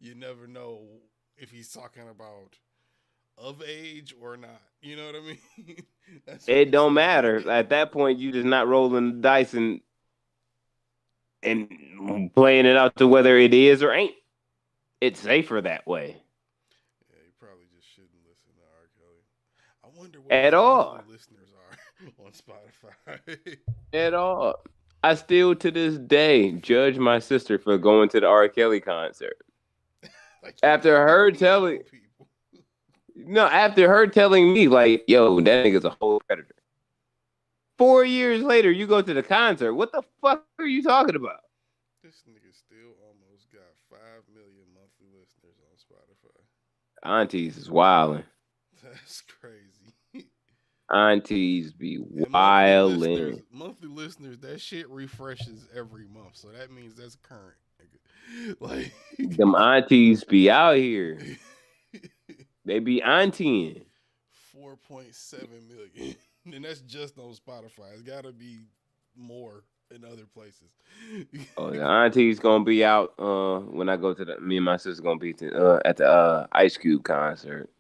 you never know if he's talking about of age or not. You know what I mean? It don't matter. At that point, you just not rolling the dice and playing it out to whether it is or ain't. It's safer that way. Yeah, you probably just shouldn't listen to R. Kelly. I wonder what at all listeners are on Spotify. At all. I still to this day judge my sister for going to the R. Kelly concert. Like, after her telling me, like, yo, that nigga's a whole predator. 4 years later, you go to the concert. What the fuck are you talking about? This nigga still almost got 5 million monthly listeners on Spotify. Aunties is wildin'. That's crazy. Aunties be wildin'. Monthly listeners, that shit refreshes every month. So that means that's current, nigga. Like them aunties be out here. They be auntying. 4.7 million. And that's just on Spotify. It's got to be more in other places. Oh, the auntie's gonna be out when I go to me and my sister gonna be at the Ice Cube concert.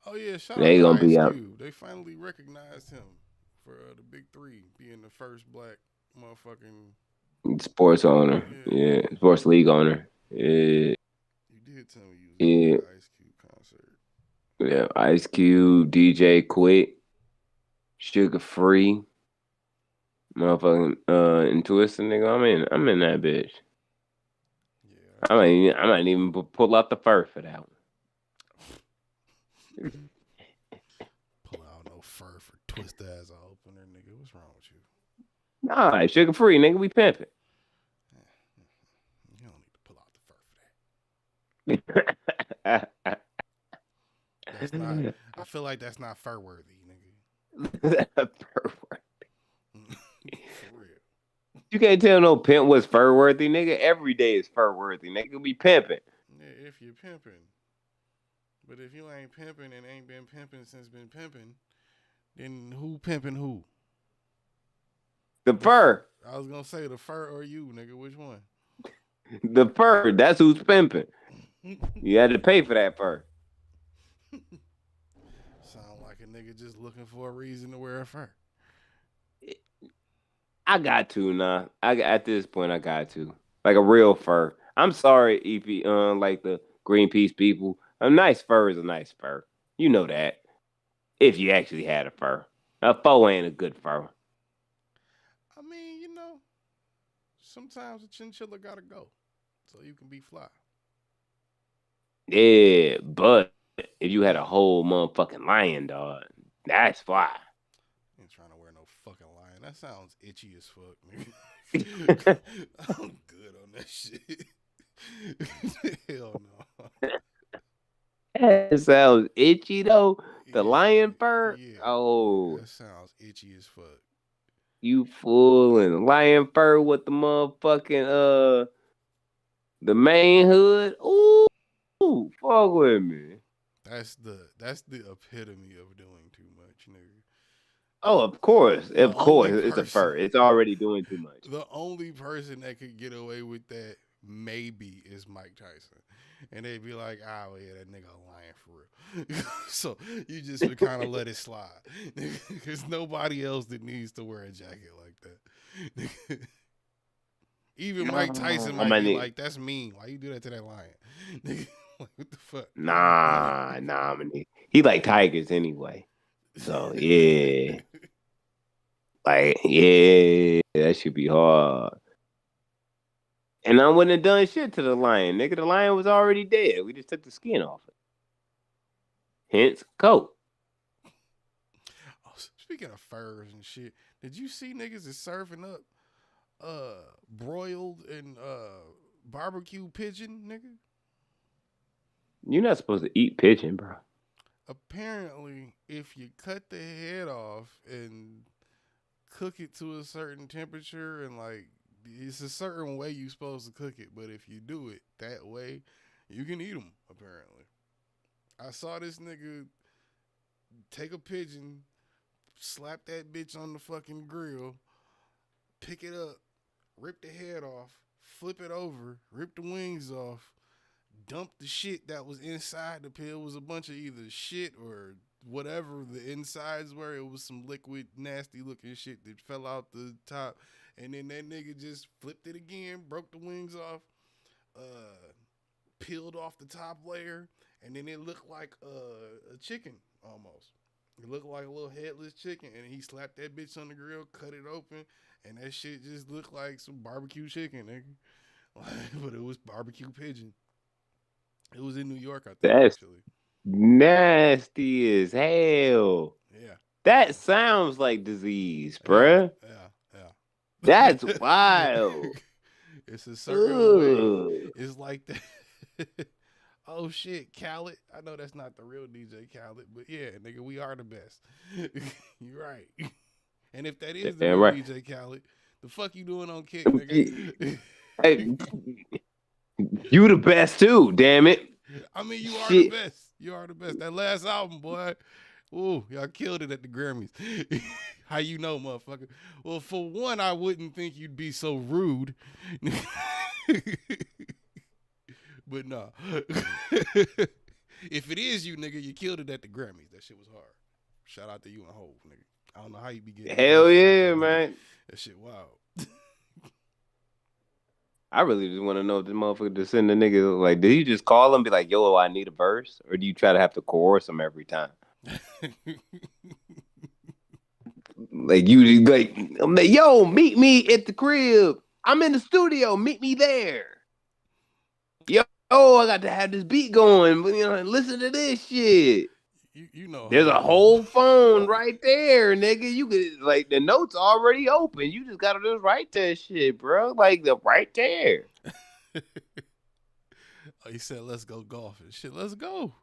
Oh yeah, shout they out gonna to be Ice out. Cube. They finally recognized him for the Big 3 being the first black motherfucking sports owner. Yeah, sports league owner. Yeah. You did tell me you was at the Ice Cube concert. Yeah, Ice Cube, DJ Quick, Sugar Free, motherfucking and Twister, nigga. I'm in that bitch. Yeah. I might even pull out the fur for that one. Pull out no fur for Twista as an opener, nigga. What's wrong with you? Nah, Sugar Free, nigga. We pimping. That's not. I feel like that's not fur worthy, nigga. For real. You can't tell no pimp what's fur worthy, nigga. Every day is fur worthy, nigga. Be pimping. Yeah, if you're pimping. But if you ain't pimping and ain't been pimping since been pimping, then who pimping who? The fur. I was gonna say the fur or you, nigga. Which one? The fur. That's who's pimping. You had to pay for that fur. Sound like a nigga just looking for a reason to wear a fur. I got to, nah. At this point, I got to. Like a real fur. I'm sorry, EP, like the Greenpeace people. A nice fur is a nice fur. You know that. If you actually had a fur. A faux ain't a good fur. I mean, you know, sometimes a chinchilla gotta go so you can be fly. Yeah, but if you had a whole motherfucking lion, dog, that's fly. Ain't trying to wear no fucking lion. That sounds itchy as fuck, nigga. I'm good on that shit. Hell no. That sounds itchy though. The Yeah, lion fur. yeah. Oh, That sounds itchy as fuck. you fooling lion fur with the motherfucking the main hood. Ooh, fuck with me. That's the epitome of doing too much, nigga. Oh, of course, The only it's a person- fur. It's already doing too much. The only person that could get away with that maybe is Mike Tyson. And they'd be like, oh, yeah, that nigga a lion for real. So you just would kind of let it slide. There's nobody else that needs to wear a jacket like that. Even Mike Tyson might be like, that's mean. Why you do that to that lion? Nigga, like, what the fuck? Nah, man. He like tigers anyway. So yeah. Like, yeah, that should be hard. And I wouldn't have done shit to the lion, nigga. The lion was already dead. We just took the skin off it. Hence, coat. Oh, speaking of furs and shit, did you see niggas is serving up broiled and barbecue pigeon, nigga? You're not supposed to eat pigeon, bro. Apparently, if you cut the head off and cook it to a certain temperature and like it's a certain way you're supposed to cook it, but if you do it that way, you can eat them, apparently. I saw this nigga take a pigeon, slap that bitch on the fucking grill, pick it up, rip the head off, flip it over, rip the wings off, dump the shit that was inside the pit. It was a bunch of either shit or whatever the insides were. It was some liquid, nasty looking shit that fell out the top. And then that nigga just flipped it again, broke the wings off, peeled off the top layer, and then it looked like a chicken almost. It looked like a little headless chicken, and he slapped that bitch on the grill, cut it open, and that shit just looked like some barbecue chicken, nigga. But it was barbecue pigeon. It was in New York, I think, That's actually. nasty as hell. Yeah. That sounds like disease, bruh. Yeah. That's wild. It's a certain way. Ugh. It's like that. Oh shit, Khaled. I know that's not the real DJ Khaled, but yeah, nigga, we are the best. You're right. And if that is the Yeah, real right. DJ Khaled, the fuck you doing on Kick, nigga? Hey, you the best too, damn it. I mean, you are Shit. the best. You are the best. That last album, boy. Ooh, y'all killed it at the Grammys. How you know, motherfucker? Well, for one, I wouldn't think you'd be so rude. But nah. If it is you, nigga, you killed it at the Grammys. That shit was hard. Shout out to you and Hov, nigga. I don't know how you be getting. Hell yeah, man. That shit wild. I really just want to know if this motherfucker just send the nigga, like, did you just call him and be like, yo, I need a verse? Or do you try to have to coerce him every time? Like, I'm like, yo, meet me at the crib. I'm in the studio. Meet me there. Yo, I got to have this beat going. But, listen to this shit. You know. There's a whole phone right there, nigga. You could, like, the notes already open. You just gotta just write that shit, bro. Like, right there. He said, "Let's go golfing." Shit, let's go.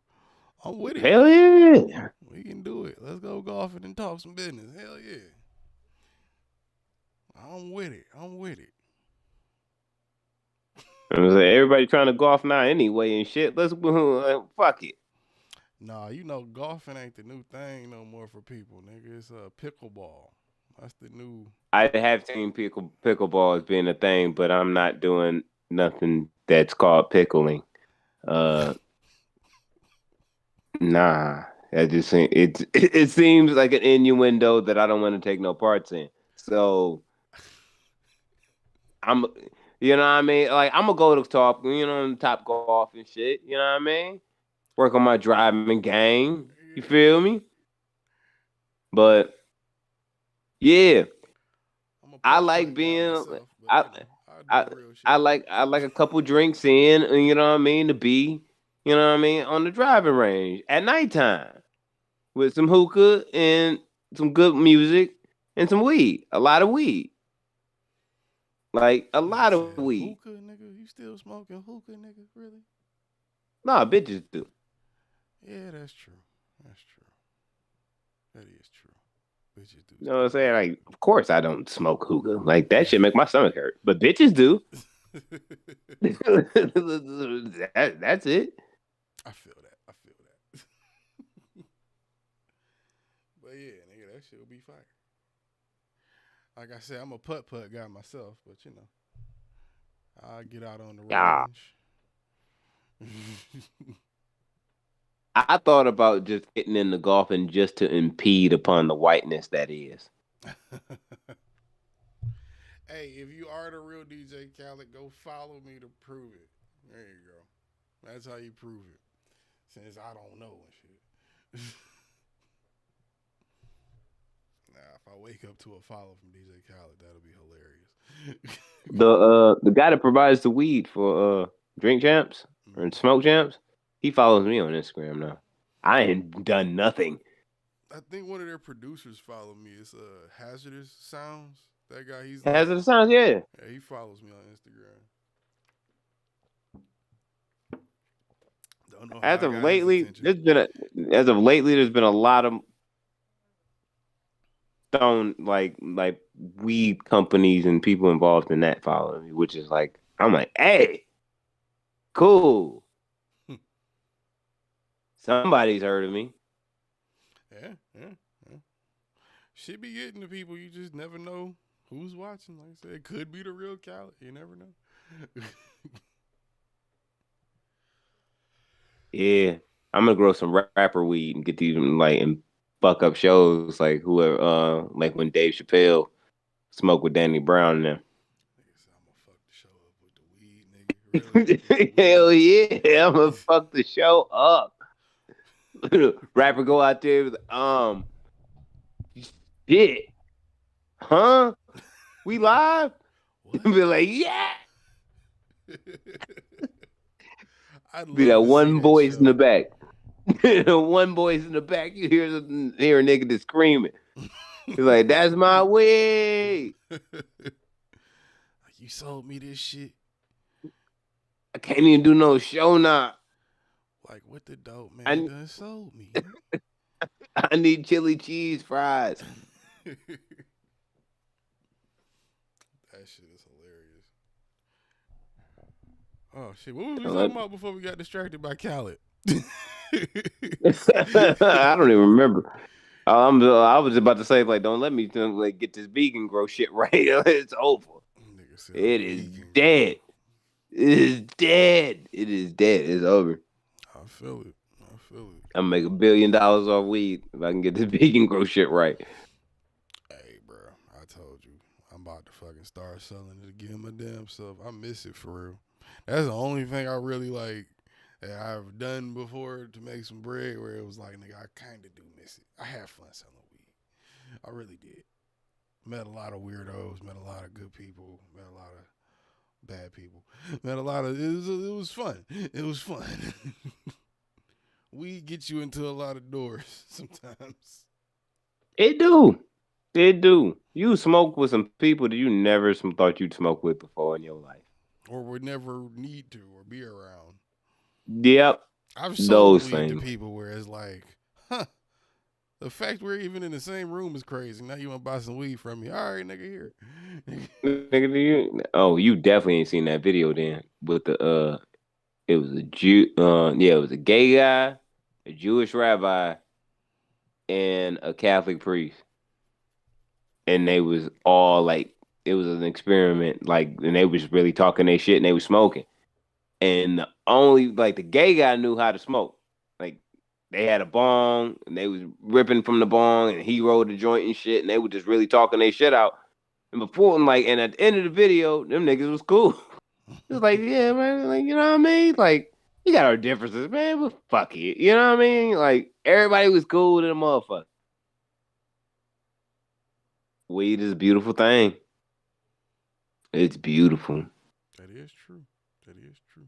I'm with it. Hell yeah. We can do it. Let's go golfing and talk some business. Hell yeah. I'm with it. I'm with it. Everybody trying to golf now anyway and shit. Let's fuck it. Nah, you know, golfing ain't the new thing no more for people, nigga. It's pickleball. That's the new. I have seen pickleball as being a thing, but I'm not doing nothing that's called pickling. Nah, it seems like an innuendo that I don't want to take no parts in. So you know what I mean? Like I'm gonna go to top, top golf and shit. You know what I mean? Work on my driving game. You feel me? But yeah, I like being. I like a couple drinks in, you know what I mean, to be, you know what I mean, on the driving range at nighttime with some hookah and some good music and some weed, a lot of weed, like a lot of weed. Hookah, nigga, you still smoking hookah, nigga? Really? Nah, bitches do. Yeah, that's true. That's true. That is true. Bitches do. You know what I'm saying? Like, of course I don't smoke hookah. Like that shit make my stomach hurt. But bitches do. That's it. I feel that. But yeah, nigga, that shit will be fire. Like I said, I'm a putt guy myself, but you know, I'll get out on the range. I thought about just getting into golfing just to impede upon the whiteness that is. Hey, if you are the real DJ Khaled, go follow me to prove it. There you go. That's how you prove it. Since I don't know and shit. Nah, if I wake up to a follow from DJ Khaled, that'll be hilarious. The guy that provides the weed for Drink Champs or Smoke Champs, he follows me on Instagram now. I ain't done nothing. I think one of their producers follow me. It's Hazardous Sounds. That guy, he's Hazardous Sounds, yeah. Yeah, he follows me on Instagram. Don't know As of lately, there's been a lot of like weed companies and people involved in that following me, which is like, I'm like, hey, cool. Somebody's heard of me. Yeah. Should be getting to people. You just never know who's watching. Like I said, it could be the real Khaled. You never know. Yeah, I'm gonna grow some rapper weed and get these and fuck up shows like whoever, like when Dave Chappelle smoked with Danny Brown and them. I'm gonna fuck the show up with the weed, nigga. Really? Hell yeah, I'm gonna fuck the show up. Rapper go out there with shit, huh? We live? Be like, yeah. Be that one voice in the back. One voice in the back. You hear a nigga that's screaming. He's like, that's my way. You sold me this shit. I can't even do no show now. Like, what the dope man done sold me? I need chili cheese fries. That shit is hilarious. Oh shit! What was we talking about before we got distracted by Khaled? I don't even remember. I was about to say, like, don't let me get this vegan grow shit right. It's over. It is dead. It is dead. It is dead. It's over. I feel it. I'm gonna make $1 billion off weed if I can get this vegan grow shit right. Hey, bro, I told you, I'm about to fucking start selling it again my damn self. I miss it for real. That's the only thing I really like that I've done before to make some bread where it was like, nigga, I kind of do miss it. I had fun selling weed. I really did. Met a lot of weirdos, met a lot of good people, met a lot of bad people. Met a lot of, it was fun. It was fun. Weed gets you into a lot of doors sometimes. It do. You smoke with some people that you never thought you'd smoke with before in your life. Or would never need to or be around. Yep. I've sold Those weed things. to people where it's like, huh, the fact we're even in the same room is crazy. Now you want to buy some weed from me? All right, nigga, here. Nigga, you definitely ain't seen that video then with the it was a Jew it was a gay guy, a Jewish rabbi, and a Catholic priest. And they was all like, it was an experiment, like, and they was really talking their shit and they was smoking. And the only, like, the gay guy knew how to smoke. Like, they had a bong and they was ripping from the bong and he rolled the joint and shit and they were just really talking their shit out. And before, and at the end of the video, them niggas was cool. It was like, yeah, man, like, you know what I mean? Like, we got our differences, man, but fuck it. You know what I mean? Like, everybody was cool to the motherfucker. Weed is a beautiful thing. It's beautiful. That is true. That is true.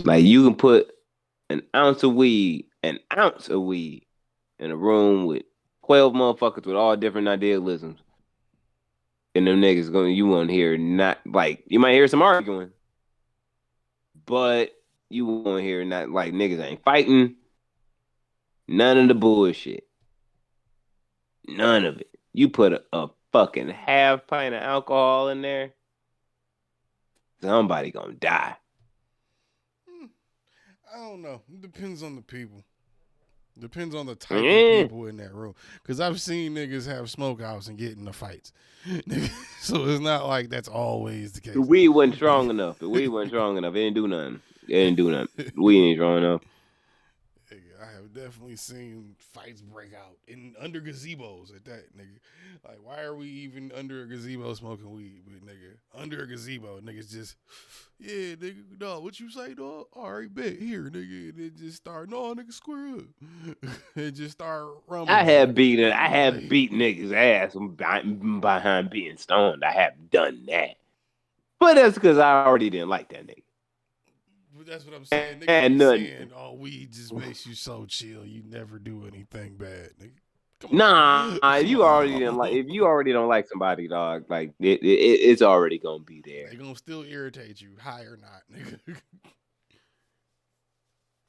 Like, you can put an ounce of weed in a room with 12 motherfuckers with all different idealisms. And them niggas you won't hear not, like, you might hear some arguing, but you won't hear not, like, niggas ain't fighting. None of the bullshit. None of it. You put a fucking half pint of alcohol in there, somebody gonna die. I don't know. It depends on the people. Depends on the type of people in that room. Because I've seen niggas have smokehouse and get into fights. So it's not like that's always the case. The weed wasn't strong enough. It didn't do nothing. The weed ain't strong enough. I have definitely seen fights break out under gazebos at that, nigga. Like, why are we even under a gazebo smoking weed? But nigga, under a gazebo, niggas just, yeah, nigga, no, what you say, dog? All right, bet, here, nigga. And it just start, no, nigga, square up. And just start rumbling. I have beat niggas' ass behind being stoned. I have done that. But that's because I already didn't like that nigga. But that's what I'm saying. Nigga, saying, oh, weed just makes you so chill. You never do anything bad, nigga. If you already don't like somebody, dog, like it's already gonna be there. They gonna still irritate you, high or not, nigga.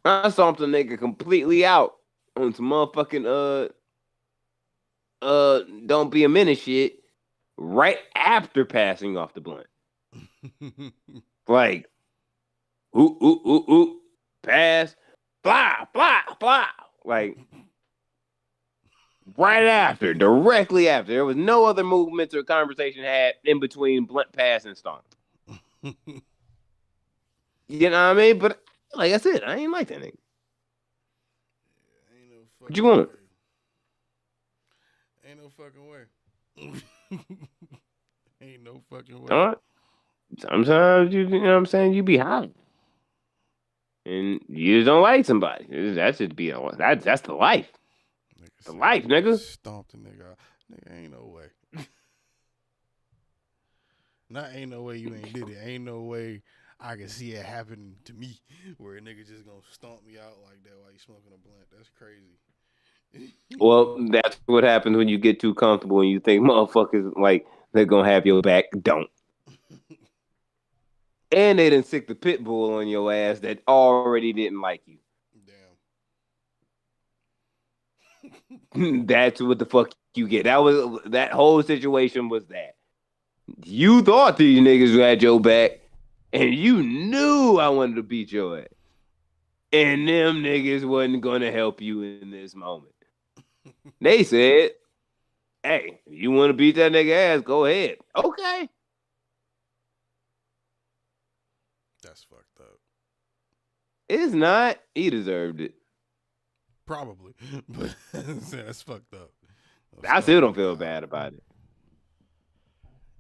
I stomped a nigga completely out on some motherfucking don't be a minute shit right after passing off the blunt. Like, ooh, pass, blah, blah, blah. Like, right after, directly after. There was no other movements or conversation had in between blunt pass and stomp. You know what I mean? But, like I said, I ain't like that nigga. What you want? Ain't no fucking way. Ain't no fucking way. All right. Sometimes, you know what I'm saying, you be high. And you just don't like somebody. That's the life. The life, nigga. Stomped the nigga out. Nigga, ain't no way. Ain't no way you ain't did it. Ain't no way I can see it happen to me where a nigga just gonna stomp me out like that while you smoking a blunt. That's crazy. Well, that's what happens when you get too comfortable and you think motherfuckers, like, they're gonna have your back. Don't. And they done sick the pit bull on your ass that already didn't like you. Damn. That's what the fuck you get. That whole situation was that. You thought these niggas had your back, and you knew I wanted to beat your ass. And them niggas wasn't gonna help you in this moment. They said, hey, if you want to beat that nigga ass, go ahead. Okay. That's fucked up. It's not. He deserved it. Probably. But that's fucked up. I still don't feel bad about it.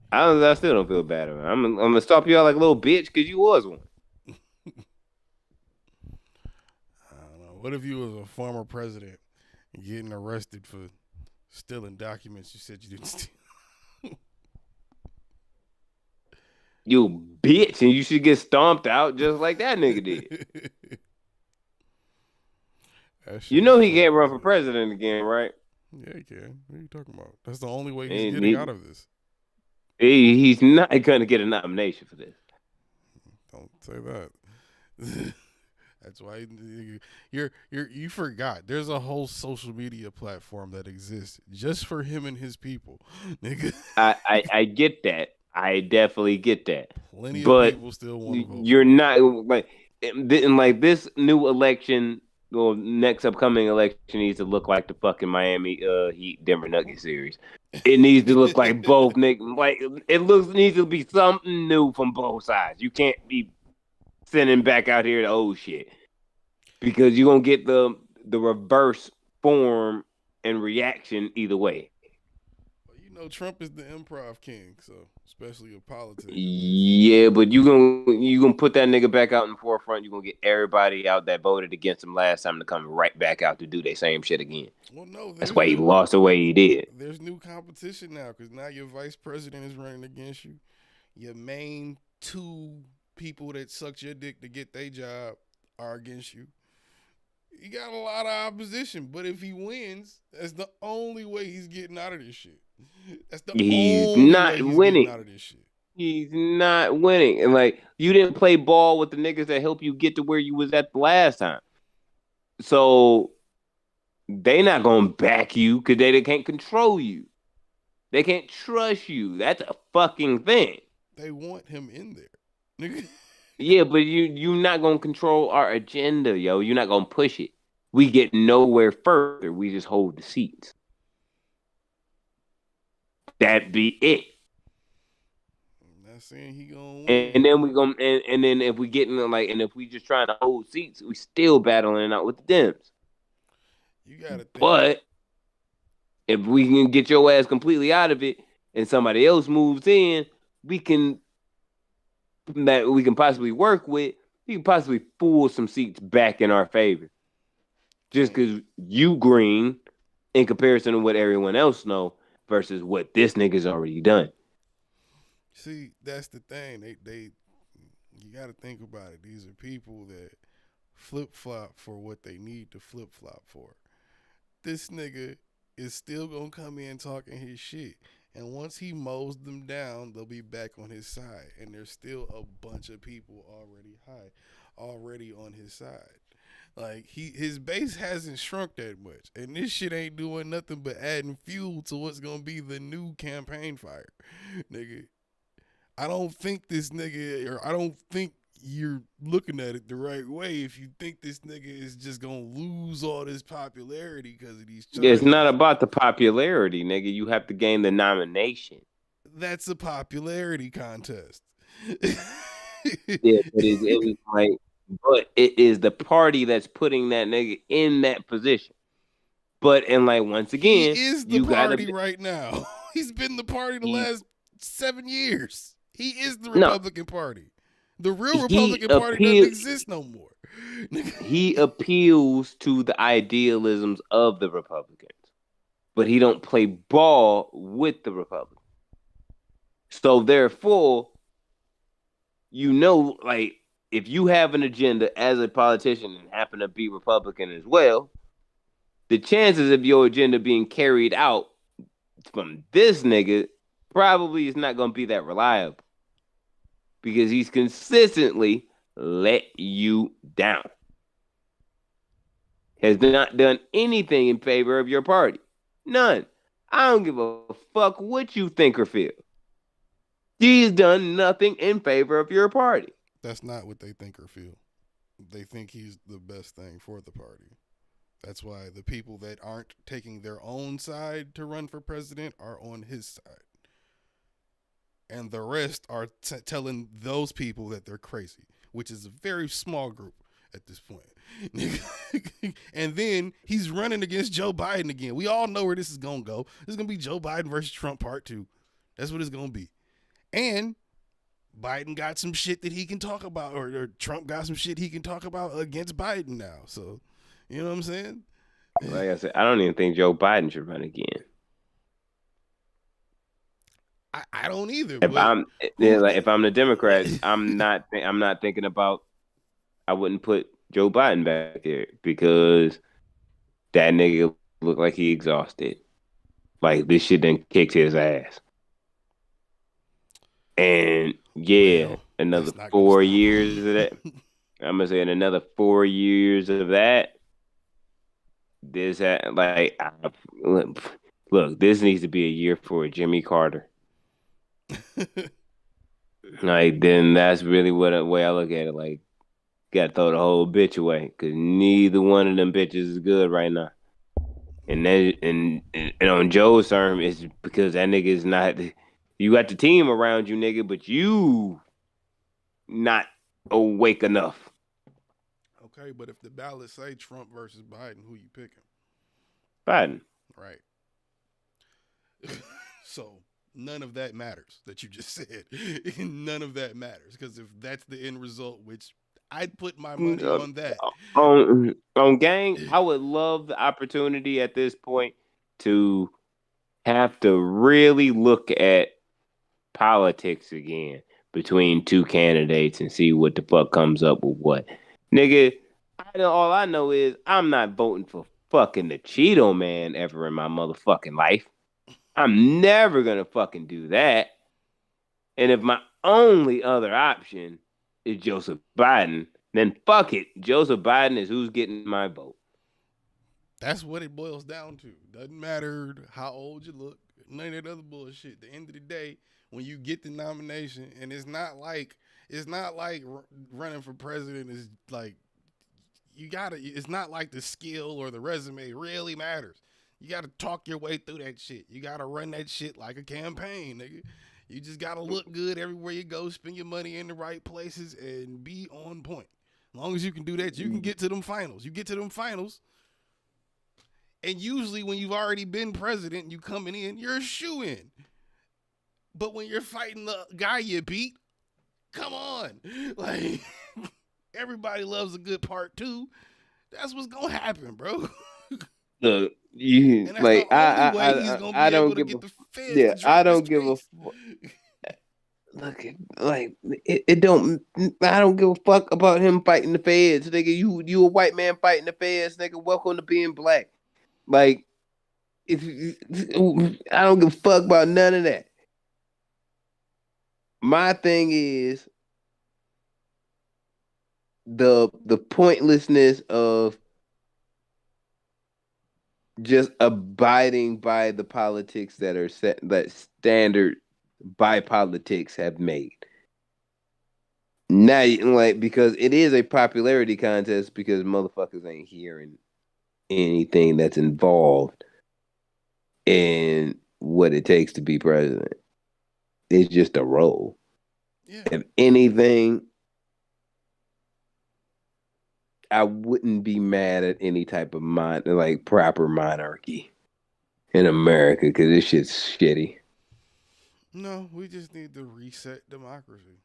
I still don't feel bad about it. I'm gonna stop you out like a little bitch because you was one. I don't know. What if you was a former president and getting arrested for stealing documents you said you didn't steal? You bitch, and you should get stomped out just like that nigga did. You know he can't run for president again, right? Yeah, he can. What are you talking about? That's the only way he's getting out of this. He's not going to get a nomination for this. Don't say that. That's why you forgot. There's a whole social media platform that exists just for him and his people, nigga. I get that. I definitely get that. Plenty of But people still want to vote. you're not like like this new election or next upcoming election needs to look like the fucking Miami Heat Denver Nuggets series. It needs to look like both like needs to be something new from both sides. You can't be sending back out here the old shit because you're gonna get the reverse form and reaction either way. You know, Trump is the improv king, so especially in politics. Yeah, but you gonna put that nigga back out in the forefront. You're gonna get everybody out that voted against him last time to come right back out to do their same shit again. Well, no, that's why he lost the way he did. There's new competition now because now your vice president is running against you. Your main two people that sucked your dick to get their job are against you. You got a lot of opposition, but if he wins, that's the only way he's getting out of this shit. That's the he's only not way he's winning. Getting out of this shit. He's not winning, and like you didn't play ball with the niggas that helped you get to where you was at the last time. So they not gonna back you because they can't control you. They can't trust you. That's a fucking thing. They want him in there, nigga. Yeah, but you not gonna control our agenda, yo. You're not gonna push it. We get nowhere further. We just hold the seats. That be it. I'm not saying he gonna win. And then we gonna and then if we get in and if we just trying to hold seats, we still battling out with the Dems. You gotta think. But if we can get your ass completely out of it and somebody else moves in, we can possibly work with, we can possibly pull some seats back in our favor. Just because you green in comparison to what everyone else know versus what this nigga's already done. See, that's the thing. They you got to think about it. These are people that flip-flop for what they need to flip-flop for. This nigga is still going to come in talking his shit. And once he mows them down, they'll be back on his side. And there's still a bunch of people already on his side. Like his base hasn't shrunk that much. And this shit ain't doing nothing but adding fuel to what's gonna be the new campaign fire. Nigga. I don't think you're looking at it the right way if you think this nigga is just gonna lose all this popularity because of these charges. It's not about the popularity, nigga. You have to gain the nomination. That's a popularity contest. Yeah, but it is the party that's putting that nigga in that position. But once again, he is the party right now. He's been the party the last 7 years. He is the Republican Party. The real Republican Party doesn't exist no more. He appeals to the idealisms of the Republicans, but he don't play ball with the Republicans. So therefore, if you have an agenda as a politician and happen to be Republican as well, the chances of your agenda being carried out from this nigga probably is not going to be that reliable because he's consistently let you down. Has not done anything in favor of your party. None. I don't give a fuck what you think or feel. He's done nothing in favor of your party. That's not what they think or feel. They think he's the best thing for the party. That's why the people that aren't taking their own side to run for president are on his side. And the rest are telling those people that they're crazy, which is a very small group at this point. And then he's running against Joe Biden again. We all know where this is going to go. This is going to be Joe Biden versus Trump part 2. That's what it's going to be. And Biden got some shit that he can talk about, or Trump got some shit he can talk about against Biden now. So, you know what I'm saying? Like I said, I don't even think Joe Biden should run again. I don't either. If I'm the Democrat, I'm not thinking about. I wouldn't put Joe Biden back there because that nigga looked like he exhausted. Like this shit done kicked his ass. And another 4 years of that. I'm gonna say in another 4 years of that, look, this needs to be a year for Jimmy Carter. Like then that's really what the way I look at it. Like, gotta throw the whole bitch away because neither one of them bitches is good right now. And then and on Joe's term, it's because that nigga is not. You got the team around you, nigga, but you not awake enough. Okay, but if the ballot say Trump versus Biden, who you picking? Biden. Right. So none of that matters that you just said. None of that matters because if that's the end result, which I'd put my money on that. On gang, I would love the opportunity at this point to have to really look at politics again between two candidates and see what the fuck comes up with what. Nigga, all I know is I'm not voting for fucking the Cheeto Man ever in my motherfucking life. I'm never gonna fucking do that. And if my only other option is Joseph Biden, then fuck it. Joseph Biden is who's getting my vote. That's what it boils down to. Doesn't matter how old you look, none of that other bullshit. At the end of the day, when you get the nomination, and it's not like running for president is like it's not like the skill or the resume really matters. You gotta talk your way through that shit. You gotta run that shit like a campaign, nigga. You just gotta look good everywhere you go, spend your money in the right places, and be on point. As long as you can do that, you can get to them finals. You get to them finals, and usually when you've already been president, you coming in, you're a shoo-in. But when you're fighting the guy you beat, come on. Like, everybody loves a good part two. That's what's gonna happen, bro. Look, I don't give a yeah, I don't give a look. Like it don't. I don't give a fuck about him fighting the feds, nigga. You a white man fighting the feds, nigga. Welcome to being black. Like, I don't give a fuck about none of that. My thing is the pointlessness of just abiding by the politics that are set, that standard by politics have made. Now, like, because it is a popularity contest because motherfuckers ain't hearing anything that's involved in what it takes to be president. It's just a role. Yeah. If anything, I wouldn't be mad at any type of proper monarchy in America because this shit's shitty. No, we just need to reset democracy.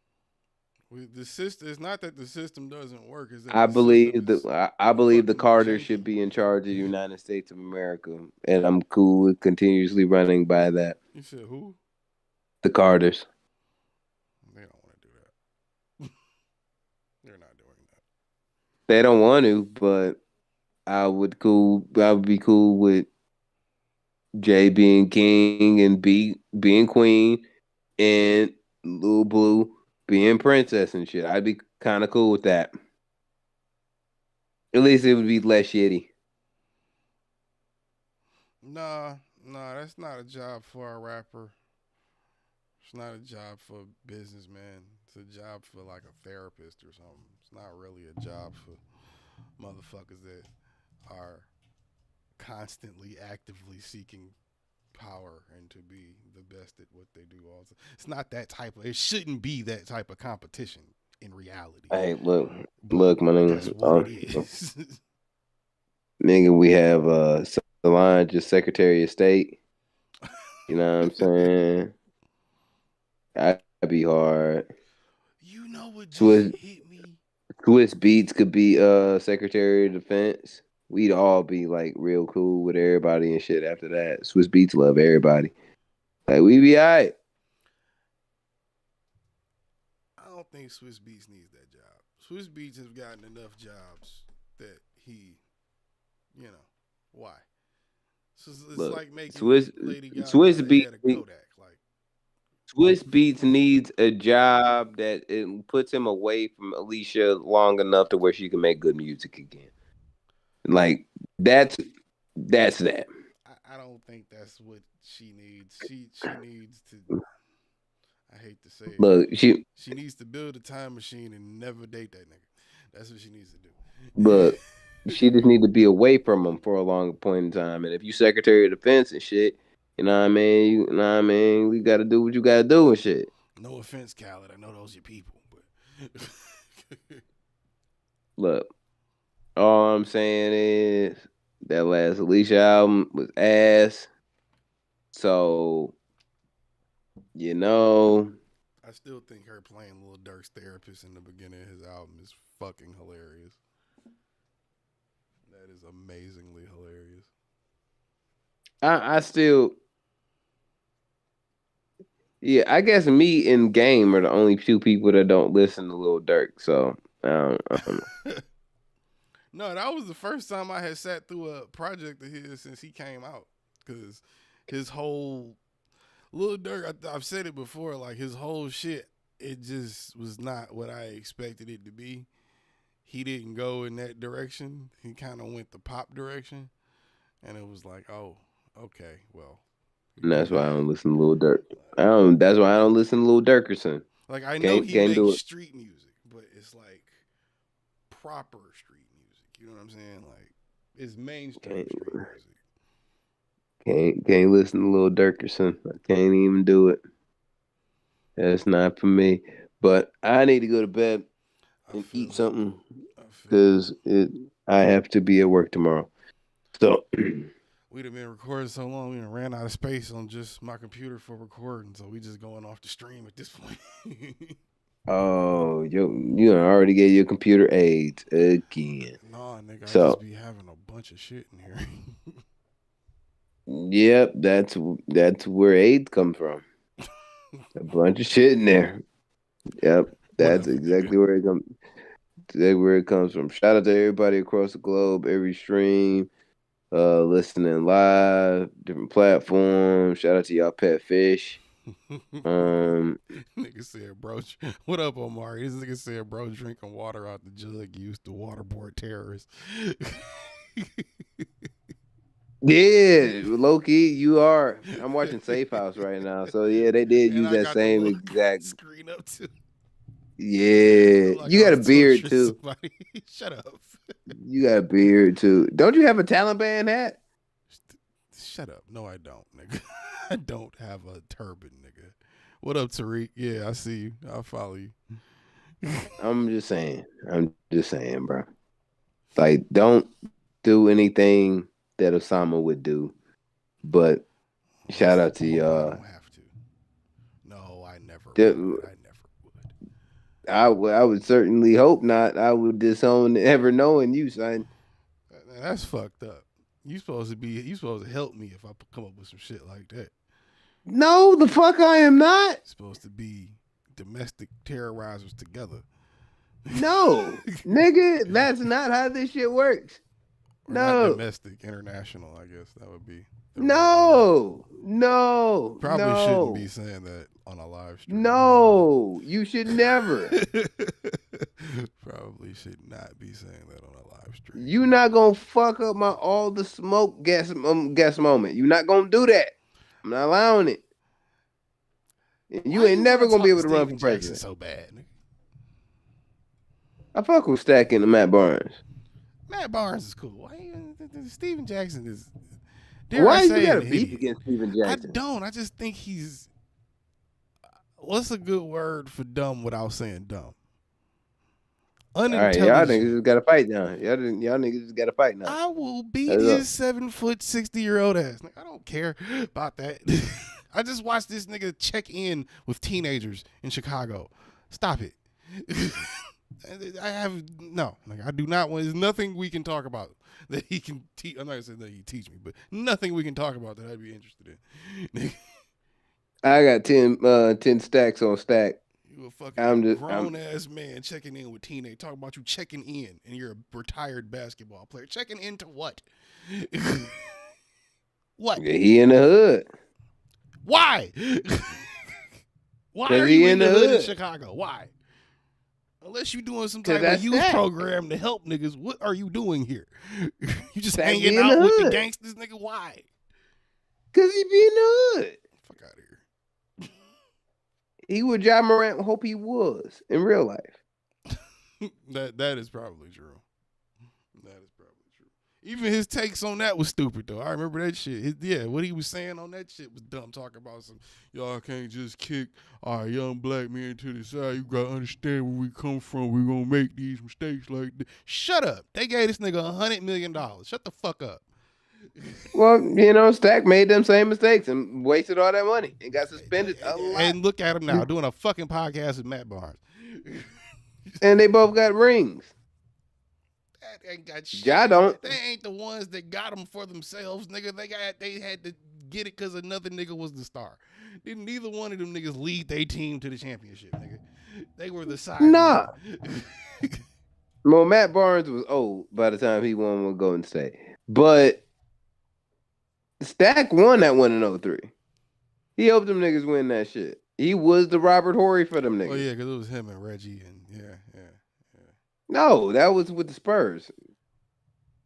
The system. It's not that the system doesn't work. It's that I believe the Carter janky. should be in charge of the United States of America, and I'm cool with continuously running by that. You said who? The Carters. They don't want to do that. They're not doing that. They don't want to, but I would be cool with J being king and B being queen and Lil Blue being princess and shit. I'd be kind of cool with that. At least it would be less shitty. Nah, that's not a job for a rapper. It's not a job for a businessman. It's a job for like a therapist or something. It's not really a job for motherfuckers that are constantly actively seeking power and to be the best at what they do. Also, it's not that type of. It shouldn't be that type of competition in reality. Hey, look, my nigga. That's what it is. Nigga, we have Solange, Secretary of State. You know what I'm saying? I'd be hard. You know what just hit me? Swizz Beatz could be Secretary of Defense. We'd all be like real cool with everybody and shit after that. Swizz Beatz love everybody. Like, we be alright. I don't think Swizz Beatz needs that job. Swizz Beatz has gotten enough jobs that he, why? So it's Look, like making Swizz Lady Gaga Beatz head of Kodak. Like, Swiss Beats needs a job that it puts him away from Alicia long enough to where she can make good music again. Like that's that. I don't think that's what she needs. She needs to. I hate to say it. Look, she needs to build a time machine and never date that nigga. That's what she needs to do. Look, she just need to be away from him for a long point in time. And if you Secretary of Defense and shit, you know what I mean? You know what I mean? We got to do what you got to do and shit. No offense, Khaled. I know those are your people, but look, all I'm saying is that last Alicia album was ass. So, you know, I still think her playing Lil Durk's therapist in the beginning of his album is fucking hilarious. That is amazingly hilarious. I still, yeah, I guess me and Game are the only two people that don't listen to Lil Durk. So, I don't know. No, that was the first time I had sat through a project of his since he came out. Because his whole Lil Durk, I've said it before, like his whole shit, it just was not what I expected it to be. He didn't go in that direction. He kind of went the pop direction. And it was like, oh, okay, well. And that's why I don't listen to Lil Durk. That's why I don't listen to Lil Durkerson. Like, I know he makes street music, but it's like proper street music. You know what I'm saying? Like, it's mainstream street music. Can't listen to Lil Durkerson. I can't even do it. That's not for me. But I need to go to bed and eat something because I have to be at work tomorrow. So we'd have been recording so long, we ran out of space on just my computer for recording, so we just going off the stream at this point. Oh, you already gave your computer AIDS again. No, nigga, I just be having a bunch of shit in here. Yep, that's where AIDS comes from. A bunch of shit in there. Yep, that's exactly where it comes. Exactly where it comes from. Shout out to everybody across the globe, every stream, listening live, different platforms. Shout out to y'all pet fish. Nigga said, bro, what up, Omari? This nigga said, bro, drinking water out the jug used to waterboard terrorists. Yeah, low key, you are. I'm watching Safe House right now, so yeah, they did use that same exact screen up too. Yeah, like you got a beard too. Shut up. You got a beard too. Don't you have a Taliban hat? Shut up. No, I don't, nigga. I don't have a turban, nigga. What up, Tariq? Yeah, I see you. I'll follow you. I'm just saying, bro. Like, don't do anything that Osama would do. But shout out to y'all. I don't have to. No, I never would. I would certainly hope not. I would disown ever knowing you, son. That's fucked up. You supposed to help me if I come up with some shit like that. No, the fuck I am not. Supposed to be domestic terrorizers together. No, nigga, that's not how this shit works. Or no, not domestic, international. I guess that would be. No. Probably shouldn't be saying that on a live stream. No, you should never. Probably should not be saying that on a live stream. You not gonna fuck up my all the smoke guess moment. You not gonna do that. I'm not allowing it. You ain't never gonna be able to run for president. So bad. Nigga. I fuck with Stack and Matt Barnes. Matt Barnes is cool. Steven Jackson is. Why you got a beef against Steven Jackson? I don't. I just think he's. What's a good word for dumb without saying dumb? Unintelligent. All right, y'all niggas just got to fight now. Y'all niggas just got to fight now. I will beat his 7'60" ass. Like, I don't care about that. I just watched this nigga check in with teenagers in Chicago. Stop it. I do not want. There's nothing we can talk about that he can teach. I'm not gonna say that he teach me, but nothing we can talk about that I'd be interested in. I got 10 stacks on Stack. You a fucking grown ass man checking in with teenage. Talking about you checking in, and you're a retired basketball player. Checking in to what? What? He in the hood. Why? Why 'Cause are he you in in the the hood in hood. Chicago? Why? Unless you're doing some 'Cause type of that's youth that. program to help niggas, what are you doing here? You just Stack hanging be in out the with the hood. gangsters, nigga? Why? 'Cause he be in the hood. Fuck out of here. He would Ja Morant hope he was in real life. That is probably true. That is probably true. Even his takes on that was stupid though. I remember that shit. What he was saying on that shit was dumb. Talking about some y'all can't just kick our young black men to the side. You gotta understand where we come from. We gonna make these mistakes like this. Shut up. They gave this nigga $100 million. Shut the fuck up. Well, Stack made them same mistakes and wasted all that money and got suspended a lot. And look at him now doing a fucking podcast with Matt Barnes. And they both got rings. That ain't got shit. Ja don't. They ain't the ones that got them for themselves, nigga. They had to get it because another nigga was the star. Didn't neither one of them niggas lead their team to the championship, nigga. They were the side. Nah. Well, Matt Barnes was old by the time he won with Golden State. But Stack won that one in 03. He helped them niggas win that shit. He was the Robert Horry for them niggas. Oh, yeah, because it was him and Reggie and yeah. No, that was with the Spurs.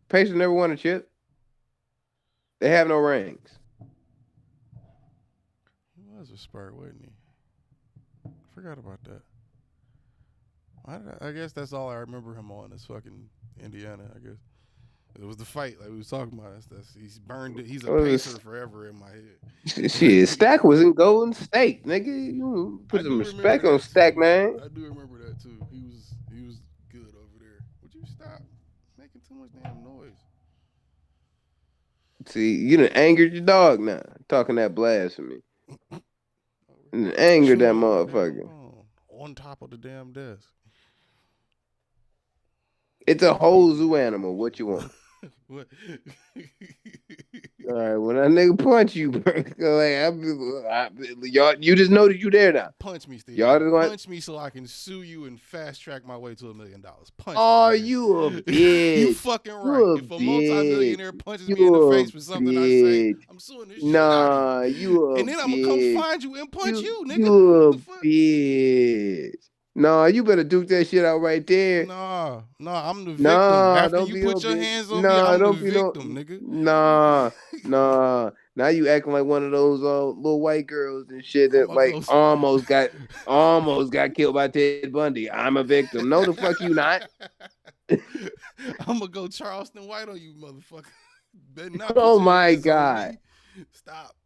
Pacers never won a chip. They have no rings. He was a Spur, wasn't he? I forgot about that. I guess that's all I remember him on is fucking Indiana, I guess. It was the fight like we was talking about. He's burned it. He's a Pacer forever in my head. Shit, Stack was in Golden State, nigga. You put some respect on Stack, man. I do remember that too. He was good over there. Would you stop making too much damn noise? See, you done angered your dog now, talking that blasphemy. And angered that motherfucker. On top of the damn desk. It's a whole zoo animal. What you want? What? All right, when that nigga punch you, bro, y'all, you just know that you there now. Punch me, Steve. Y'all just want punch me so I can sue you and fast track my way to $1 million. Punch Oh, me. you a bitch. You fucking right. If a multi-millionaire punches me in the face for something I say, I'm suing this shit out of you. You a And then I'm gonna come find you and punch you, nigga. You a What the fuck? bitch. Nah, you better duke that shit out right there. Nah, I'm the victim. Nah, After don't you be put no your bitch. hands on Nah, me, I'm the don't be no- victim, nigga. Nah. Now you acting like one of those little white girls and shit that I'ma like go- almost got killed by Ted Bundy. I'm a victim. No, the fuck you not. I'm gonna go Charleston White on you, motherfucker. Better not. Oh put your my hands on God. me. Stop.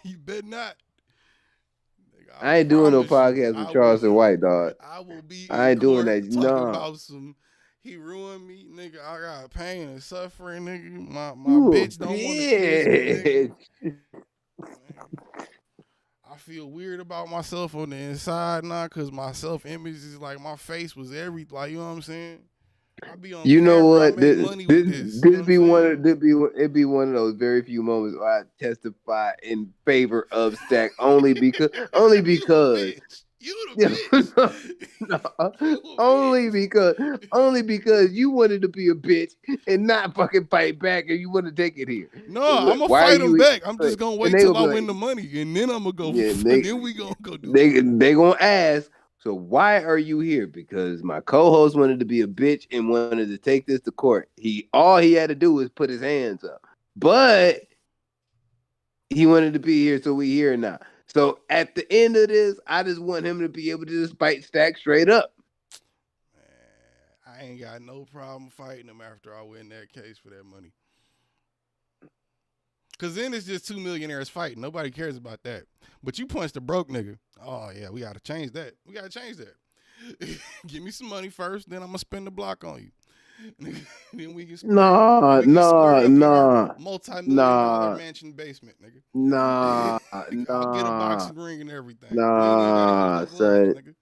You better not. Nigga, I ain't doing no promise you, podcast I with Charleston will- White, dog. I will be. I ain't in doing court that. Talking Nah. about some. He ruined me, nigga. I got pain and suffering, nigga. My You a bitch don't want to kiss me, nigga. bitch. I feel weird about myself on the inside now because my self-image is like my face was like, you know what I'm saying? I be on You know camera, I what? make money with This you know be what one I'm of it'd be one of those very few moments where I testify in favor of Stack only because You the bitch. only because you wanted to be a bitch and not fucking fight back and you want to take it here. No, Look, I'm gonna why fight are him you- back. I'm just gonna and wait they till gonna I be win like- the money, and then I'm gonna go. Yeah, then we gonna go do. They gonna ask, so why are you here? Because my co-host wanted to be a bitch and wanted to take this to court. All he had to do was put his hands up. But he wanted to be here, so we here now. So at the end of this, I just want him to be able to just fight Stack straight up. Man, I ain't got no problem fighting him after I win that case for that money. Cause then it's just two millionaires fighting. Nobody cares about that. But you punched a broke nigga. Oh yeah, we gotta change that. Give me some money first, then I'm gonna spend the block on you. Then we can square up in our multi-million-dollar mansion basement, nigga. Nah, I'll get a boxing ring and everything. Nah, Gloves, son. nigga.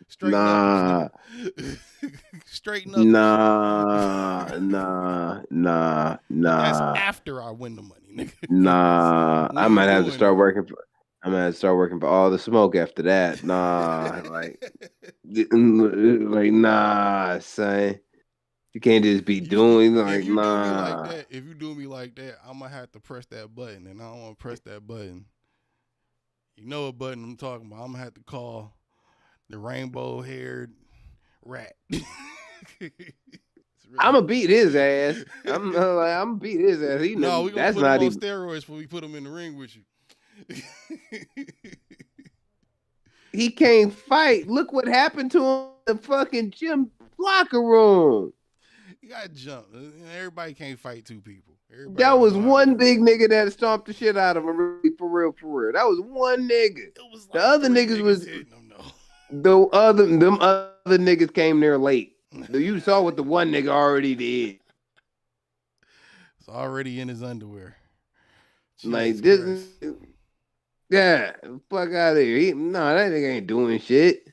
Straight knuckles, nigga. Straight knuckles. Nah. That's after I win the money, nigga. Nah, We I ain't might have to doing start that. working for. I'm gonna have to start working for all the smoke after that. Nah, like nah, son. You can't just be doing If like you do me nah. like that, I'm gonna have to press that button, and I don't want to press that button. You know what button I'm talking about. I'm gonna have to call the rainbow-haired rat. I'm gonna beat his ass. I'm gonna beat his ass. He No, we gonna that's put him not on even. steroids before we put him in the ring with you. He can't fight. Look what happened to him in the fucking gym locker room. You got jumped. Everybody can't fight two people. Everybody That was don't know one how to- big nigga that stomped the shit out of him. Really, for real. That was one nigga. It was The other three niggas was hitting him, though. them other niggas came there late. You saw what the one nigga already did. It's already in his underwear. Like Jesus this, Christ. yeah, fuck out of here. No, that nigga ain't doing shit.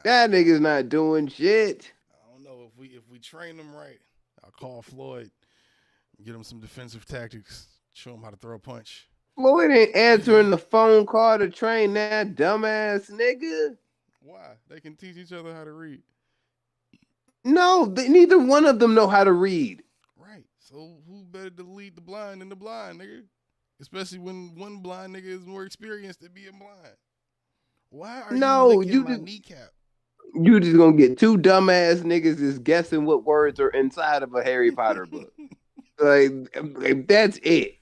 That nigga's not doing shit. I don't know if we train him right. I'll call Floyd, get him some defensive tactics, show him how to throw a punch. Floyd ain't answering the phone call to train that dumbass nigga. Why? They can teach each other how to read. No, neither one of them know how to read. Right. So who better to lead the blind than the blind, nigga? Especially when one blind nigga is more experienced at being blind. Why are No, you licking you my just- kneecap? You just gonna get two dumbass niggas just guessing what words are inside of a Harry Potter book. Like that's it.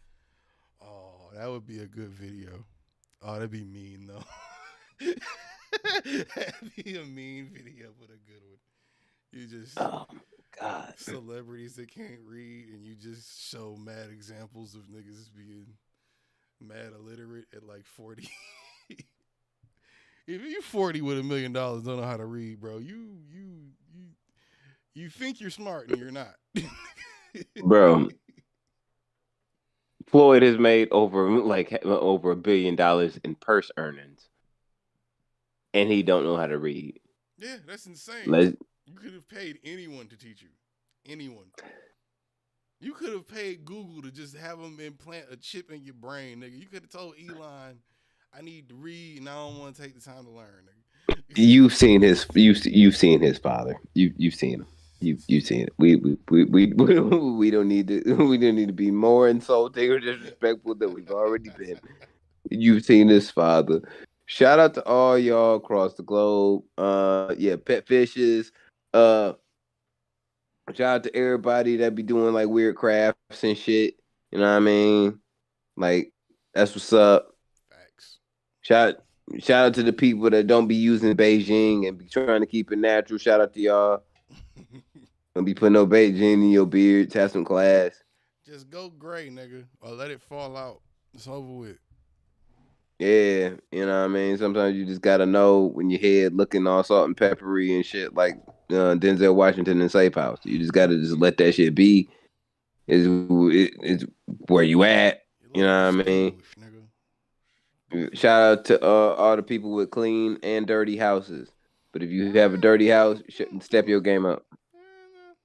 Oh, that would be a good video. Oh, that'd be mean though. That'd be a mean video, but a good one. You just Oh God. celebrities that can't read, and you just show mad examples of niggas being mad illiterate at like 40. If you 40 with $1 million, don't know how to read, bro, you think you're smart and you're not. Bro. Floyd has made over $1 billion in purse earnings. And he don't know how to read. Yeah, that's insane. Let's- You could have paid anyone to teach you. Anyone. You could have paid Google to just have them implant a chip in your brain, nigga. You could have told Elon, I need to read and I don't want to take the time to learn, nigga. You've seen his father. You've seen him. You've seen it. We don't need to be more insulting or disrespectful than we've already been. You've seen his father. Shout out to all y'all across the globe. Pet fishes. Shout out to everybody that be doing like weird crafts and shit. You know what I mean? Like that's what's up. Facts. Shout out to the people that don't be using Beijing and be trying to keep it natural. Shout out to y'all. Don't be putting no Beijing in your beard. Have some class. Just go gray, nigga, or let it fall out. It's over with. Yeah, you know what I mean? Sometimes you just gotta know when your head looking all salt and peppery and shit like Denzel Washington in Safe House. You just gotta just let that shit be. It's where you at. You know what I mean? Nigga. Shout out to all the people with clean and dirty houses. But if you have a dirty house, step your game up.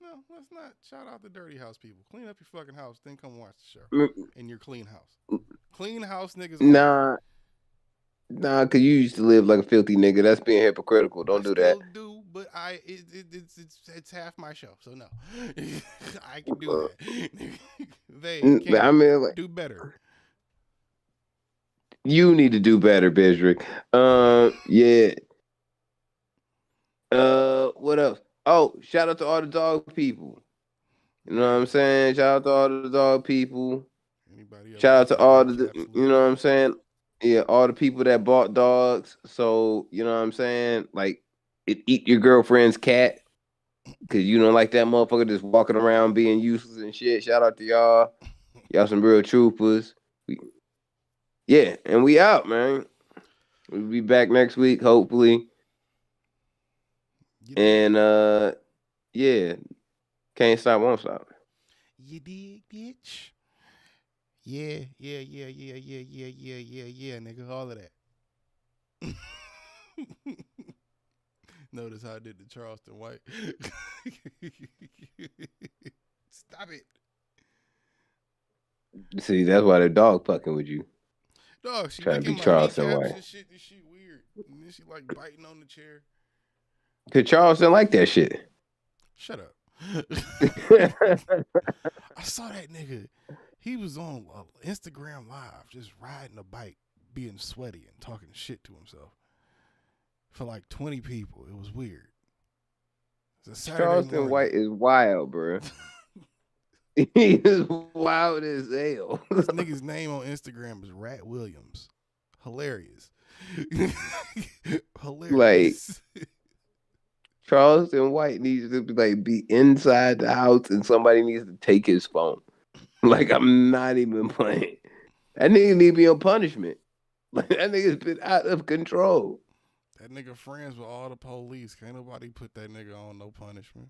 No, let's not shout out the dirty house people. Clean up your fucking house, then come watch the Mm. show in your clean house. Clean house niggas. Nah, cause you used to live like a filthy nigga. That's being hypocritical. Don't do that. Still do, but it's half my show, so no, I can do that. They can't I mean, like, do better. you need to do better, Bezrick. Yeah. What else? Oh, shout out to all the dog people. You know what I'm saying? Shout out to all the dog people. Anybody else? Shout out to all the, Absolutely. you know what I'm saying? Yeah, all the people that bought dogs. So, you know what I'm saying? Like, eat your girlfriend's cat. Because you don't like that motherfucker just walking around being useless and shit. Shout out to y'all. Y'all some real troopers. Yeah, and we out, man. We'll be back next week, hopefully. You dig? And, yeah. Can't stop, won't stop. You dig, bitch? Yeah, nigga, all of that. Notice how I did the Charleston White. Stop it. See, that's why they're dog fucking with you. Dog, she Trying to licking be my Charleston kneecaps White. and shit. This shit weird. And then she like biting on the chair. Cause Charleston like that shit. Shut up. I saw that nigga. He was on Instagram Live, just riding a bike, being sweaty and talking shit to himself for like 20 people. It was weird. It's a Saturday Charleston morning. White is wild, bro. He is wild as hell. This nigga's name on Instagram is Rat Williams. Hilarious. Hilarious. Charleston White needs to be inside the house and somebody needs to take his phone. Like, I'm not even playing. That nigga need to be on punishment. Like, that nigga's been out of control. That nigga friends with all the police. Can't nobody put that nigga on no punishment.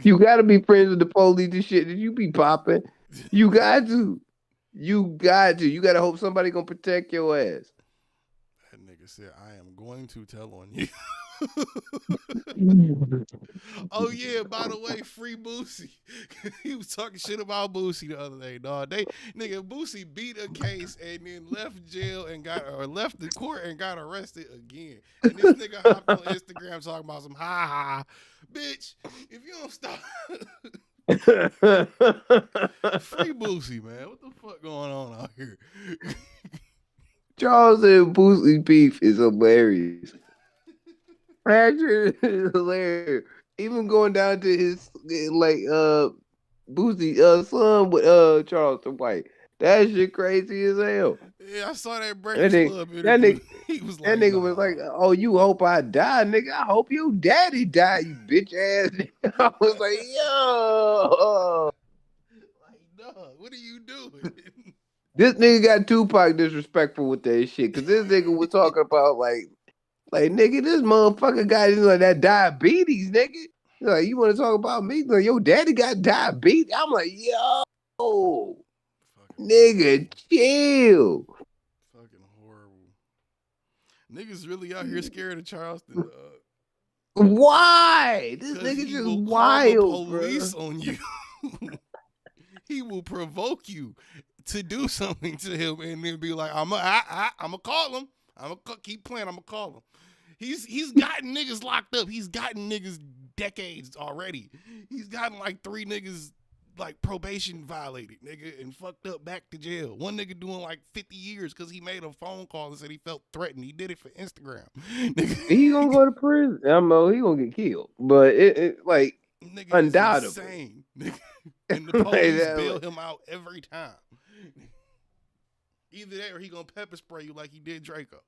You gotta be friends with the police and shit. Did you be popping? You got to. You gotta hope somebody gonna protect your ass. That nigga said, I am going to tell on you. Oh yeah, by the way, free Boosie. He was talking shit about Boosie the other day, dog. Boosie beat a case and then left jail and left the court and got arrested again. And this nigga hopped on Instagram talking about some ha. Bitch, if you don't stop free Boosie, man. What the fuck going on out here? Charles and Boosie beef is hilarious. Actually, it's hilarious. Even going down to his Boosie son with Charleston White. That shit crazy as hell. Yeah, I saw that Breakfast Club interview. He was like, that nigga was like, "Oh, you hope I die, nigga? I hope your daddy die, you bitch ass." Nigga. I was like, "Yo, like, dog, what are you doing?" This nigga got Tupac disrespectful with that shit because this nigga was talking about like nigga, this motherfucker got like that diabetes, nigga. Like, you want to talk about me? Like, your daddy got diabetes. I'm like, yo, nigga, chill. Fucking horrible. Niggas really out here scared of Charleston. Why? This nigga just wild, call the police on you. He will provoke you to do something to him and then be like, I'm gonna call him. Keep playing. I'm gonna call him. He's gotten niggas locked up. He's gotten niggas decades already. He's gotten like 3 niggas like probation violated, nigga, and fucked up back to jail. One nigga doing like 50 years because he made a phone call and said he felt threatened. He did it for Instagram. He gonna go to prison. I know he gonna get killed, but it like nigga undoubtedly is insane. Nigga. And the police bail him out every time. Either that or he gonna pepper spray you like he did Draco.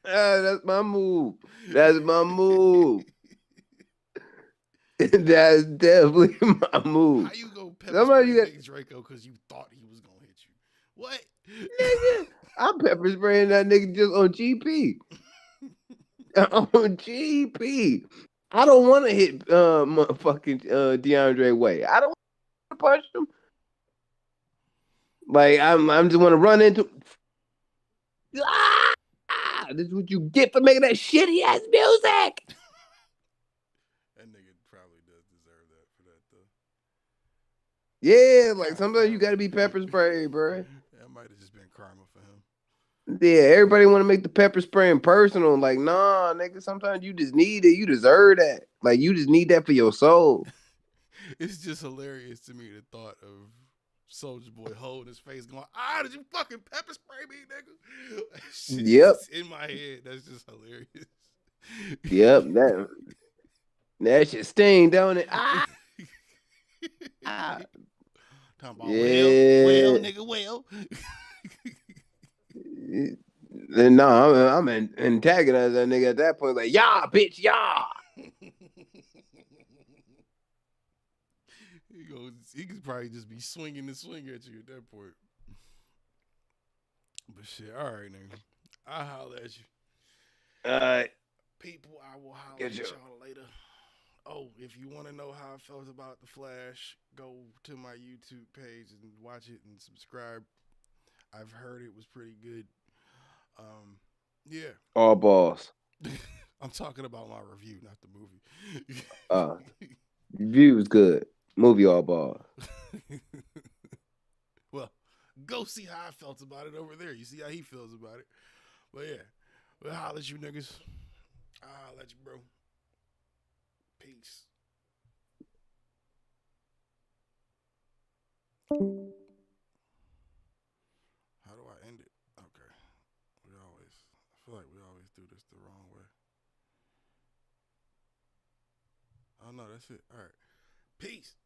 That's my move. That's my move. That's definitely my move. How you go pepper spray Draco because you thought he was gonna hit you? What? Nigga, I'm pepper spraying that nigga just on GP. On GP. I don't want to hit motherfucking DeAndre Way. I don't want to punch him. Like, I'm just want to run into. This is what you get for making that shitty ass music. That nigga probably does deserve that for that though. Yeah, like sometimes you got to be pepper spray, bro. That might have just been karma for him. Yeah, everybody want to make the pepper spraying personal. Like, nah, nigga, sometimes you just need it. You deserve that. Like, you just need that for your soul. It's just hilarious to me the thought of Soulja Boy holding his face going, did you fucking pepper spray me, nigga? Yep. In my head, that's just hilarious. Yep, that shit sting, don't it? Talking about, yeah. well, nigga, well. No, I'm antagonizing that nigga at that point. Like, yeah, bitch, yeah. He could probably just be swinging and swinging at you at that point. But shit, all right, nigga. I'll holler at you. All right. People, I will holler at y'all later. Oh, if you want to know how I felt about The Flash, go to my YouTube page and watch it and subscribe. I've heard it was pretty good. Yeah. All balls. I'm talking about my review, not the movie. Review was good. Movie all balls. Well, go see how I felt about it over there. You see how he feels about it. But yeah, we'll holler at you niggas. I'll holler at you, bro. Peace. feel like we always do this the wrong way. Oh no, that's it. All right. Peace.